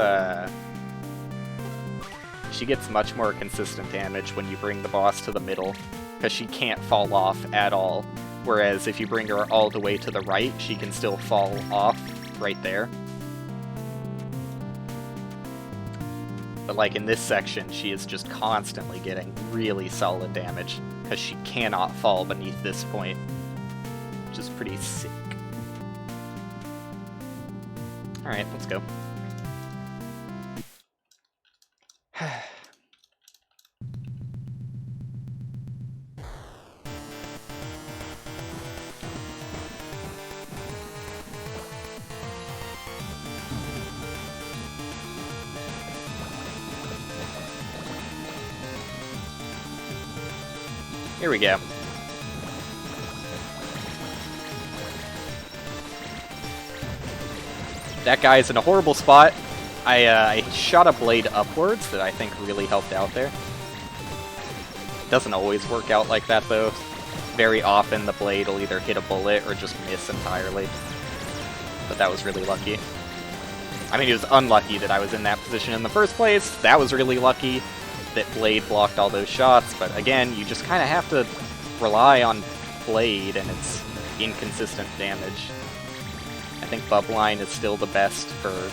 she gets much more consistent damage when you bring the boss to the middle, because she can't fall off at all. Whereas if you bring her all the way to the right, she can still fall off right there. But like in this section, she is just constantly getting really solid damage, because she cannot fall beneath this point, which is pretty sick. Alright, let's go. Here we go. That guy's in a horrible spot. I shot a blade upwards that I think really helped out there. It doesn't always work out like that though. Very often the blade will either hit a bullet or just miss entirely. But that was really lucky. I mean, it was unlucky that I was in that position in the first place. That was really lucky that Blade blocked all those shots, but again, you just kind of have to rely on Blade and its inconsistent damage. I think Bubline is still the best for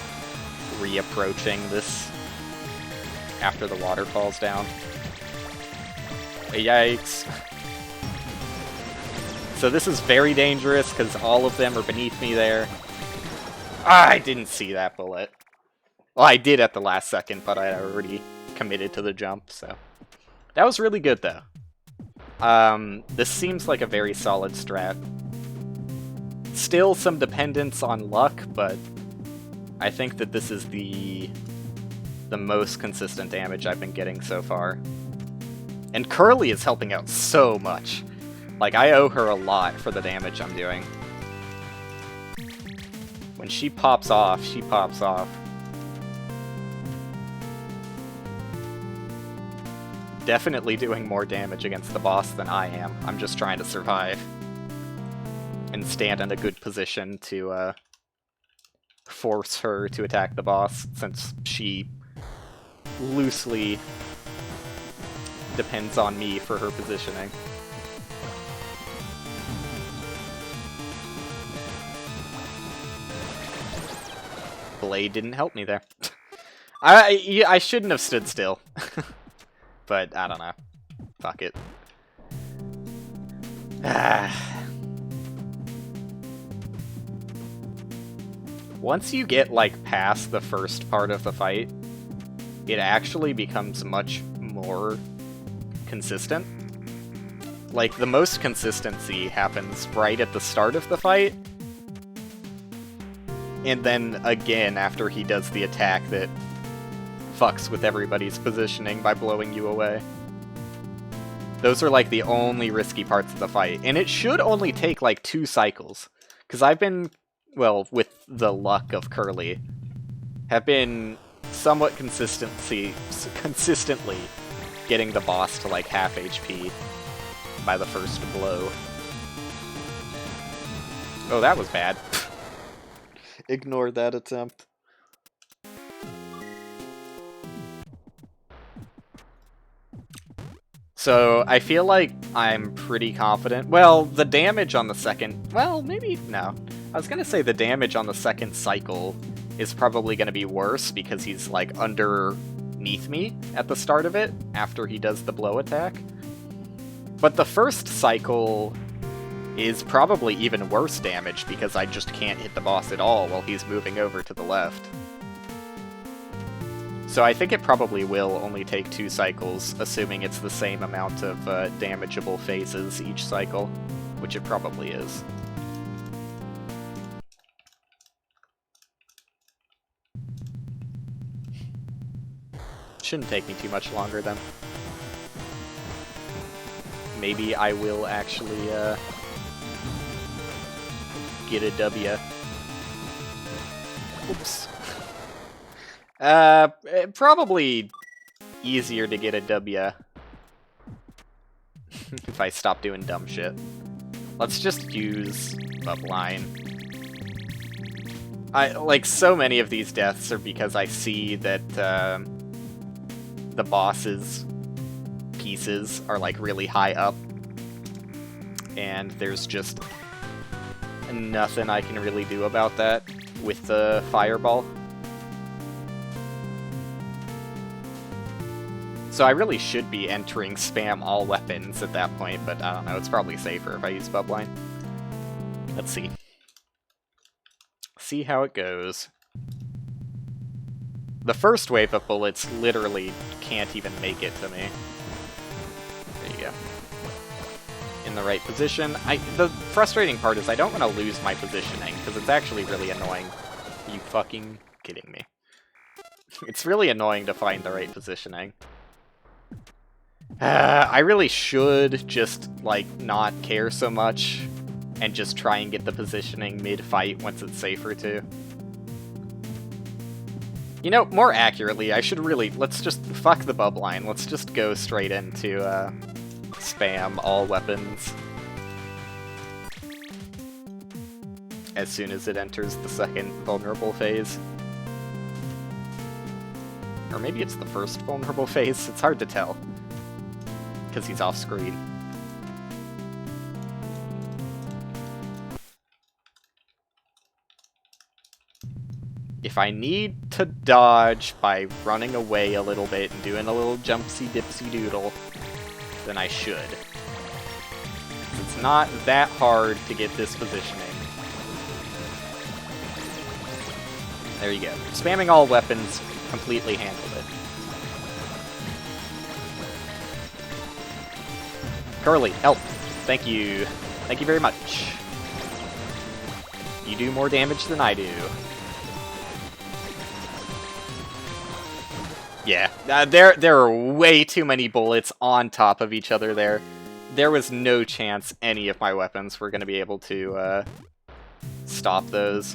reapproaching this after the water falls down. Yikes. So this is very dangerous because all of them are beneath me there. I didn't see that bullet. Well, I did at the last second, but I already committed to the jump, so. That was really good, though. This seems like a very solid strat. Still some dependence on luck, but I think that this is the most consistent damage I've been getting so far. And Curly is helping out so much. Like, I owe her a lot for the damage I'm doing. When she pops off, she pops off. Definitely doing more damage against the boss than I am. I'm just trying to survive. And stand in a good position to force her to attack the boss, since she loosely depends on me for her positioning. Blade didn't help me there. I shouldn't have stood still. But, I don't know. Fuck it. Once you get, like, past the first part of the fight, it actually becomes much more consistent. Like, the most consistency happens right at the start of the fight, and then again after he does the attack that fucks with everybody's positioning by blowing you away. Those are like the only risky parts of the fight, and it should only take like 2 cycles, because I've been, well, with the luck of Curly, have been somewhat consistently getting the boss to like half HP by the first blow. Oh, that was bad. Ignore that attempt. So, I feel like I'm pretty confident. Well, the damage on the second... Well, maybe... No. I was gonna say the damage on the second cycle is probably gonna be worse because he's, like, underneath me at the start of it, after he does the blow attack. But the first cycle is probably even worse damage because I just can't hit the boss at all while he's moving over to the left. So I think it probably will only take 2 cycles, assuming it's the same amount of damageable phases each cycle, which it probably is. Shouldn't take me too much longer then. Maybe I will actually get a W. Oops. Probably easier to get a W if I stop doing dumb shit. Let's just use Upline. Like, so many of these deaths are because I see that, the boss's pieces are, like, really high up. And there's just nothing I can really do about that with the fireball. So I really should be entering spam all weapons at that point, but I don't know, it's probably safer if I use Bubline. Let's see. See how it goes. The first wave of bullets literally can't even make it to me. There you go. In the right position. The frustrating part is I don't want to lose my positioning, because it's actually really annoying. Are you fucking kidding me? It's really annoying to find the right positioning. I really should just, like, not care so much and just try and get the positioning mid-fight once it's safer to. You know, more accurately, I should really... Let's just... Fuck the Bubline. Let's just go straight into, spam all weapons as soon as it enters the second vulnerable phase. Or maybe it's the first vulnerable phase. It's hard to tell, because he's off screen. if I need to dodge by running away a little bit and doing a little jumpsy-dipsy doodle, then I should. It's not that hard to get this positioning. There you go. Spamming all weapons completely handled it. Curly, help! Thank you. Thank you very much. You do more damage than I do. Yeah, there are way too many bullets on top of each other there. There was no chance any of my weapons were going to be able to stop those.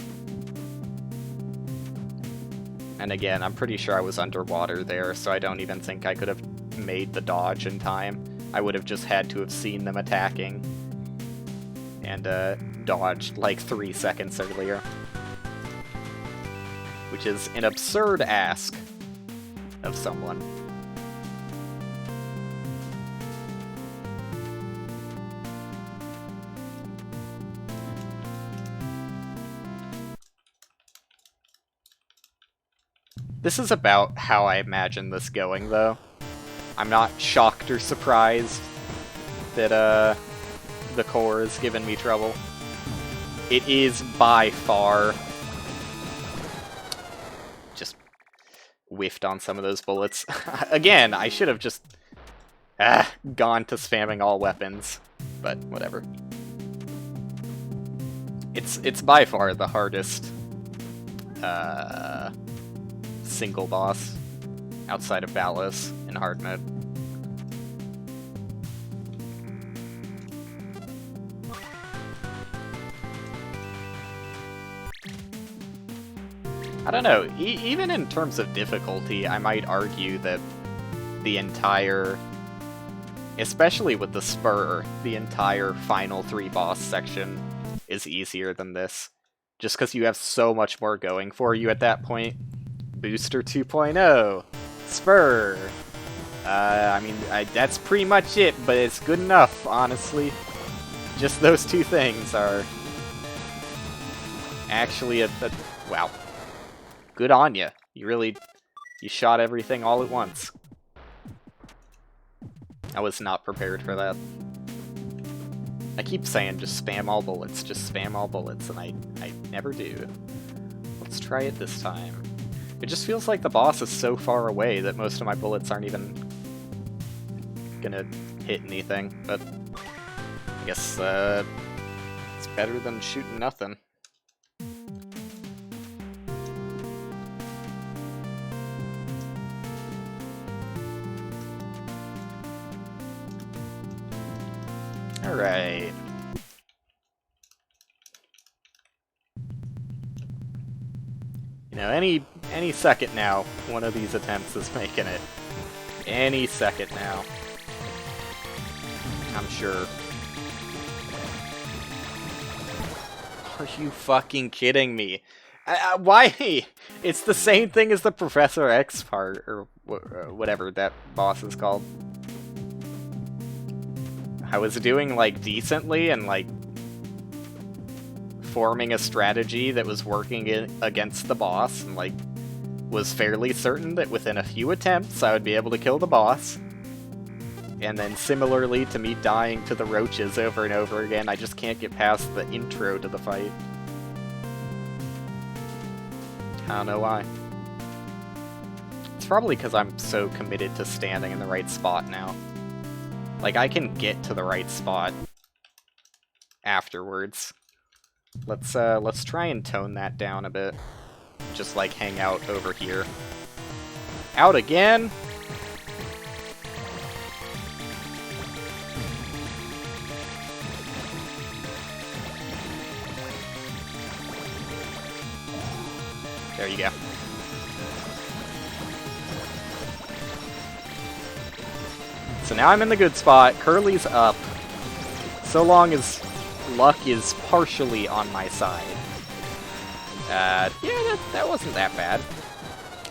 And again, I'm pretty sure I was underwater there, so I don't even think I could have made the dodge in time. I would have just had to have seen them attacking and dodged like 3 seconds earlier. Which is an absurd ask of someone. This is about how I imagine this going, though. I'm not shocked or surprised that the core has given me trouble. It is by far... Just whiffed on some of those bullets. Again, I should have just gone to spamming all weapons, but whatever. It's by far the hardest single boss outside of Balos in hard mode. I don't know, even in terms of difficulty, I might argue that the entire, especially with the spur, the entire final 3 boss section is easier than this. Just because you have so much more going for you at that point. Booster 2.0, spur. I mean, that's pretty much it, but it's good enough, honestly. Just those 2 things are actually a wow. Good on ya. You shot everything all at once. I was not prepared for that. I keep saying just spam all bullets, and I never do. Let's try it this time. It just feels like the boss is so far away that most of my bullets aren't even gonna hit anything, but I guess it's better than shooting nothing. Alright. You know, any second now, one of these attempts is making it. Any second now. I'm sure. Are you fucking kidding me? Why? It's the same thing as the Professor X part, or whatever that boss is called. I was doing, like, decently and, like, forming a strategy that was working against the boss, and, like, was fairly certain that within a few attempts I would be able to kill the boss. And then similarly to me dying to the roaches over and over again, I just can't get past the intro to the fight. I don't know why. It's probably because I'm so committed to standing in the right spot now. Like, I can get to the right spot afterwards. Let's try and tone that down a bit. Just, like, hang out over here. Out again? There you go. So now I'm in the good spot. Curly's up. So long as luck is partially on my side. Yeah, that wasn't that bad.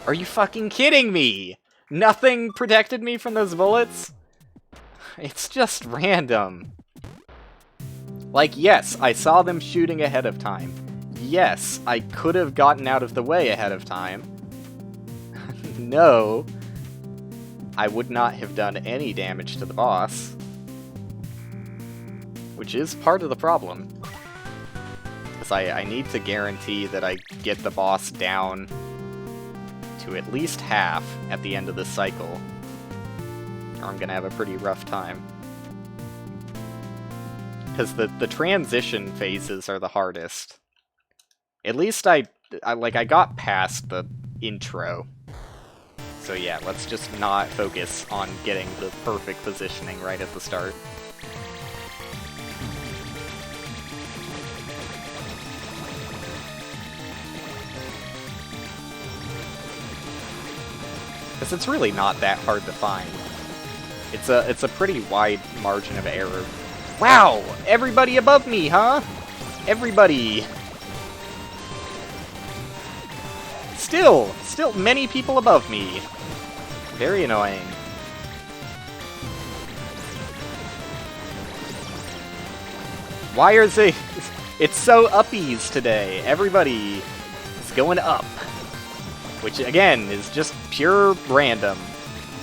Are you fucking kidding me? Nothing protected me from those bullets? It's just random. Like, yes, I saw them shooting ahead of time. Yes, I could have gotten out of the way ahead of time. No, I would not have done any damage to the boss. Which is part of the problem. Because I need to guarantee that I get the boss down to at least half at the end of this cycle. Or I'm gonna have a pretty rough time. Because the transition phases are the hardest. At least I got past the intro. So yeah, let's just not focus on getting the perfect positioning right at the start. Because it's really not that hard to find. It's a pretty wide margin of error. Wow! Everybody above me, huh? Everybody! Still many people above me. Very annoying. Why are they... It's so uppies today. Everybody is going up. Which, again, is just pure random.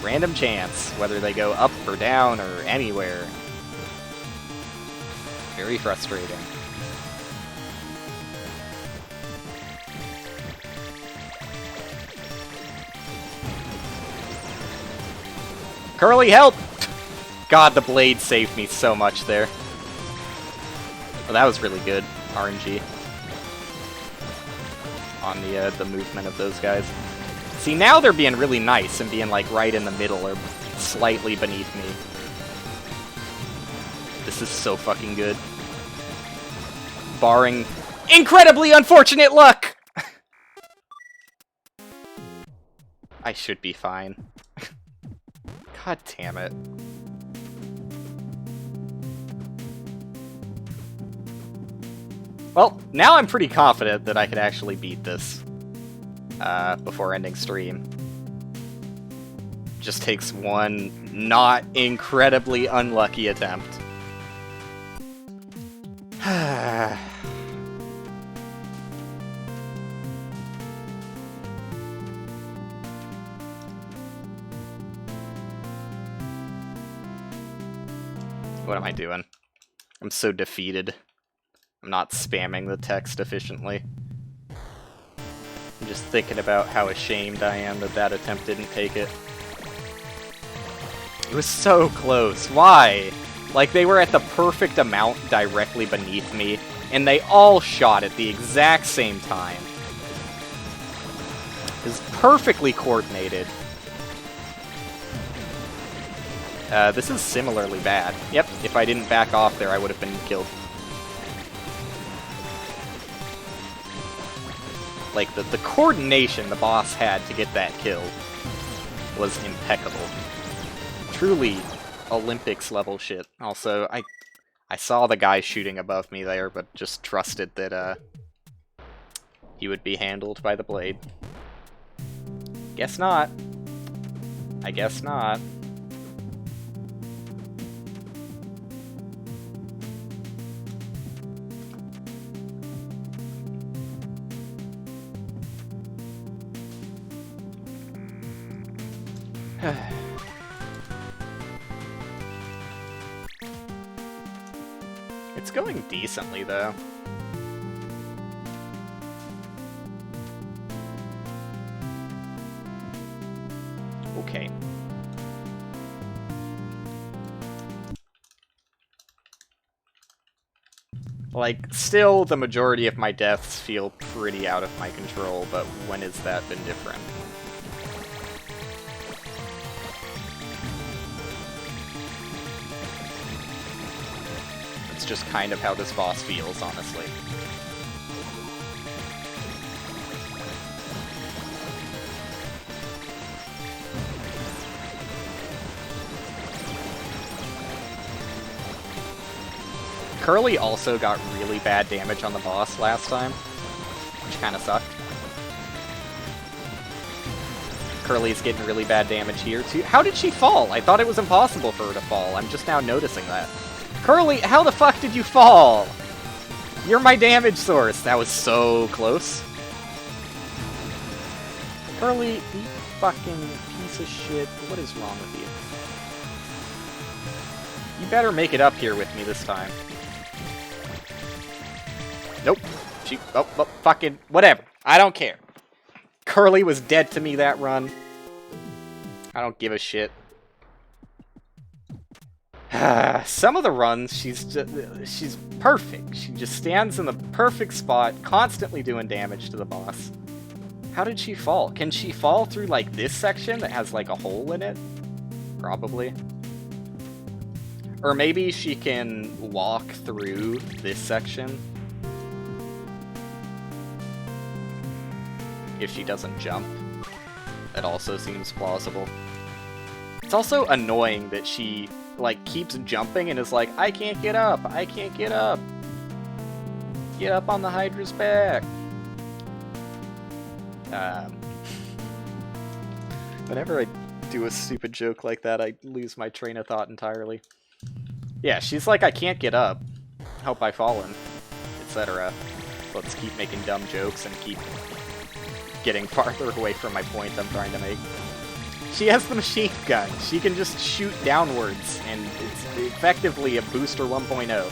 Random chance, whether they go up or down or anywhere. Very frustrating. Curly, help! God, the blade saved me so much there. Well, that was really good. RNG. On the movement of those guys. See, now they're being really nice and being, like, right in the middle or slightly beneath me. This is so fucking good. Barring incredibly unfortunate luck! I should be fine. God damn it. Well, now I'm pretty confident that I could actually beat this before ending stream. Just takes one not incredibly unlucky attempt. What am I doing? I'm so defeated. I'm not spamming the text efficiently. I'm just thinking about how ashamed I am that that attempt didn't take it. It was so close. Why? Like, they were at the perfect amount directly beneath me, and they all shot at the exact same time. It was perfectly coordinated. This is similarly bad. Yep, if I didn't back off there, I would have been killed. Like, the coordination the boss had to get that kill was impeccable. Truly Olympics level shit. Also, I saw the guy shooting above me there, but just trusted that he would be handled by the blade. Guess not. I guess not. It's going decently, though. Okay. Like, still, the majority of my deaths feel pretty out of my control, but when has that been different? It's just kind of how this boss feels, honestly. Curly also got really bad damage on the boss last time, which kind of sucked. Curly's getting really bad damage here, too. How did she fall? I thought it was impossible for her to fall. I'm just now noticing that. Curly, how the fuck did you fall? You're my damage source! That was so close. Curly, you fucking piece of shit. What is wrong with you? You better make it up here with me this time. Nope. Oh, fucking, whatever. I don't care. Curly was dead to me that run. I don't give a shit. Some of the runs, she's perfect. She just stands in the perfect spot, constantly doing damage to the boss. How did she fall? Can she fall through, like, this section that has, like, a hole in it? Probably. Or maybe she can walk through this section. If she doesn't jump. That also seems plausible. It's also annoying that she, like, keeps jumping and is like, I can't get up, I can't get up. Get up on the Hydra's back. Whenever I do a stupid joke like that, I lose my train of thought entirely. Yeah, she's like, I can't get up. Hope I've fallen. Etc. Let's keep making dumb jokes and keep getting farther away from my point I'm trying to make. She has the machine gun. She can just shoot downwards, and it's effectively a Booster 1.0.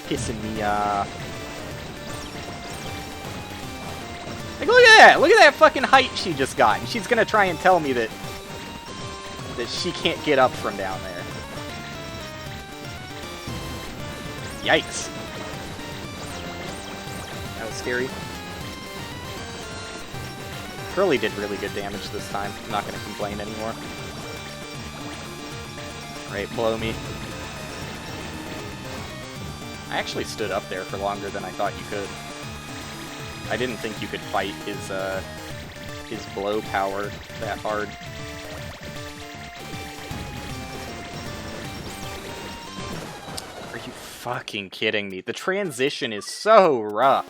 Pissing me off. Like, look at that! Look at that fucking height she just got, and she's gonna try and tell me that she can't get up from down there. Yikes. That was scary. Curly did really good damage this time. I'm not gonna complain anymore. Right, blow me. I actually stood up there for longer than I thought you could. I didn't think you could fight his blow power that hard. Are you fucking kidding me? The transition is so rough.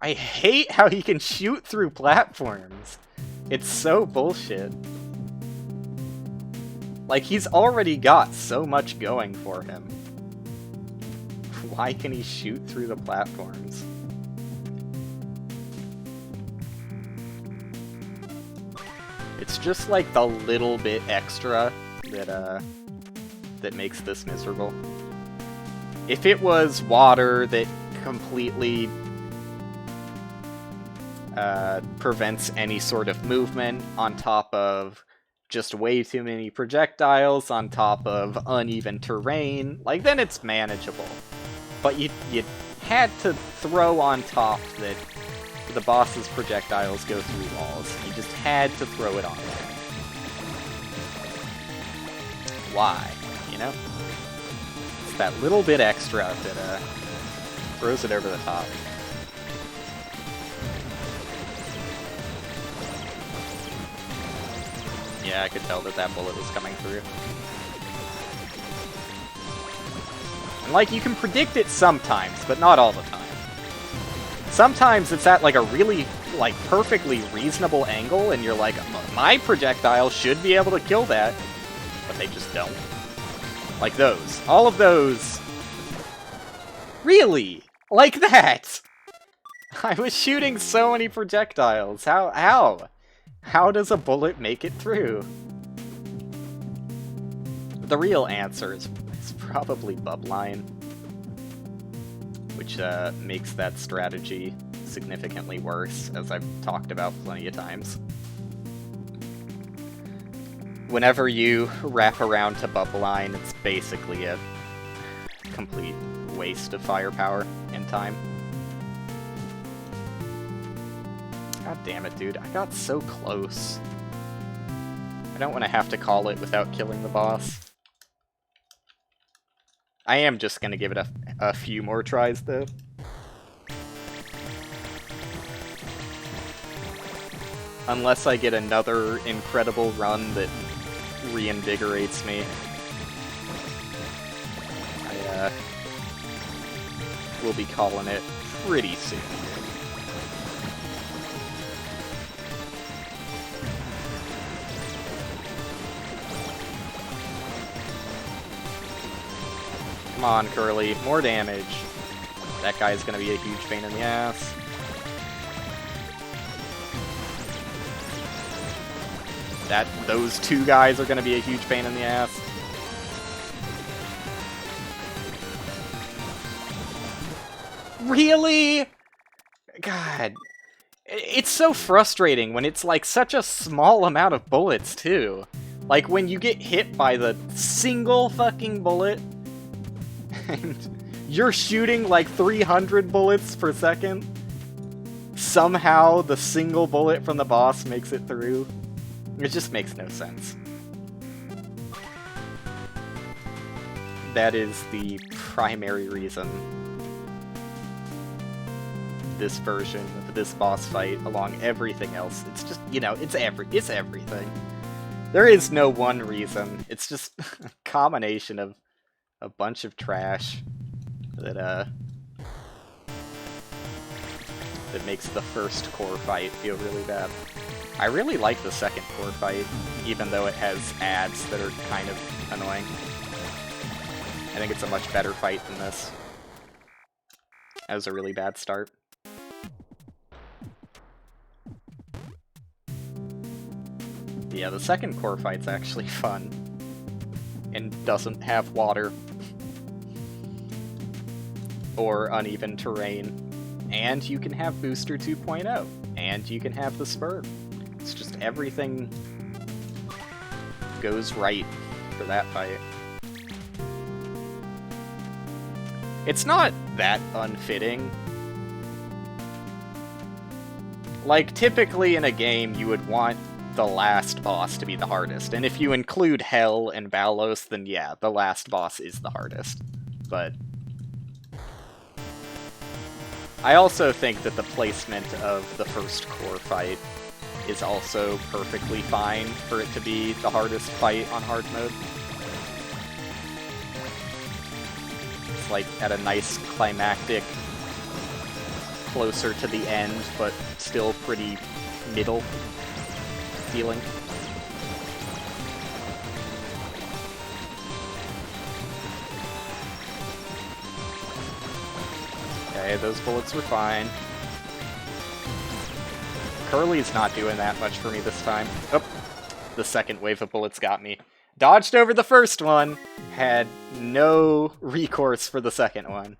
I hate how he can shoot through platforms. It's so bullshit. Like, he's already got so much going for him. Why can he shoot through the platforms? It's just like the little bit extra that makes this miserable. If it was water that completely prevents any sort of movement on top of just way too many projectiles on top of uneven terrain, like, then it's manageable. But you had to throw on top that the boss's projectiles go through walls. You just had to throw it on there. Why? You know? It's that little bit extra that throws it over the top. Yeah, I could tell that that bullet was coming through. And, like, you can predict it sometimes, but not all the time. Sometimes it's at, like, a really, like, perfectly reasonable angle, and you're like, my projectile should be able to kill that, but they just don't. Like those. All of those. Really? Like that? I was shooting so many projectiles. How? How does a bullet make it through? The real answer is probably Bubline, which makes that strategy significantly worse, as I've talked about plenty of times. Whenever you wrap around to Bubline, it's basically a complete waste of firepower and time. God damn it, dude. I got so close. I don't want to have to call it without killing the boss. I am just gonna give it a few more tries, though. Unless I get another incredible run that reinvigorates me. I will be calling it pretty soon. Come on, Curly. More damage. That guy's gonna be a huge pain in the ass. Those two guys are gonna be a huge pain in the ass. Really? God. It's so frustrating when it's like such a small amount of bullets, too. Like when you get hit by the single fucking bullet, and you're shooting like 300 bullets per second, somehow the single bullet from the boss makes it through. It just makes no sense. That is the primary reason this version of this boss fight, along everything else, it's just, you know, it's everything. There is no one reason. It's just a combination of a bunch of trash that makes the first core fight feel really bad. I really like the second core fight, even though it has ads that are kind of annoying. I think it's a much better fight than this. That was a really bad start. Yeah, the second core fight's actually fun. And doesn't have water. Or uneven terrain. And you can have Booster 2.0. And you can have the Spur. It's just everything goes right for that fight. It's not that unfitting. Like, typically in a game, you would want the last boss to be the hardest. And if you include Hell and Balos, then yeah, the last boss is the hardest. But I also think that the placement of the first core fight is also perfectly fine for it to be the hardest fight on hard mode. It's like at a nice climactic, closer to the end, but still pretty middle feeling. Okay, those bullets were fine. Curly's not doing that much for me this time. Oh, the second wave of bullets got me. Dodged over the first one, had no recourse for the second one.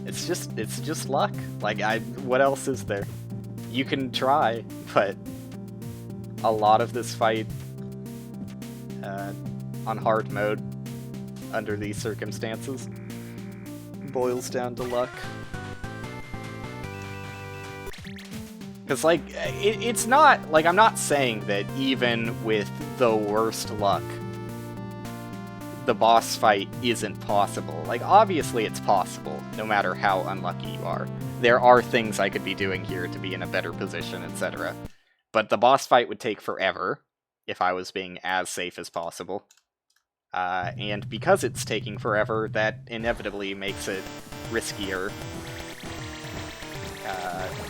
It's just luck. Like, what else is there? You can try, but a lot of this fight on hard mode under these circumstances boils down to luck. Because, like, it's not, like, I'm not saying that even with the worst luck, the boss fight isn't possible. Like, obviously it's possible, no matter how unlucky you are. There are things I could be doing here to be in a better position, etc. But the boss fight would take forever, if I was being as safe as possible. And because it's taking forever, that inevitably makes it riskier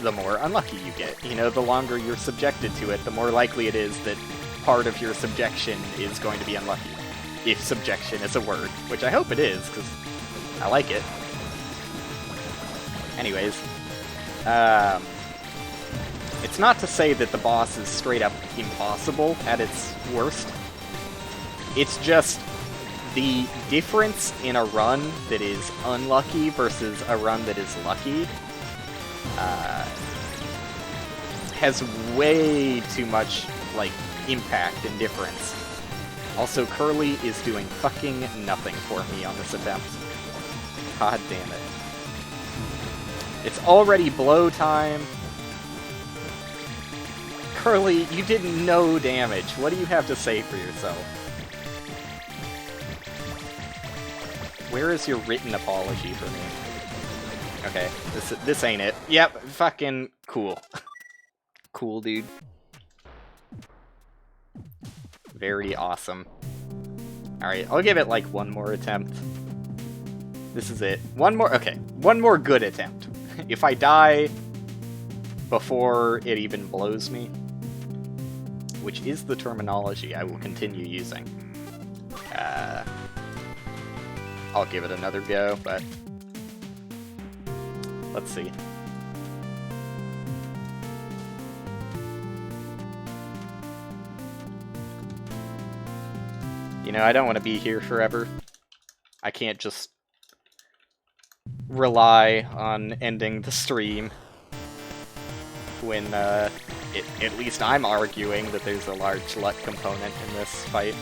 the more unlucky you get. You know, the longer you're subjected to it, the more likely it is that part of your subjection is going to be unlucky. If subjection is a word, which I hope it is, because I like it. Anyways, it's not to say that the boss is straight up impossible at its worst. It's just the difference in a run that is unlucky versus a run that is lucky has way too much, like, impact and difference. Also, Curly is doing fucking nothing for me on this attempt. God damn it. It's already blow time. Curly, you did no damage. What do you have to say for yourself? Where is your written apology for me? Okay, this ain't it. Yep, fucking cool. Cool, dude. Very awesome. Alright, I'll give it like one more attempt. This is it. One more good attempt. If I die before it even blows me, which is the terminology I will continue using, I'll give it another go, but let's see. You know, I don't want to be here forever. I can't just rely on ending the stream when, at least I'm arguing that there's a large luck component in this fight.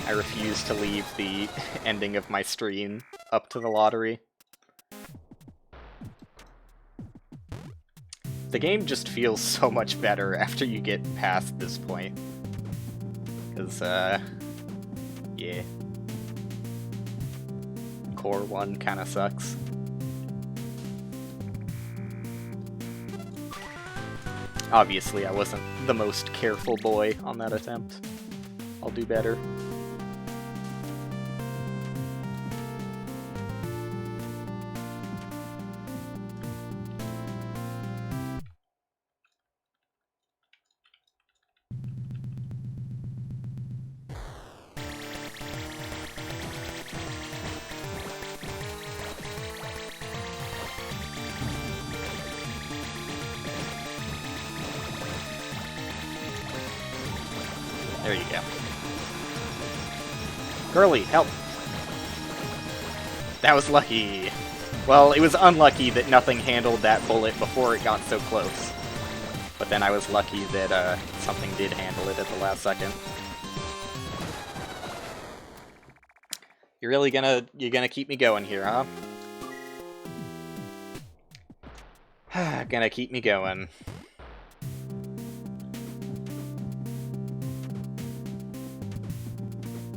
I refuse to leave the ending of my stream up to the lottery. The game just feels so much better after you get past this point. Because, yeah. Core 1 kinda sucks. Obviously, I wasn't the most careful boy on that attempt. I'll do better. There you go. Girly, help! That was lucky. Well, it was unlucky that nothing handled that bullet before it got so close. But then I was lucky that something did handle it at the last second. You're gonna keep me going here, huh? Gonna keep me going.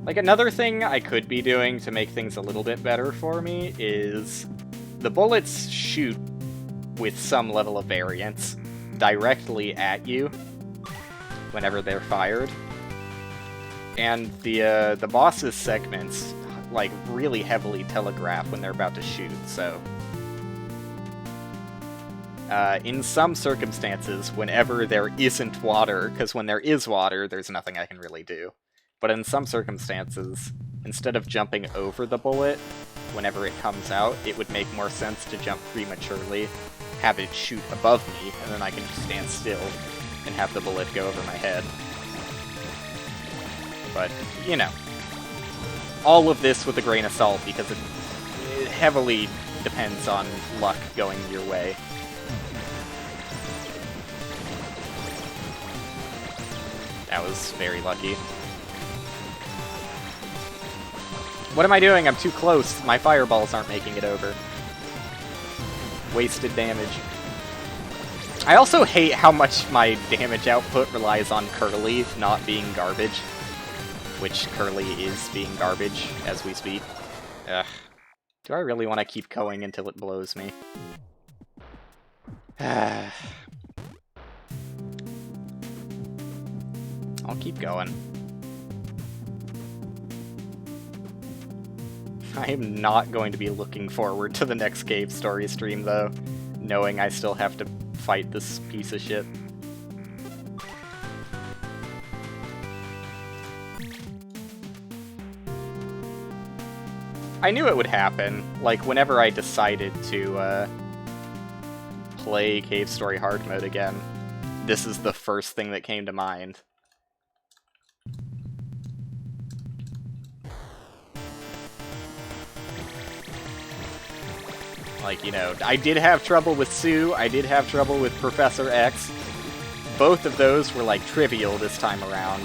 Like, another thing I could be doing to make things a little bit better for me is the bullets shoot with some level of variance directly at you whenever they're fired. And the boss's segments, like, really heavily telegraph when they're about to shoot, so... in some circumstances, whenever there isn't water, because when there is water, there's nothing I can really do. But in some circumstances, instead of jumping over the bullet, whenever it comes out, it would make more sense to jump prematurely, have it shoot above me, and then I can just stand still and have the bullet go over my head. But, you know, all of this with a grain of salt, because it heavily depends on luck going your way. That was very lucky. What am I doing? I'm too close. My fireballs aren't making it over. Wasted damage. I also hate how much my damage output relies on Curly not being garbage. Which Curly is being garbage as we speak. Ugh. Do I really want to keep going until it blows me? I'll keep going. I am not going to be looking forward to the next Cave Story stream, though, knowing I still have to fight this piece of shit. I knew it would happen, like, whenever I decided to, play Cave Story Hard Mode again. This is the first thing that came to mind. Like, you know, I did have trouble with Sue, I did have trouble with Professor X. Both of those were, like, trivial this time around.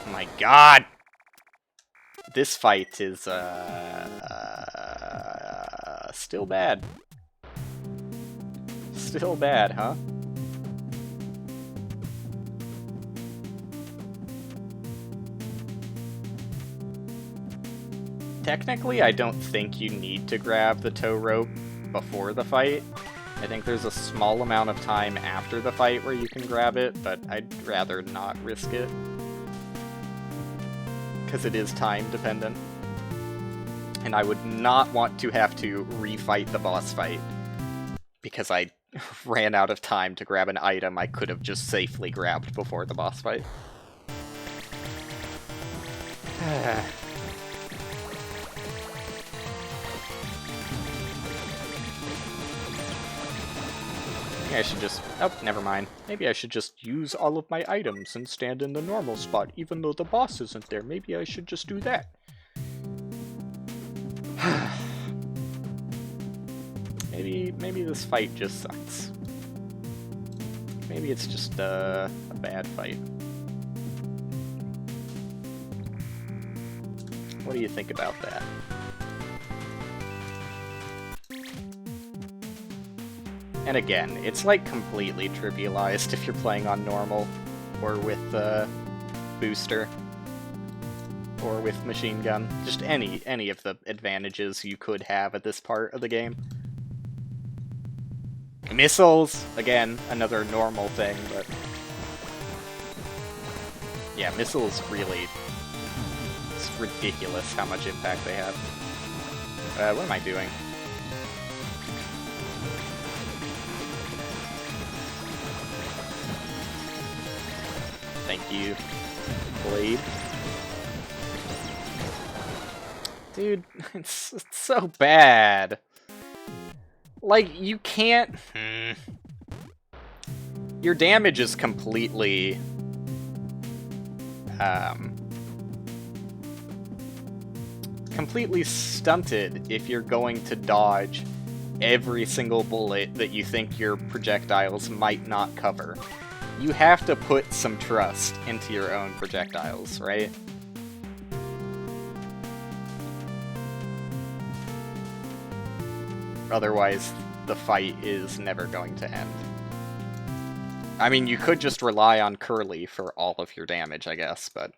Oh my god! This fight is, still bad. Still bad, huh? Technically, I don't think you need to grab the tow rope before the fight. I think there's a small amount of time after the fight where you can grab it, but I'd rather not risk it. Because it is time dependent. And I would not want to have to refight the boss fight because I ran out of time to grab an item I could have just safely grabbed before the boss fight. Maybe I should just... Oh, never mind. Maybe I should just use all of my items and stand in the normal spot, even though the boss isn't there. Maybe I should just do that. Maybe this fight just sucks. Maybe it's just a bad fight. What do you think about that? And again, it's like completely trivialized if you're playing on normal, or with booster, or with machine gun. Just any of the advantages you could have at this part of the game. Missiles, again, another normal thing, but yeah, missiles really, it's ridiculous how much impact they have. What am I doing? Thank you, Blade. Dude, it's so bad. Like, you can't... Your damage is completely... completely stunted if you're going to dodge every single bullet that you think your projectiles might not cover. You have to put some trust into your own projectiles, right? Otherwise, the fight is never going to end. I mean, you could just rely on Curly for all of your damage, I guess, but...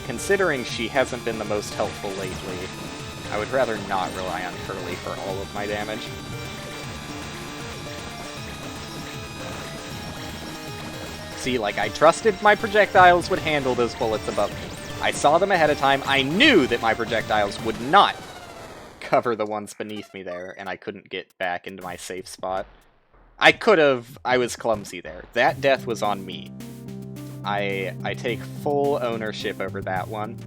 considering she hasn't been the most helpful lately, I would rather not rely on Curly for all of my damage. See, like, I trusted my projectiles would handle those bullets above me. I saw them ahead of time. I knew that my projectiles would not cover the ones beneath me there, and I couldn't get back into my safe spot. I could have. I was clumsy there. That death was on me. I take full ownership over that one.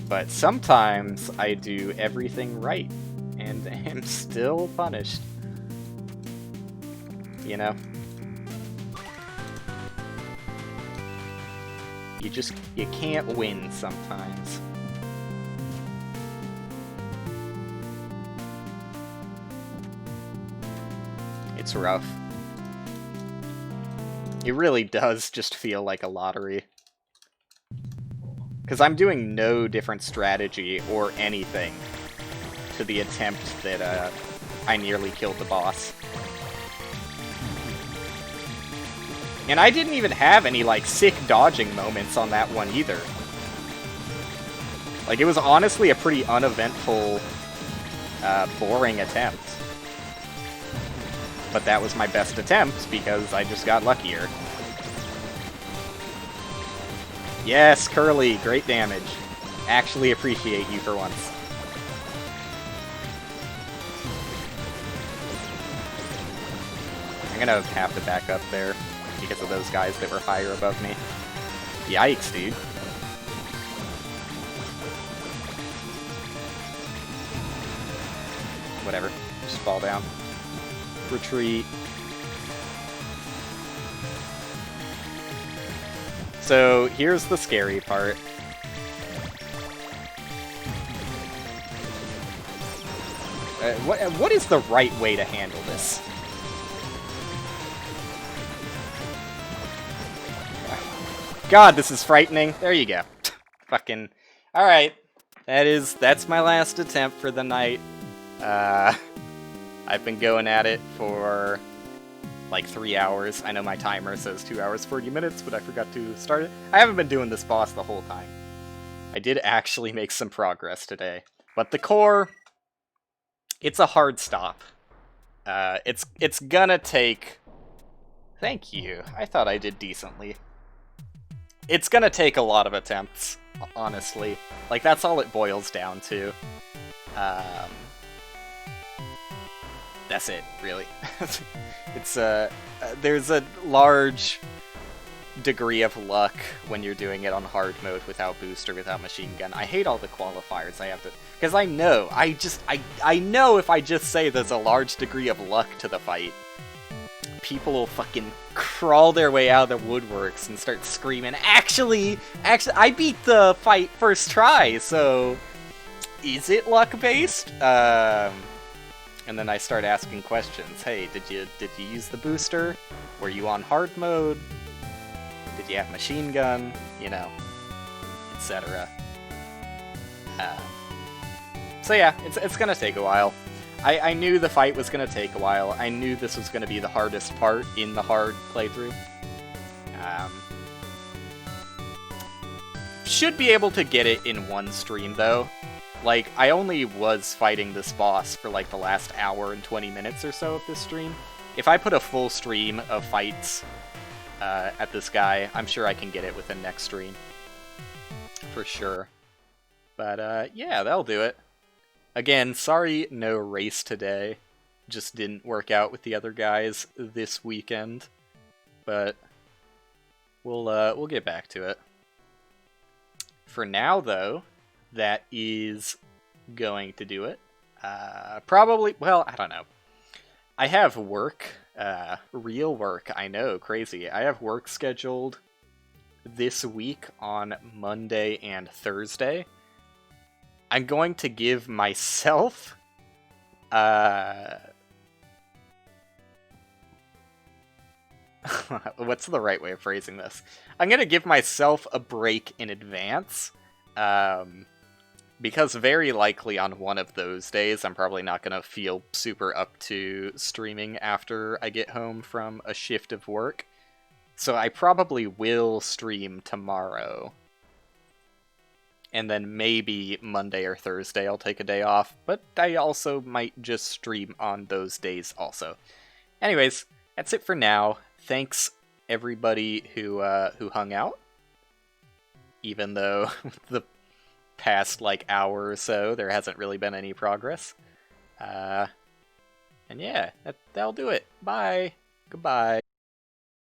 But sometimes I do everything right, and am still punished. You know? You can't win sometimes. It's rough. It really does just feel like a lottery. Because I'm doing no different strategy or anything to the attempt that I nearly killed the boss. And I didn't even have any, like, sick dodging moments on that one either. Like, it was honestly a pretty uneventful, boring attempt. But that was my best attempt, because I just got luckier. Yes, Curly, great damage. Actually appreciate you for once. I'm gonna have to back up there, because of those guys that were higher above me. Yikes, dude. Whatever. Just fall down. Retreat. So, here's the scary part. What is the right way to handle this? God, this is frightening. There you go. Fucking... Alright. That's my last attempt for the night. I've been going at it for like 3 hours. I know my timer says 2 hours 40 minutes, but I forgot to start it. I haven't been doing this boss the whole time. I did actually make some progress today. But the core, it's a hard stop. It's gonna take... Thank you. I thought I did decently. It's gonna take a lot of attempts, honestly. Like, that's all it boils down to. Um, that's it, really. It's there's a large degree of luck when you're doing it on hard mode without boost or without machine gun. I hate all the qualifiers I have to, because I know, I know if I just say there's a large degree of luck to the fight, people will fucking crawl their way out of the woodworks and start screaming, actually, I beat the fight first try, so is it luck-based? And then I start asking questions. Hey, did you use the booster? Were you on hard mode? Did you have machine gun? You know, etc. So yeah, it's gonna take a while. I knew the fight was gonna take a while. I knew this was gonna be the hardest part in the hard playthrough. Should be able to get it in one stream though. Like, I only was fighting this boss for like the last hour and 20 minutes or so of this stream. If I put a full stream of fights at this guy, I'm sure I can get it within next stream. For sure. But yeah, that'll do it. Again, sorry no race today. Just didn't work out with the other guys this weekend. But we'll get back to it. For now, though, that is going to do it. Probably, well, I don't know. I have work, real work, I know, crazy. I have work scheduled this week on Monday and Thursday. I'm going to give myself, what's the right way of phrasing this? I'm going to give myself a break in advance, because very likely on one of those days, I'm probably not going to feel super up to streaming after I get home from a shift of work. So I probably will stream tomorrow. And then maybe Monday or Thursday I'll take a day off, but I also might just stream on those days also. Anyways, that's it for now. Thanks everybody who hung out. Even though the past like hour or so there hasn't really been any progress. And yeah, that'll do it. Bye. Goodbye.